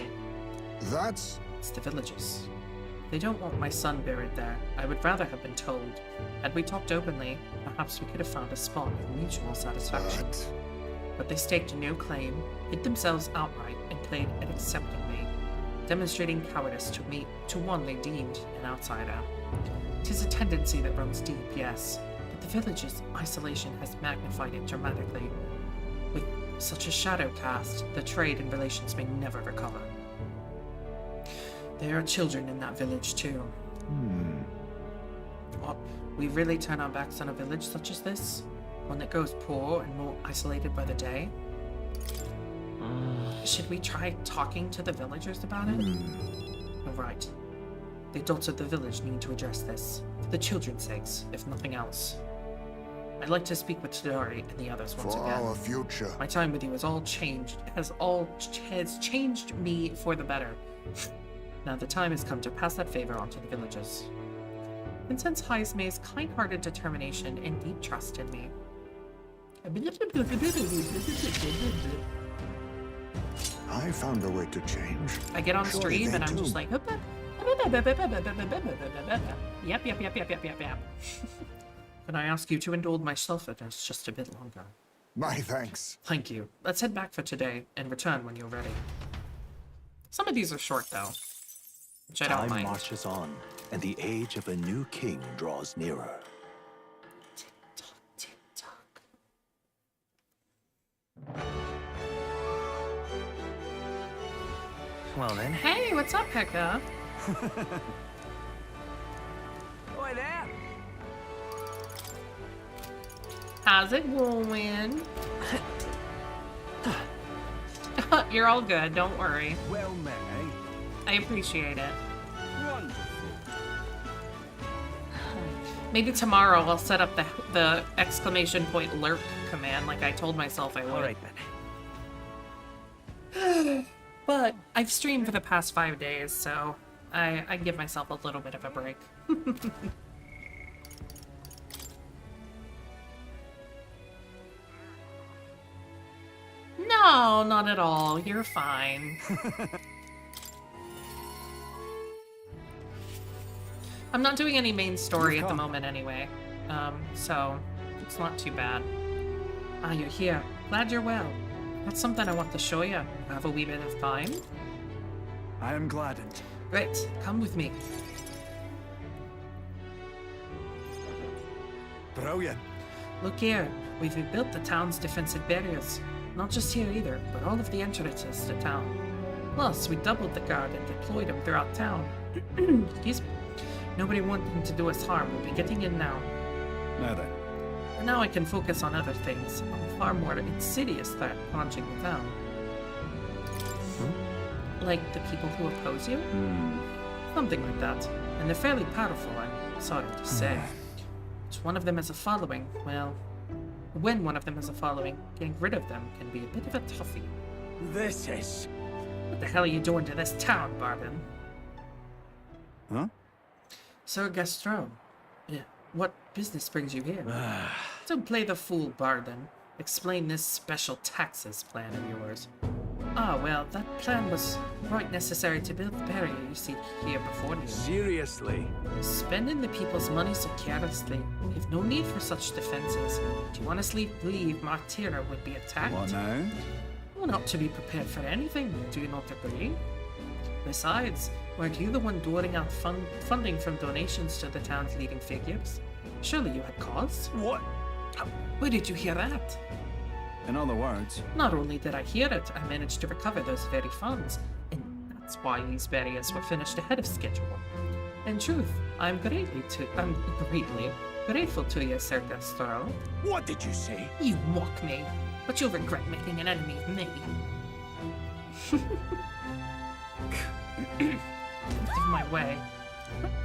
That's... It's the villagers. They don't want my son buried there. I would rather have been told. Had we talked openly, perhaps we could have found a spot of mutual satisfaction. But they staked no claim, hid themselves outright, and played at accepting me, demonstrating cowardice to one they deemed an outsider. 'Tis a tendency that runs deep, yes, but the village's isolation has magnified it dramatically. With such a shadow cast, the trade and relations may never recover. There are children in that village, too. What, we really turn our backs on a village such as this? One that goes poor and more isolated by the day? Should we try talking to the villagers about it? All right. The adults of the village need to address this, for the children's sakes, if nothing else. I'd like to speak with Chidori and the others once For again. our future. My time with you has all changed. Has changed me for the better. Now the time has come to pass that favor on to the villagers. And sense Heismay's kind-hearted determination and deep trust in me. I found a way to change. I get on Surely stream they and I'm too. just like, yep. Can I ask you to indulge myself if it's just a bit longer? My thanks. Thank you. Let's head back for today and return when you're ready. Some of these are short though, which I don't Time mind. marches on, and the age of a new king draws nearer. Tick tock. Well then. Hey, what's up, Pekka? Oi there! How's it going? You're all good, don't worry. Well met, eh? I appreciate it. Wonderful. Maybe tomorrow I'll set up the exclamation point lurk command like I told myself I would. All right then. But I've streamed for the past 5 days, so I give myself a little bit of a break. No, not at all. You're fine. I'm not doing any main story at the moment anyway, so it's not too bad. Ah, you're here. Glad you're well. That's something I want to show you. Have a wee bit of time? I am gladdened. Great, come with me. Brilliant. Look here, we've rebuilt the town's defensive barriers. Not just here either, but all of the entrances to town. Plus, we doubled the guard and deployed them throughout town. Excuse me. Nobody wanting to do us harm will be getting in now. Now then. And now I can focus on other things, on a far more insidious threat launching the town. Like the people who oppose you? Something like that. And they're fairly powerful, I'm sorry to say. But one of them has a following, well, when one of them has a following, getting rid of them can be a bit of a toughie. This is... What the hell are you doing to this town, Barden? Huh? Sir Gastron, what business brings you here? Don't play the fool, Barden. Explain this special taxes plan of yours. Ah, well, that plan was right necessary to build the barrier you see here before you. Seriously? Spending the people's money so carelessly. We've no need for such defenses. Do you honestly believe Martira would be attacked? What now? Well, not to be prepared for anything, do you not agree? Besides, weren't you the one doling out funding from donations to the town's leading figures? Surely you had cause? What? Where did you hear that? In other words, Not only did I hear it, I managed to recover those very funds, and that's why these barriers were finished ahead of schedule. In truth, I'm greatly grateful to you, Sir Gastro. What did you say? You mock me, but you'll regret making an enemy of me. Get out of my way.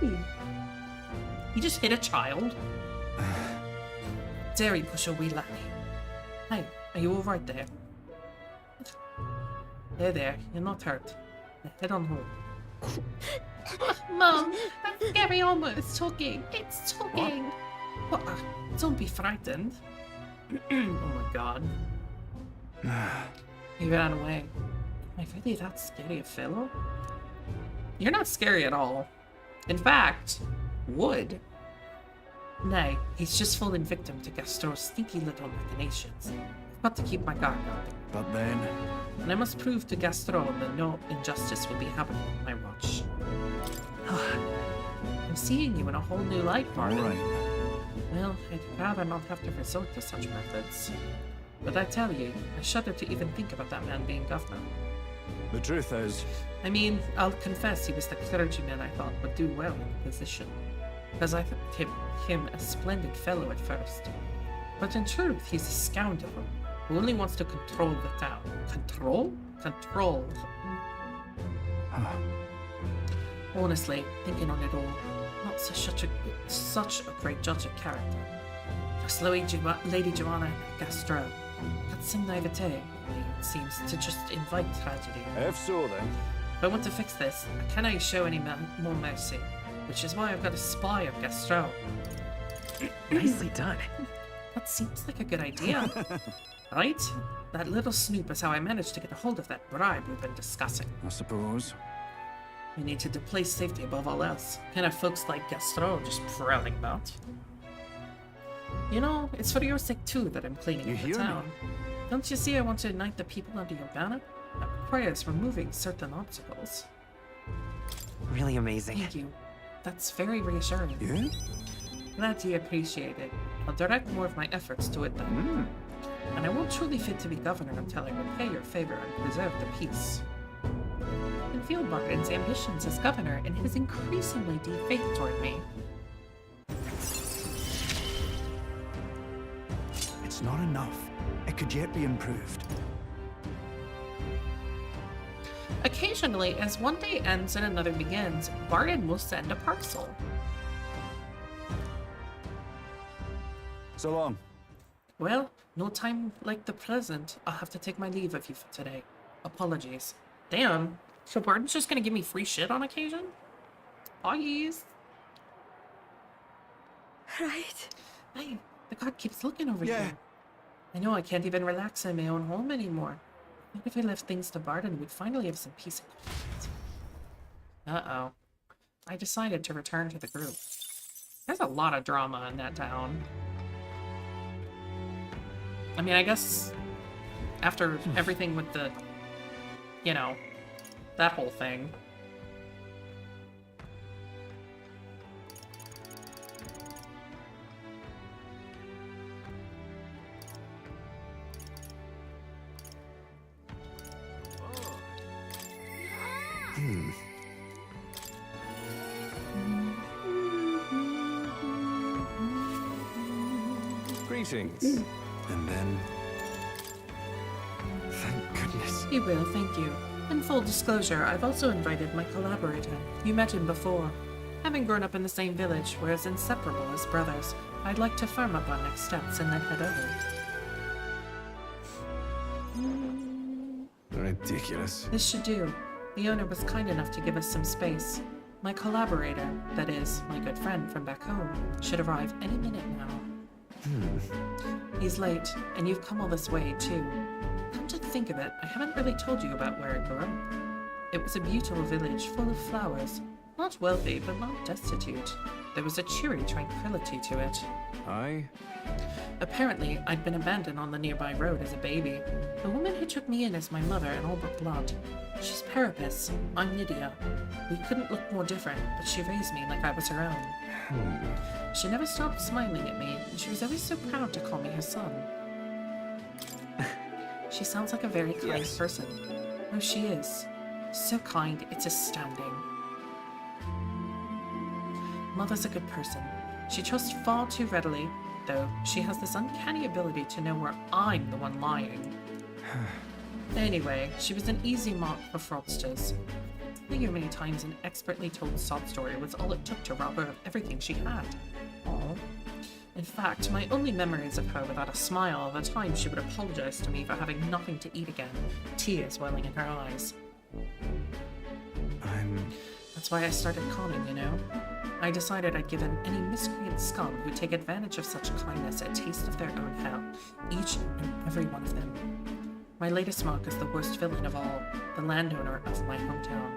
You just hit a child? Dare you push a wee laddie? Hey, are you alright there? There, you're not hurt. Head on home. Mom, that's Gary Alma. It's talking. It's talking. What? Don't be frightened. Oh my god. He ran away. Am I really that scary a fellow? You're not scary at all. In fact, would. Nay, he's just fallen victim to Gastor's sneaky little machinations. I've got to keep my guard up. but then... And I must prove to Gaston that no injustice will be happening on my watch. I'm seeing you in a whole new light, Martin. Alright. Well, I'd rather not have to resort to such methods. But I tell you, I shudder to even think about that man being governor. The truth is... I mean, I'll confess he was the clergyman I thought would do well in the position. Because I thought him a splendid fellow at first. But in truth, he's a scoundrel who only wants to control the town. Control? Control. Honestly, thinking on it all, not such a great judge of character. Lady Joanna Gastro. That's some naivete. It seems to just invite tragedy. If so, then. If I want to fix this, I cannot show any more mercy, which is why I've got a spy of Gastro. Nicely done. That seems like a good idea, right? That little snoop is how I managed to get a hold of that bribe we've been discussing. I suppose. We need to place safety above all else. Can't have folks like Gastro just prowling about. You know, it's for your sake too that I'm cleaning up the town. Don't you see I want to unite the people under your banner? That requires removing certain obstacles. Really amazing. Thank you. That's very reassuring. Yeah? Glad you appreciate it. I'll direct more of my efforts to it then. And I won't truly fit to be governor until I repay your favor and preserve the peace. And feel Barton's ambitions as governor and his increasingly deep faith toward me. It's not enough. It could yet be improved. Occasionally, as one day ends and another begins, Barton will send a parcel. So long. Well, no time like the present. I'll have to take my leave of you for today. Apologies. Damn. So Barton's just gonna give me free shit on occasion? Please. Right. Hey, the god keeps looking over here. I know I can't even relax in my own home anymore. I think if I left things to Barton, we'd finally have some peace and quiet. Uh-oh. I decided to return to the group. There's a lot of drama in that town. I mean, I guess after everything with the, you know, that whole thing. Greetings. And then... Thank goodness. You will, thank you. In full disclosure, I've also invited my collaborator. You met him before. Having grown up in the same village, we're as inseparable as brothers. I'd like to firm up our next steps and then head over. Ridiculous. This should do. The owner was kind enough to give us some space. My collaborator, that is, my good friend from back home, should arrive any minute now. He's late, and you've come all this way, too. Come to think of it, I haven't really told you about where I grew up. It was a beautiful village full of flowers. Not wealthy, but not destitute. There was a cheery tranquility to it. Aye? Apparently, I'd been abandoned on the nearby road as a baby. The woman who took me in is my mother in all but blood. She's Parapis. I'm Nydia. We couldn't look more different, but she raised me like I was her own. She never stopped smiling at me, and she was always so proud to call me her son. She sounds like a very kind person. Oh, she is. So kind, it's astounding. Mother's a good person. She trusts far too readily, though she has this uncanny ability to know where I'm the one lying. Anyway, she was an easy mark for fraudsters. I think many times an expertly told sob story was all it took to rob her of everything she had. Aww. In fact, my only memories of her without a smile are the time she would apologize to me for having nothing to eat again, tears welling in her eyes. That's why I started calling, you know? I decided I'd give any miscreant scum who'd take advantage of such kindness a taste of their own hell, each and every one of them. My latest mark is the worst villain of all, the landowner of my hometown.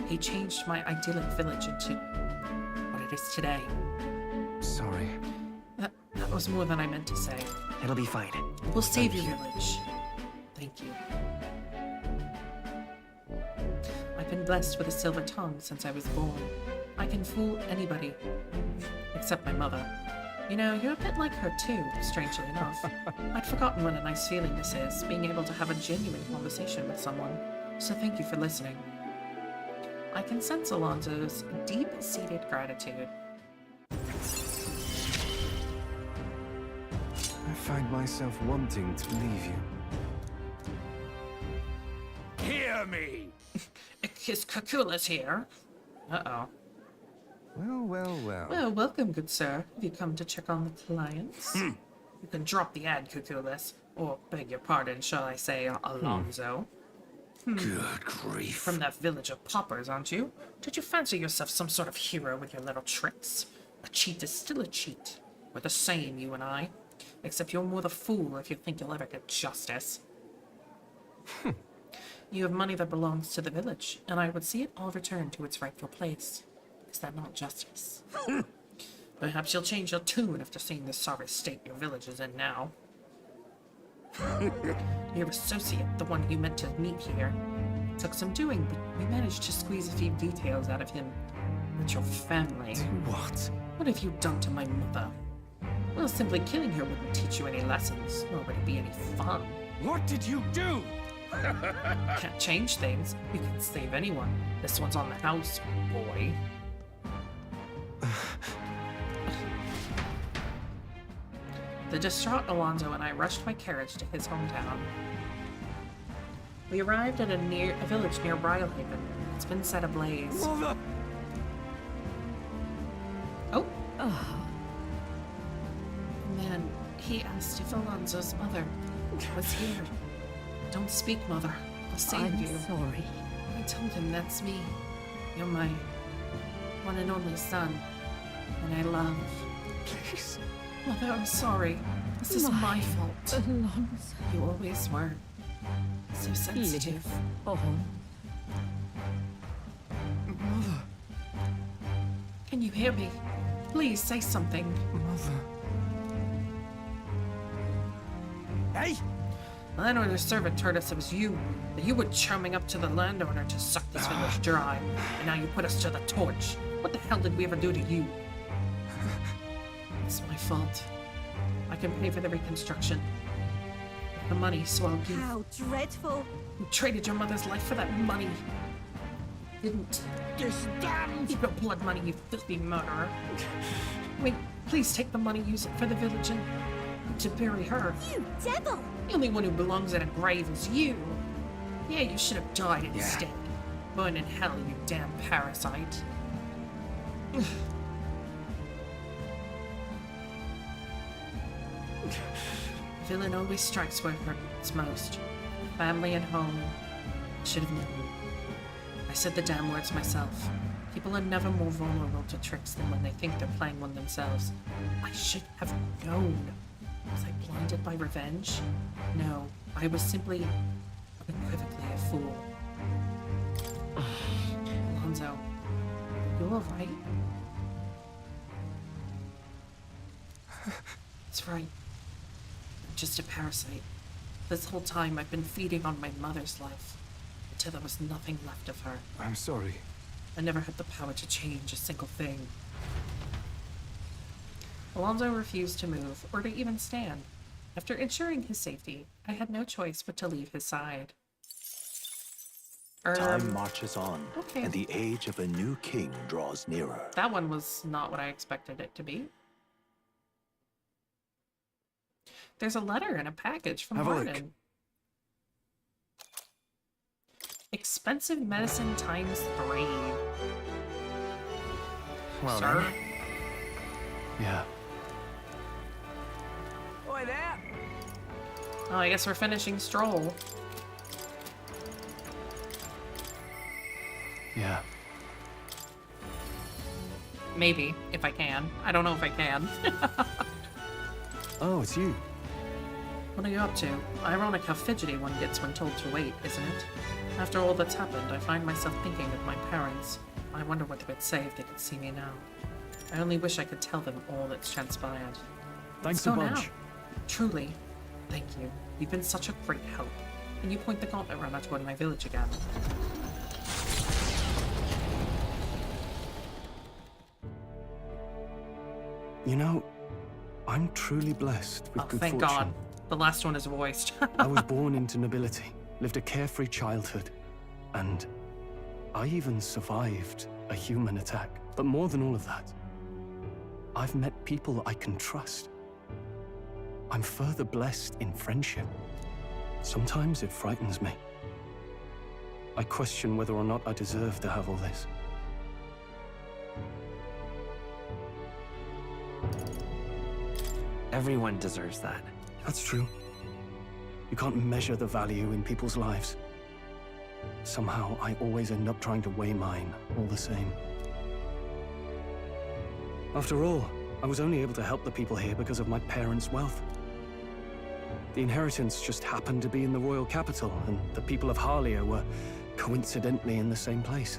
He changed my idyllic village into what it is today. Sorry. That was more than I meant to say. It'll be fine. We'll save your village. Thank you. I've been blessed with a silver tongue since I was born. I can fool anybody. Except my mother. You know, you're a bit like her too, strangely enough. I'd forgotten what a nice feeling this is, being able to have a genuine conversation with someone. So thank you for listening. I can sense Alonzo's deep-seated gratitude. I find myself wanting to leave you. Hear me! His Kakula's here. Uh-oh. Well, well, well. Well, welcome, good sir. Have you come to check on the clients? You can drop the ad, Cuculus. Or, beg your pardon, shall I say, Alonzo. Good grief. From that village of paupers, aren't you? Did you fancy yourself some sort of hero with your little tricks? A cheat is still a cheat. We're the same, you and I. Except you're more the fool if you think you'll ever get justice. You have money that belongs to the village, and I would see it all return to its rightful place. Is that not justice? Perhaps you'll change your tune after seeing the sorry state your village is in now. Your associate, the one you meant to meet here, took some doing, but we managed to squeeze a few details out of him. But your family... What? What have you done to my mother? Well, simply killing her wouldn't teach you any lessons, nor would it be any fun. What did you do? Can't change things. You can save anyone. This one's on the house, boy. The distraught Alonzo and I rushed by carriage to his hometown. We arrived at a village near Bridlehaven. It's been set ablaze. Mother! Oh. Man, he asked if Alonzo's mother was here. Don't speak, Mother. I'll save you. I'm sorry. I told him that's me. You're my one and only son. And I love. Please. Mother, I'm sorry. This is my fault. Alonzo. You always were. So sensitive. Oh. Mother. Can you hear me? Please say something. Mother. Hey! The landowner's servant told us it was you, that you were chumming up to the landowner to suck this village dry, and now you put us to the torch. What the hell did we ever do to you? It's my fault. I can pay for the reconstruction. The money, so I'll give. How dreadful. You traded your mother's life for that money. Didn't. This damned... Keep your blood money, you filthy murderer. Wait, please take the money, use it for the village and to bury her. You devil! The only one who belongs in a grave is you. Yeah, you should have died instead. Burn in hell, you damn parasite. Villain always strikes where it hurts most. Family and home. Should have known. I said the damn words myself. People are never more vulnerable to tricks than when they think they're playing one themselves. I should have known. Was I blinded by revenge? No, I was simply unequivocally a fool. Alonzo, you alright? That's right. I'm just a parasite. This whole time I've been feeding on my mother's life, until there was nothing left of her. I'm sorry. I never had the power to change a single thing. Alonzo refused to move, or to even stand. After ensuring his safety, I had no choice but to leave his side. Time marches on, okay. and the age of a new king draws nearer. That one was not what I expected it to be. There's a letter and a package from Martin. Expensive medicine times 3. Well, Sir? then. Yeah. Oi there! Oh, I guess we're finishing Stroll. Yeah. Maybe, if I can. I don't know if I can. Oh, it's you. What are you up to? Ironic how fidgety one gets when told to wait, isn't it? After all that's happened, I find myself thinking of my parents. I wonder what they would say if they could see me now. I only wish I could tell them all that's transpired. Thanks Let's go a bunch. now. Truly, thank you. You've been such a great help. And you point the gauntlet runner toward my village again. You know, I'm truly blessed with good Thank fortune. God. The last one is voiced. I was born into nobility, lived a carefree childhood, and I even survived a human attack. But more than all of that, I've met people I can trust. I'm further blessed in friendship. Sometimes it frightens me. I question whether or not I deserve to have all this. Everyone deserves that. That's true. You can't measure the value in people's lives. Somehow, I always end up trying to weigh mine all the same. After all, I was only able to help the people here because of my parents' wealth. The inheritance just happened to be in the royal capital, and the people of Harlia were coincidentally in the same place.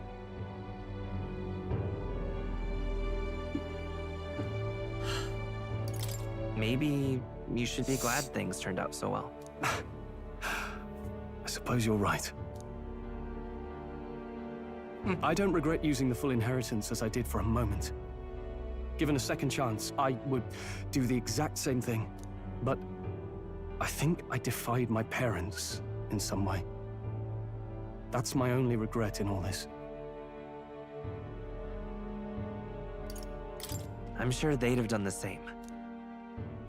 Maybe you should be glad things turned out so well. I suppose you're right. I don't regret using the full inheritance as I did for a moment. Given a second chance, I would do the exact same thing. But I think I defied my parents in some way. That's my only regret in all this. I'm sure they'd have done the same.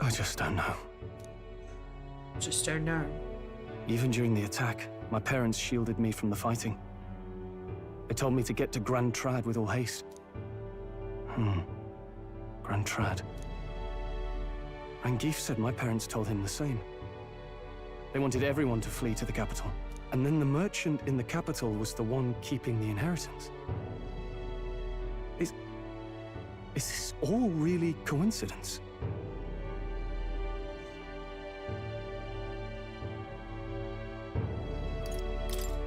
I just don't know. Just don't know. Even during the attack, my parents shielded me from the fighting. They told me to get to Grand Trad with all haste. Grand Trad. Rangif said my parents told him the same. They wanted everyone to flee to the capital. And then the merchant in the capital was the one keeping the inheritance. Is this all really coincidence?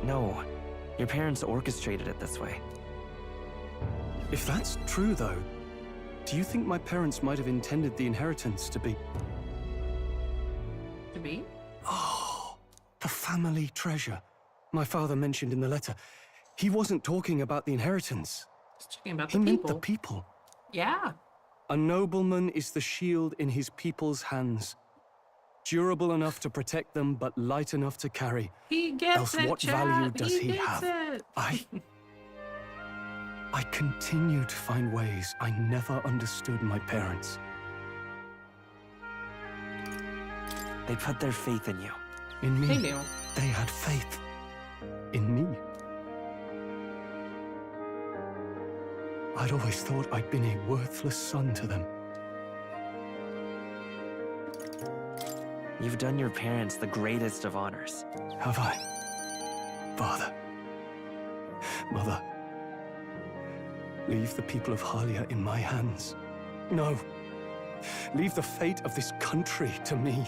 No, your parents orchestrated it this way. If that's true, though, do you think my parents might have intended the inheritance to be... To be? Oh, the family treasure my father mentioned in the letter. He wasn't talking about the inheritance. He's talking about the He people. meant the people. Yeah. A nobleman is the shield in his people's hands. Durable enough to protect them, but light enough to carry. He gets Else it, what chat. value does he gets have? It. I continue to find ways I never understood my parents. They put their faith in you. In me. They knew. They had faith. In me. I'd always thought I'd been a worthless son to them. You've done your parents the greatest of honors. Have I? Father. Mother. Leave the people of Harlia in my hands. No. Leave the fate of this country to me.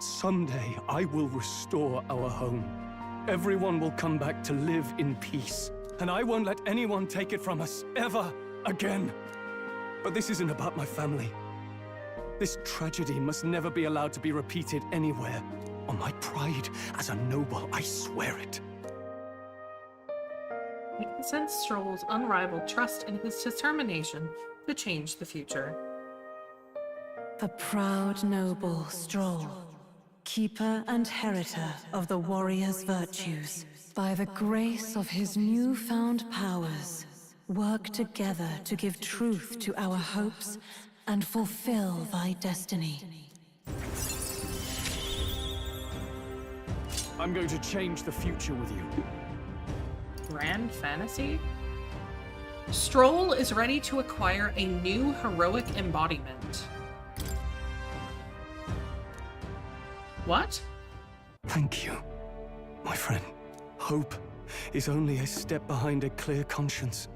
Someday, I will restore our home. Everyone will come back to live in peace. And I won't let anyone take it from us, ever again. But this isn't about my family. This tragedy must never be allowed to be repeated anywhere. On my pride as a noble, I swear it. I can sense Stroll's unrivaled trust in his determination to change the future. The proud noble Stroll, keeper and heritor of the warrior's virtues, by the grace of his newfound powers, work together to give truth to our hopes and fulfill thy destiny. I'm going to change the future with you. Grand fantasy? Stroll is ready to acquire a new heroic embodiment. What? Thank you, my friend. Hope is only a step behind a clear conscience.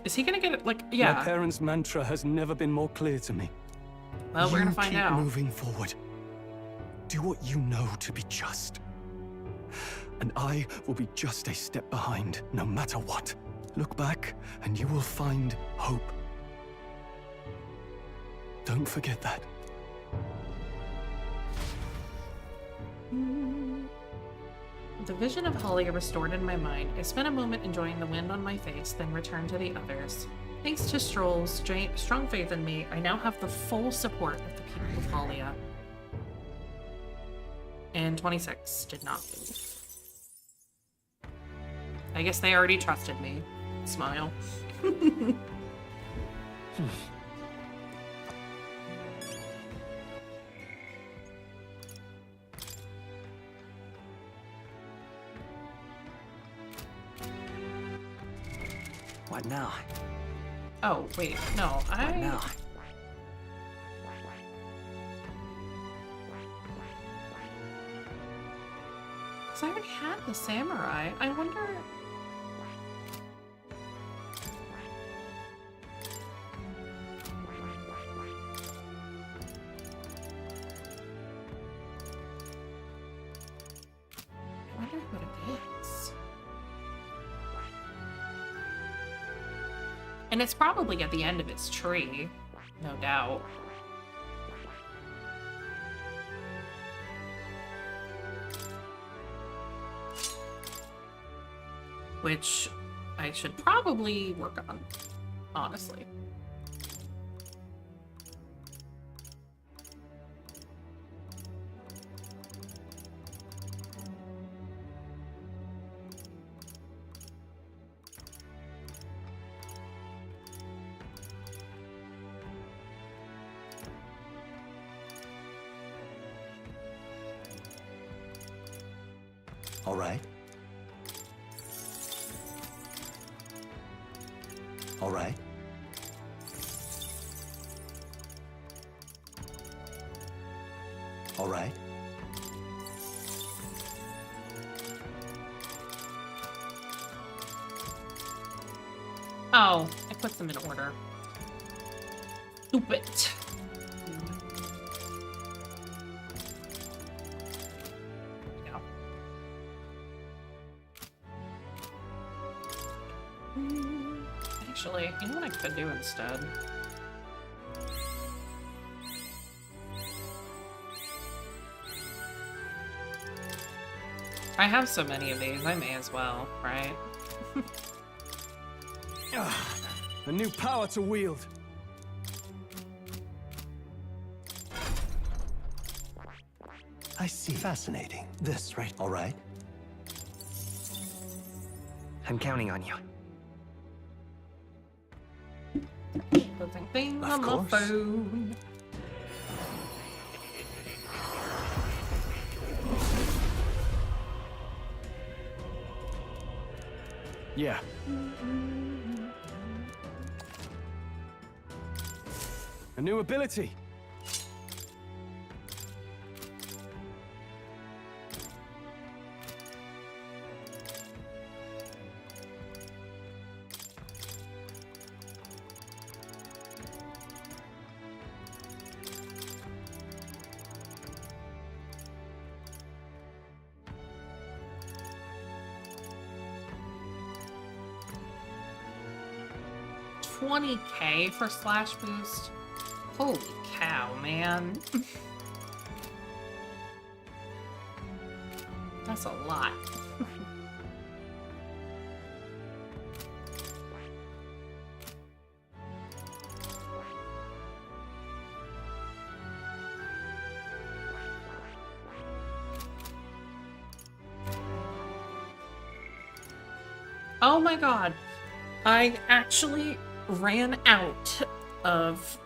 Is he gonna get it? Like, yeah. My parents' mantra has never been more clear to me. Well, we're gonna find keep out. Moving forward. Do what you know to be just. And I will be just a step behind, no matter what. Look back, and you will find hope. Don't forget that. The vision of Holly restored in my mind. I spent a moment enjoying the wind on my face, then returned to the others. Thanks to Stroll's strong faith in me, I now have the full support of the people of Hollia. And 26 did not move. I guess they already trusted me. Smile. What now? Oh, wait, no, What now? Because I already had the samurai. I wonder... I wonder what it is. And it's probably at the end of its tree, no doubt. Which I should probably work on, honestly. All right. All right. All right. Oh, I put them in order. Stupid. Yeah. Actually, you know what I could do instead? I have so many of these, I may as well, right? A new power to wield. I see. Fascinating. This, right? All right. I'm counting on you. Buzzing thing Of on my course. phone. Yeah. A new ability. $20K for slash boost. Holy cow, man. That's a lot. Oh my god. I actually ran out of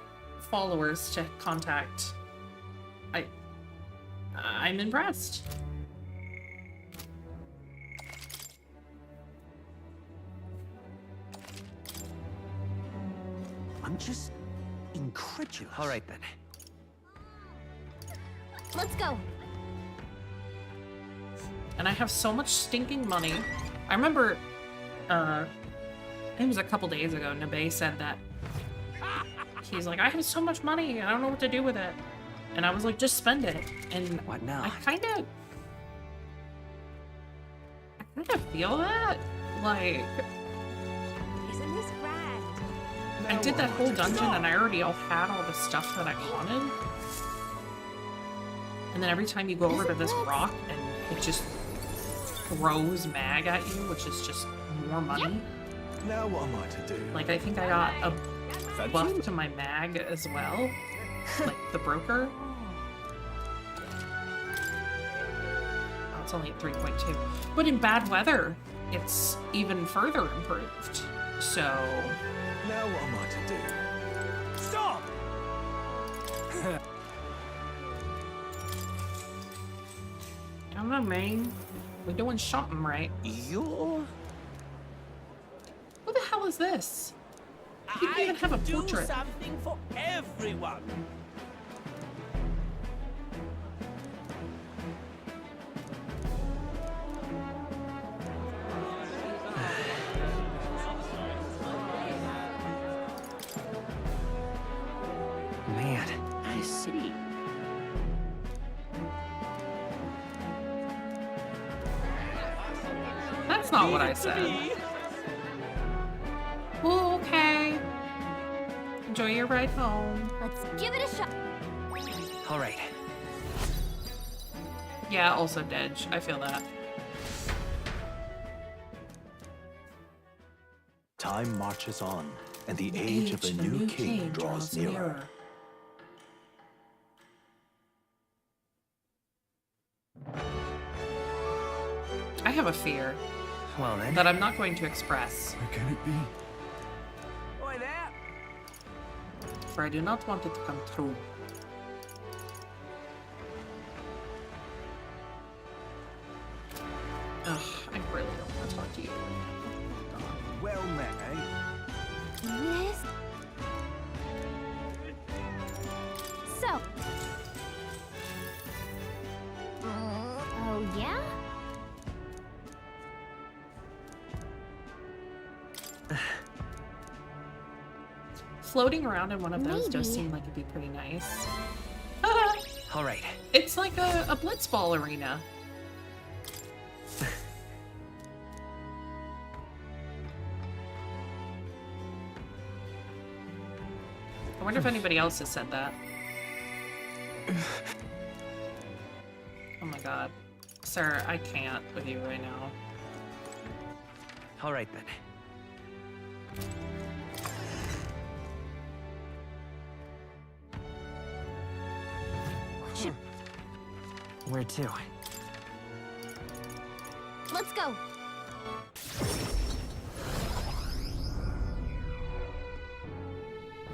followers to contact. I'm impressed. I'm just incredulous. All right then. Let's go. And I have so much stinking money. I remember, it was a couple days ago, Nabe said that he's like, I have so much money, I don't know what to do with it. And I was like, just spend it. And What now? I kind of feel that. Like, Isn't this rad? I did that whole dungeon and I already had all the stuff that I wanted. And then every time you go over to this rock and it just throws mag at you, which is just more money. Now what am I to do? Like, I think I got a buff to my mag as well. Like, the broker. Oh, it's only at 3.2. But in bad weather, it's even further improved. So... Now what am I to do? Stop! I don't know, man. We're doing something right. You're... Who the hell is this? You can even have a portrait. Something for everyone. Man. I see. That's not what I said. Okay. Enjoy your ride home. Let's give it a shot. All right. Yeah, also Dedge. I feel that. Time marches on, and the age of a new king draws nearer. I have a fear Well then. that I'm not going to express, Where can it be? Oi there. for I do not want it to come true. Ugh, I really don't want to talk to you. Well met, eh? Miss. So. Oh, yeah? Floating around in one of those does Maybe. seem like it'd be pretty nice. All right. It's like a blitzball arena. I wonder if anybody else has said that. Oh my god. Sir, I can't with you right now. All right then. Where to? Let's go.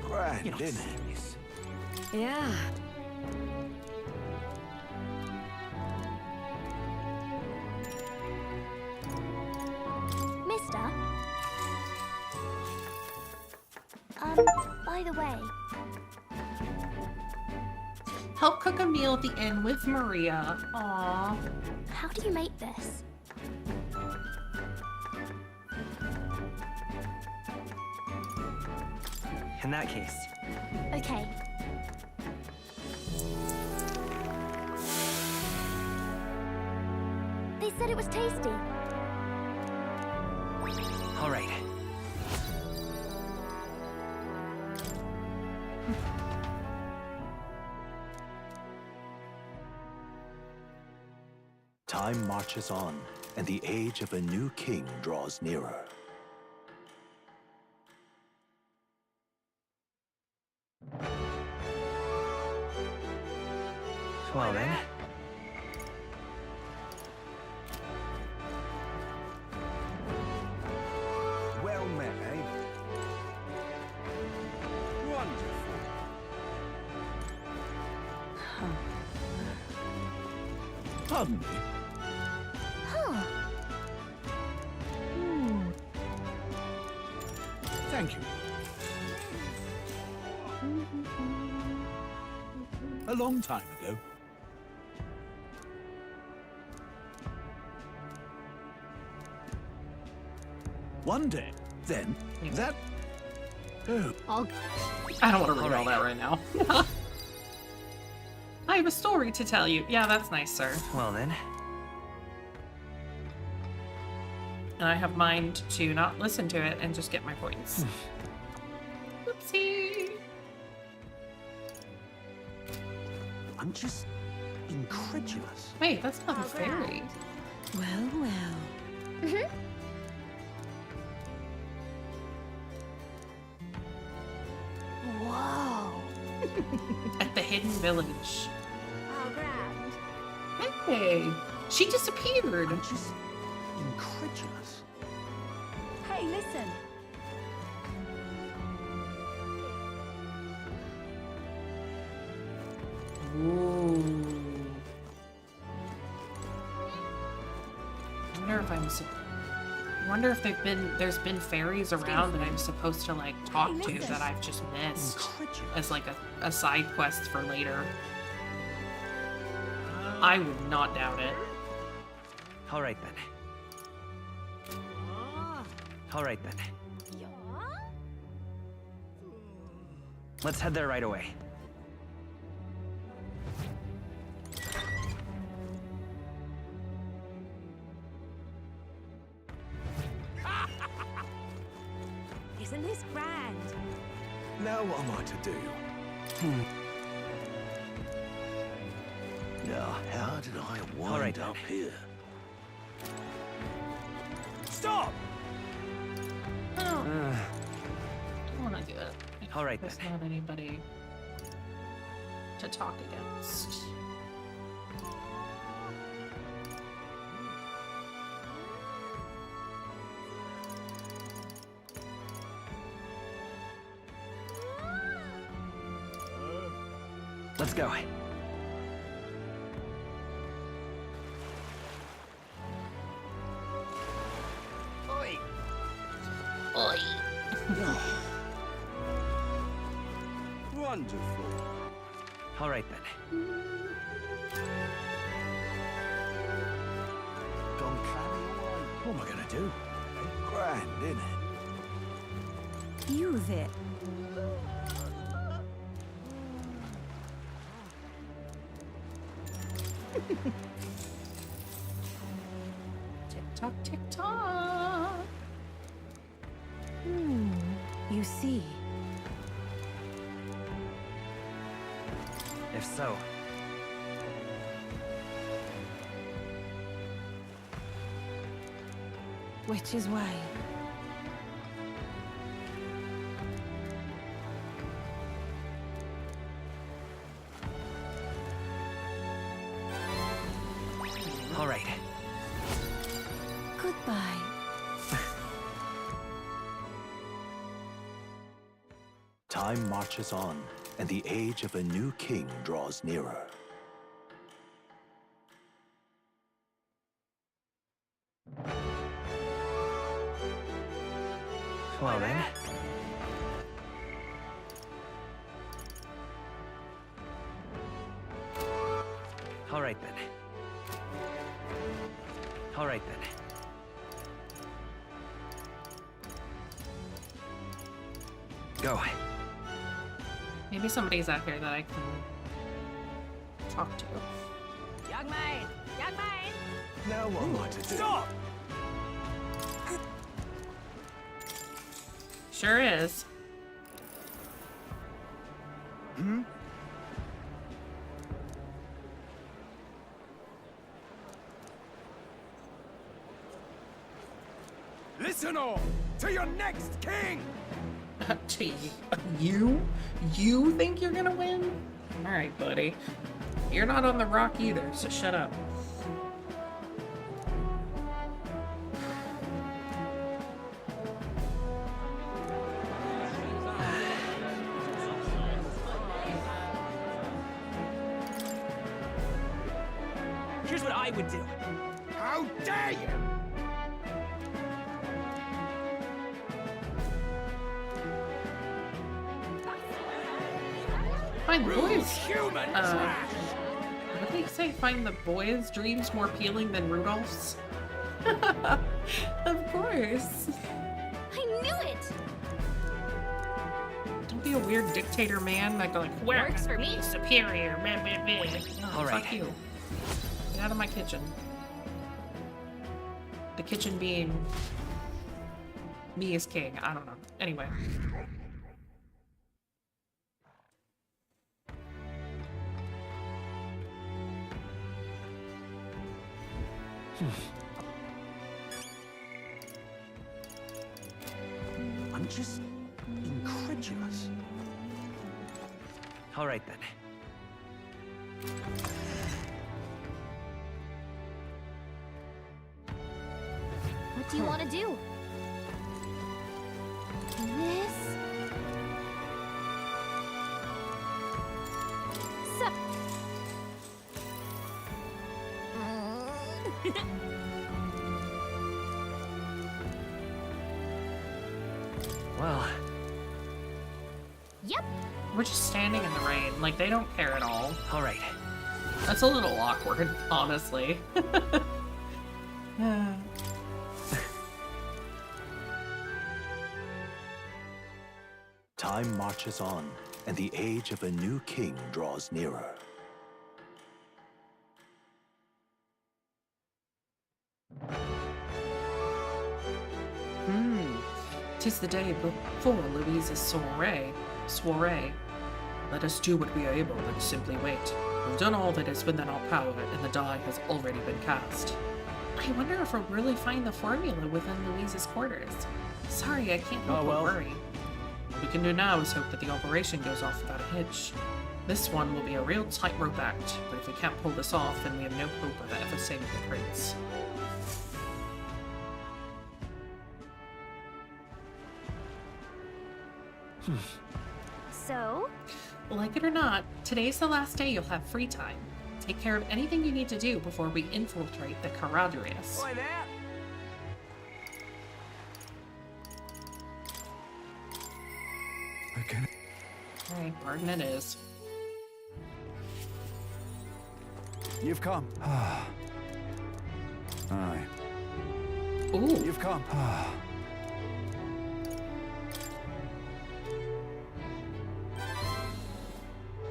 Grand, isn't it? Yeah. Mister? By the way, Help cook a meal at the inn with Maria. Aww. how do you make this? In that case. Okay. They said it was tasty. All right. Time marches on, and the age of a new king draws nearer. Well then. Well met, eh? Wonderful. Pardon me. Huh. Thank you. A long time ago. One day, then, that... Oh, I don't want to read all that right now. I have a story to tell you. Yeah, that's nice, sir. Well then. And I have mind to not listen to it and just get my points. Oopsie. I'm just incredulous. Wait, that's not a fairy. Well, well. Whoa. At the hidden village. Oh, grand. Hey, she disappeared. I'm just incredulous. Hey, listen. Ooh. I wonder if I'm I wonder if there's been fairies around that I'm supposed to like talk to that I've just missed as like a side quest for later. I would not doubt it. All right then. All right then. Let's head there right away. Isn't this grand? Now what am I to do? Now, how did I wind up here? Stop! I don't want to do it. All right There's then. not anybody to talk against. Let's go. Oi! Oi. Wonderful. All right then. Gone planning away. What am I gonna do? Ain't grand, innit? Use it. Tick tock, tick tock. You see. If so, Which is way? all right. Goodbye. Time marches on, and the age of a new king draws nearer. Well then. All right then. All right then. Go. Maybe somebody's out here that I can talk to. Young man! Young man! Now what am I to do? Stop! Sure is. Listen all to your next king! To you? You think you're gonna win? Alright, buddy. You're not on the rock either, so shut up. Here's what I would do. How dare you! Find the boys. Human trash! What did he say? Find the boys' dreams more appealing than Rudolph's? Of course. I knew it! Don't be a weird dictator man like we're Works for me. superior. Meh, meh, meh. No, All right. Fuck you. Get out of my kitchen. The kitchen being me as king. I don't know. Anyway. I'm just incredulous. All right then. What do you want to do? This? So... Well... Yep. We're just standing in the rain. Like, they don't care at all. Alright. That's a little awkward, honestly. Time marches on, and the age of a new king draws nearer. Tis the day before Louise's soiree. Let us do what we are able and simply wait. We've done all that is within our power, and the die has already been cast. I wonder if we'll really find the formula within Louise's quarters. Sorry, I can't help but worry. What we can do now is hope that the operation goes off without a hitch. This one will be a real tightrope act, but if we can't pull this off, then we have no hope of ever saving the prince. So? Like it or not, today's the last day you'll have free time. Take care of anything you need to do before we infiltrate the ReinaRuinous. Boy, there! Okay. Alright, Barton it is. You've come. Aye. Ooh. You've come.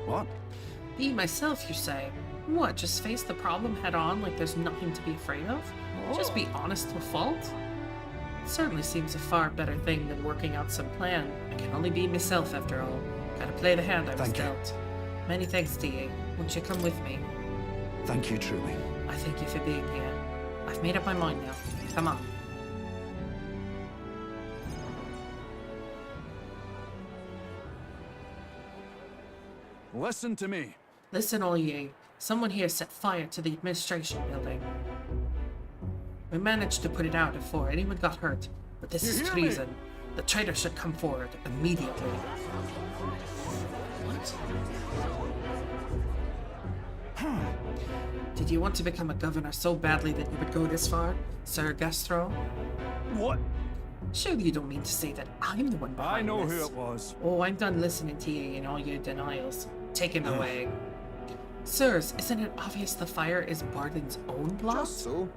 What? Me, myself, you say? What, just face the problem head on like there's nothing to be afraid of? Just be honest to a fault? It certainly seems a far better thing than working out some plan. I can only be myself after all. Gotta play the hand I was dealt. Many thanks, D.A. Won't you come with me? Thank you, truly. I thank you for being here. I've made up my mind now. Come on. Listen to me. Listen, all ye. Someone here set fire to the administration building. We managed to put it out before anyone got hurt, but this is treason. The traitor should come forward immediately. What? Did you want to become a governor so badly that you would go this far, Sir Gastro? What? Surely you don't mean to say that I'm the one behind this. I know who it was. Oh, I'm done listening to you and all your denials. Take him away. Sirs, isn't it obvious the fire is Barden's own plot? Just so.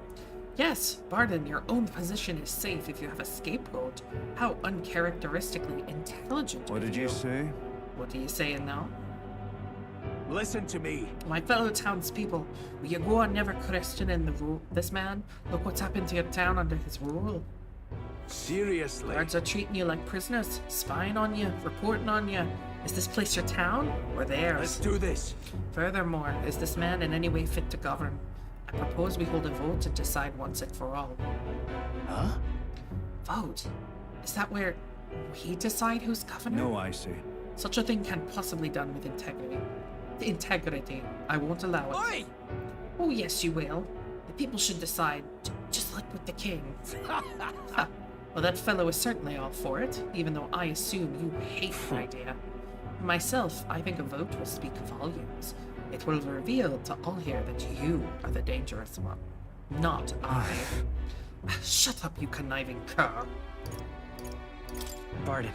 Yes, Barden, your own position is safe if you have a scapegoat. How uncharacteristically intelligent. What did you say? What are you saying now? Listen to me. My fellow townspeople, will you go on never questioning this man? Look what's happened to your town under his rule. Seriously? Guards are treating you like prisoners, spying on you, reporting on you. Is this place your town or theirs? Let's do this. Furthermore, is this man in any way fit to govern? I propose we hold a vote to decide once and for all. Huh? Vote? Is that where we decide who's governor? No, I see. Such a thing can't possibly be done with integrity. Integrity. I won't allow it. Oi! Oh, yes, you will. The people should decide, just like with the king. Well, that fellow is certainly all for it, even though I assume you hate the idea. Myself, I think a vote will speak volumes. It will reveal to all here that you are the dangerous one, not I. Shut up, you conniving cur. Barden.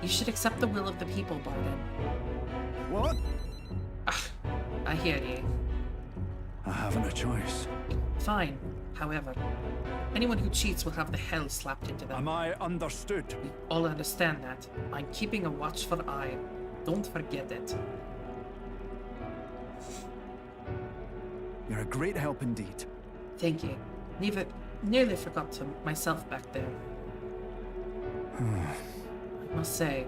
You should accept the will of the people, Barden. What? I hear you. I haven't a choice. Fine. However, anyone who cheats will have the hell slapped into them. Am I understood? We all understand that. I'm keeping a watchful eye. Don't forget it. You're a great help indeed. Thank you. Nearly forgot to myself back there. I must say,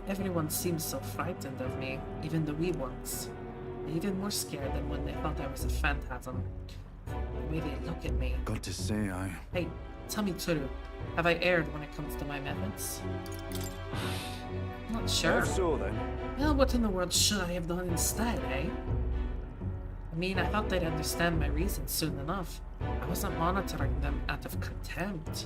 everyone seems so frightened of me, even the wee ones. They're even more scared than when they thought I was a phantasm. The way they look at me. Got to say, Hey, tell me true. Have I erred when it comes to my methods? Not sure. If so, then. Well, what in the world should I have done instead, eh? I mean, I thought they'd understand my reasons soon enough. I wasn't monitoring them out of contempt.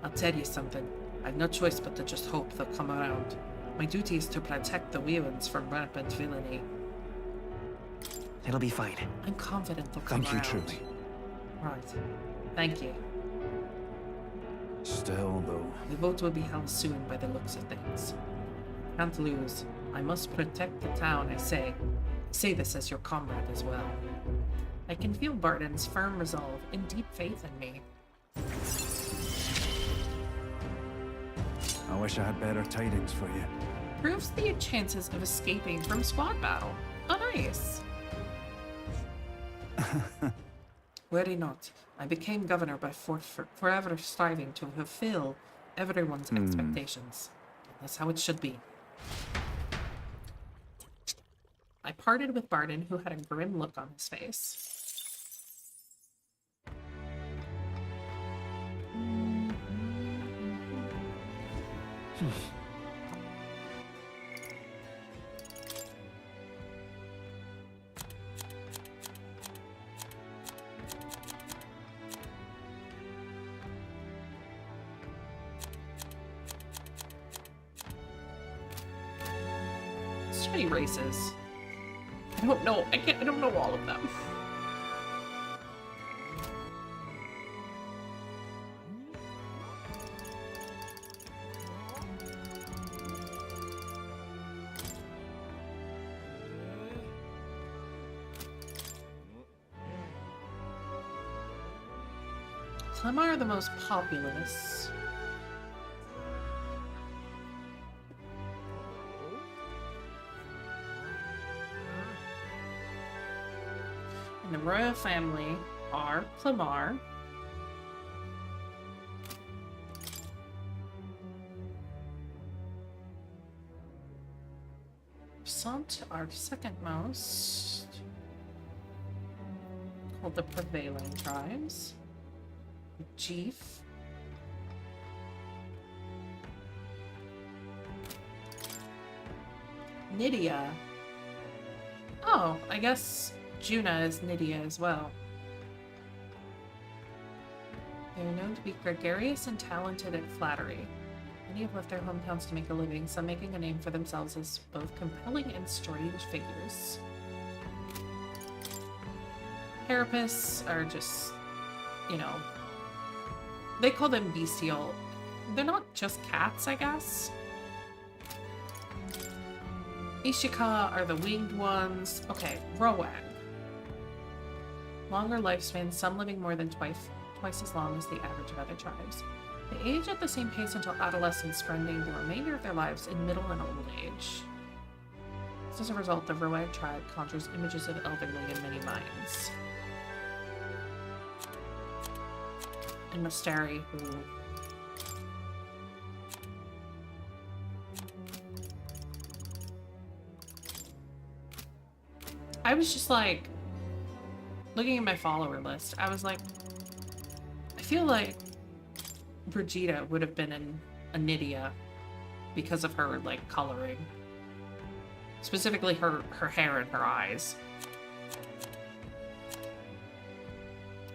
I'll tell you something. I've no choice but to just hope they'll come around. My duty is to protect the wee ones from rampant villainy. It'll be fine. I'm confident they'll come around. Thank you, truly. Right. Thank you. Still, though. The vote will be held soon by the looks of things. Can't lose. I must protect the town, I say. I say this as your comrade as well. I can feel Barton's firm resolve and deep faith in me. I wish I had better tidings for you. Proves the chances of escaping from squad battle. Oh, nice. Worry not. I became governor by forever striving to fulfill everyone's expectations. That's how it should be. I parted with Barton, who had a grim look on his face. So many races. I don't know. I don't know all of them. Some are the most populous. In the royal family are Clamar, Sant are second most, called the prevailing tribes. Chief. Nydia. Oh, I guess Juna is Nydia as well. They are known to be gregarious and talented at flattery. Many have left their hometowns to make a living, some making a name for themselves as both compelling and strange figures. Carapace are just, you know, they call them bestial. They're not just cats, I guess. Ishika are the winged ones. Okay, Roag. Longer lifespan, some living more than twice as long as the average of other tribes. They age at the same pace until adolescence, spending the remainder of their lives in middle and old age. As a result, the Roag tribe conjures images of elderly in many minds. And Mustari, who I was just like looking at my follower list. I was like, I feel like Brigida would have been in a Nydia because of her like coloring, specifically her hair and her eyes,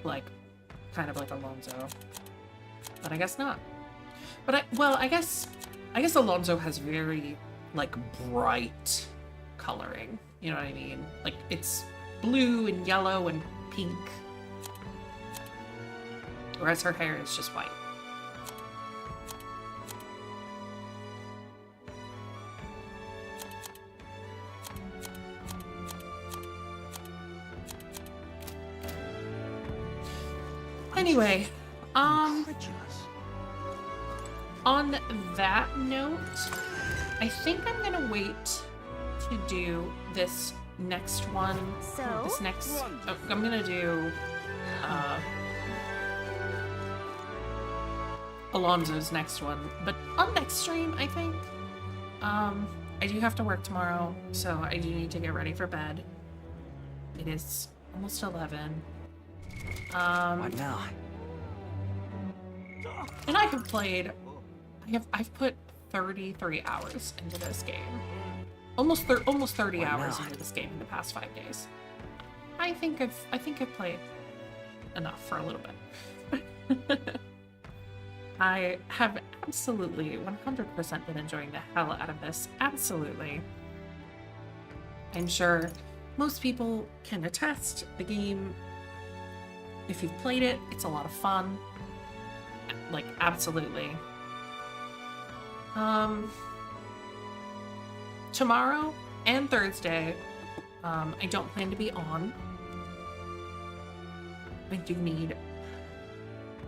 like kind of like Alonso, but I guess not. But I guess Alonso has very like bright coloring. You know what I mean? Like it's blue and yellow and pink, whereas her hair is just white. Anyway, on that note, I think I'm gonna wait to do this next one. I'm gonna do Alonso's next one, but on next stream, I think. I do have to work tomorrow, so I do need to get ready for bed. It is almost 11. What now? And I have played. I've put 33 hours into this game. Almost 30 hours into this game in the past 5 days. I think I've played enough for a little bit. I have absolutely 100% been enjoying the hell out of this. Absolutely. I'm sure most people can attest. The game, if you've played it, it's a lot of fun. Like, absolutely. Tomorrow and Thursday, I don't plan to be on. I do need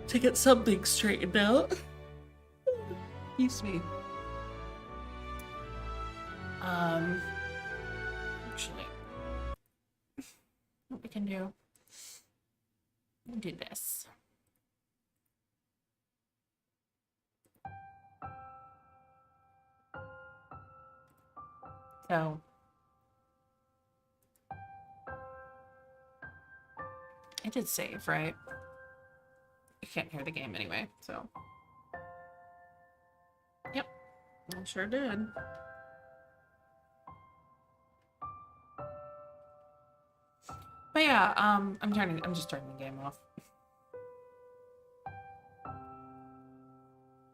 to get something straightened out. Excuse me. Actually, what we can do, we'll do this. So, I did save, right? You can't hear the game anyway, so. Yep, I sure did. But yeah, I'm just turning the game off.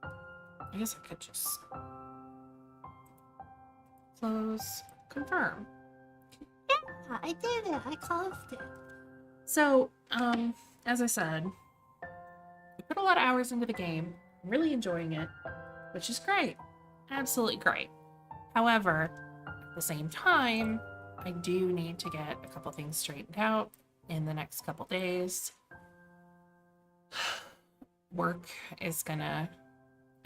I guess I could just close, confirm. Yeah, I did it. I closed it. So, as I said, I put a lot of hours into the game. I'm really enjoying it, which is great. Absolutely great. However, at the same time, I do need to get a couple things straightened out in the next couple days. Work is gonna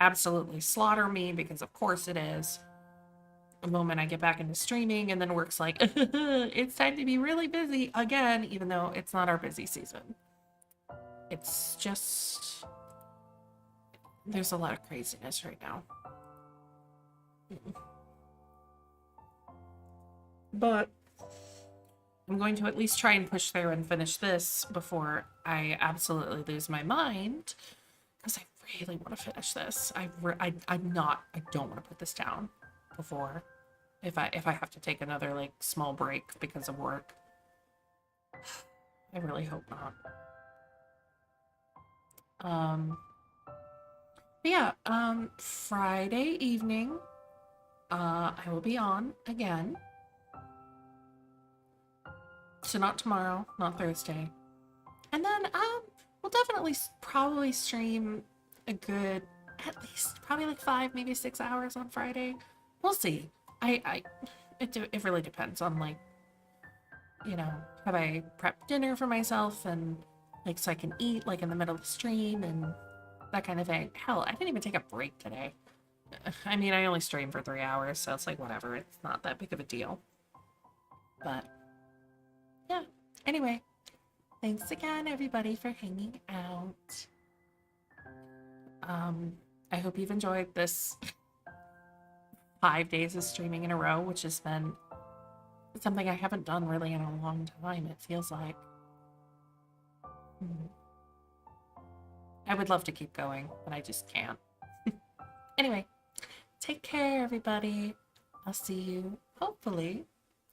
absolutely slaughter me because of course it is. The moment I get back into streaming, and then work's like, it's time to be really busy again, even though it's not our busy season. It's just, there's a lot of craziness right now. But I'm going to at least try and push through and finish this before I absolutely lose my mind, because I really want to finish this. I don't want to put this down before, if I have to take another like small break because of work. I really hope not. But yeah, Friday evening, I will be on again. So not tomorrow, not Thursday. And then, we'll definitely probably stream a good, at least probably like 5, maybe 6 hours on Friday. We'll see. It really depends on, like, you know, have I prepped dinner for myself and like so I can eat like in the middle of the stream and that kind of thing. Hell, I didn't even take a break today. I mean, I only streamed for 3 hours, so it's like whatever. It's not that big of a deal. But yeah. Anyway, thanks again, everybody, for hanging out. I hope you've enjoyed this 5 days of streaming in a row, which has been something I haven't done really in a long time, it feels like. I would love to keep going, but I just can't. Anyway, take care, everybody. I'll see you, hopefully,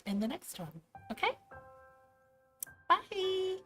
in the next one. Okay? Bye!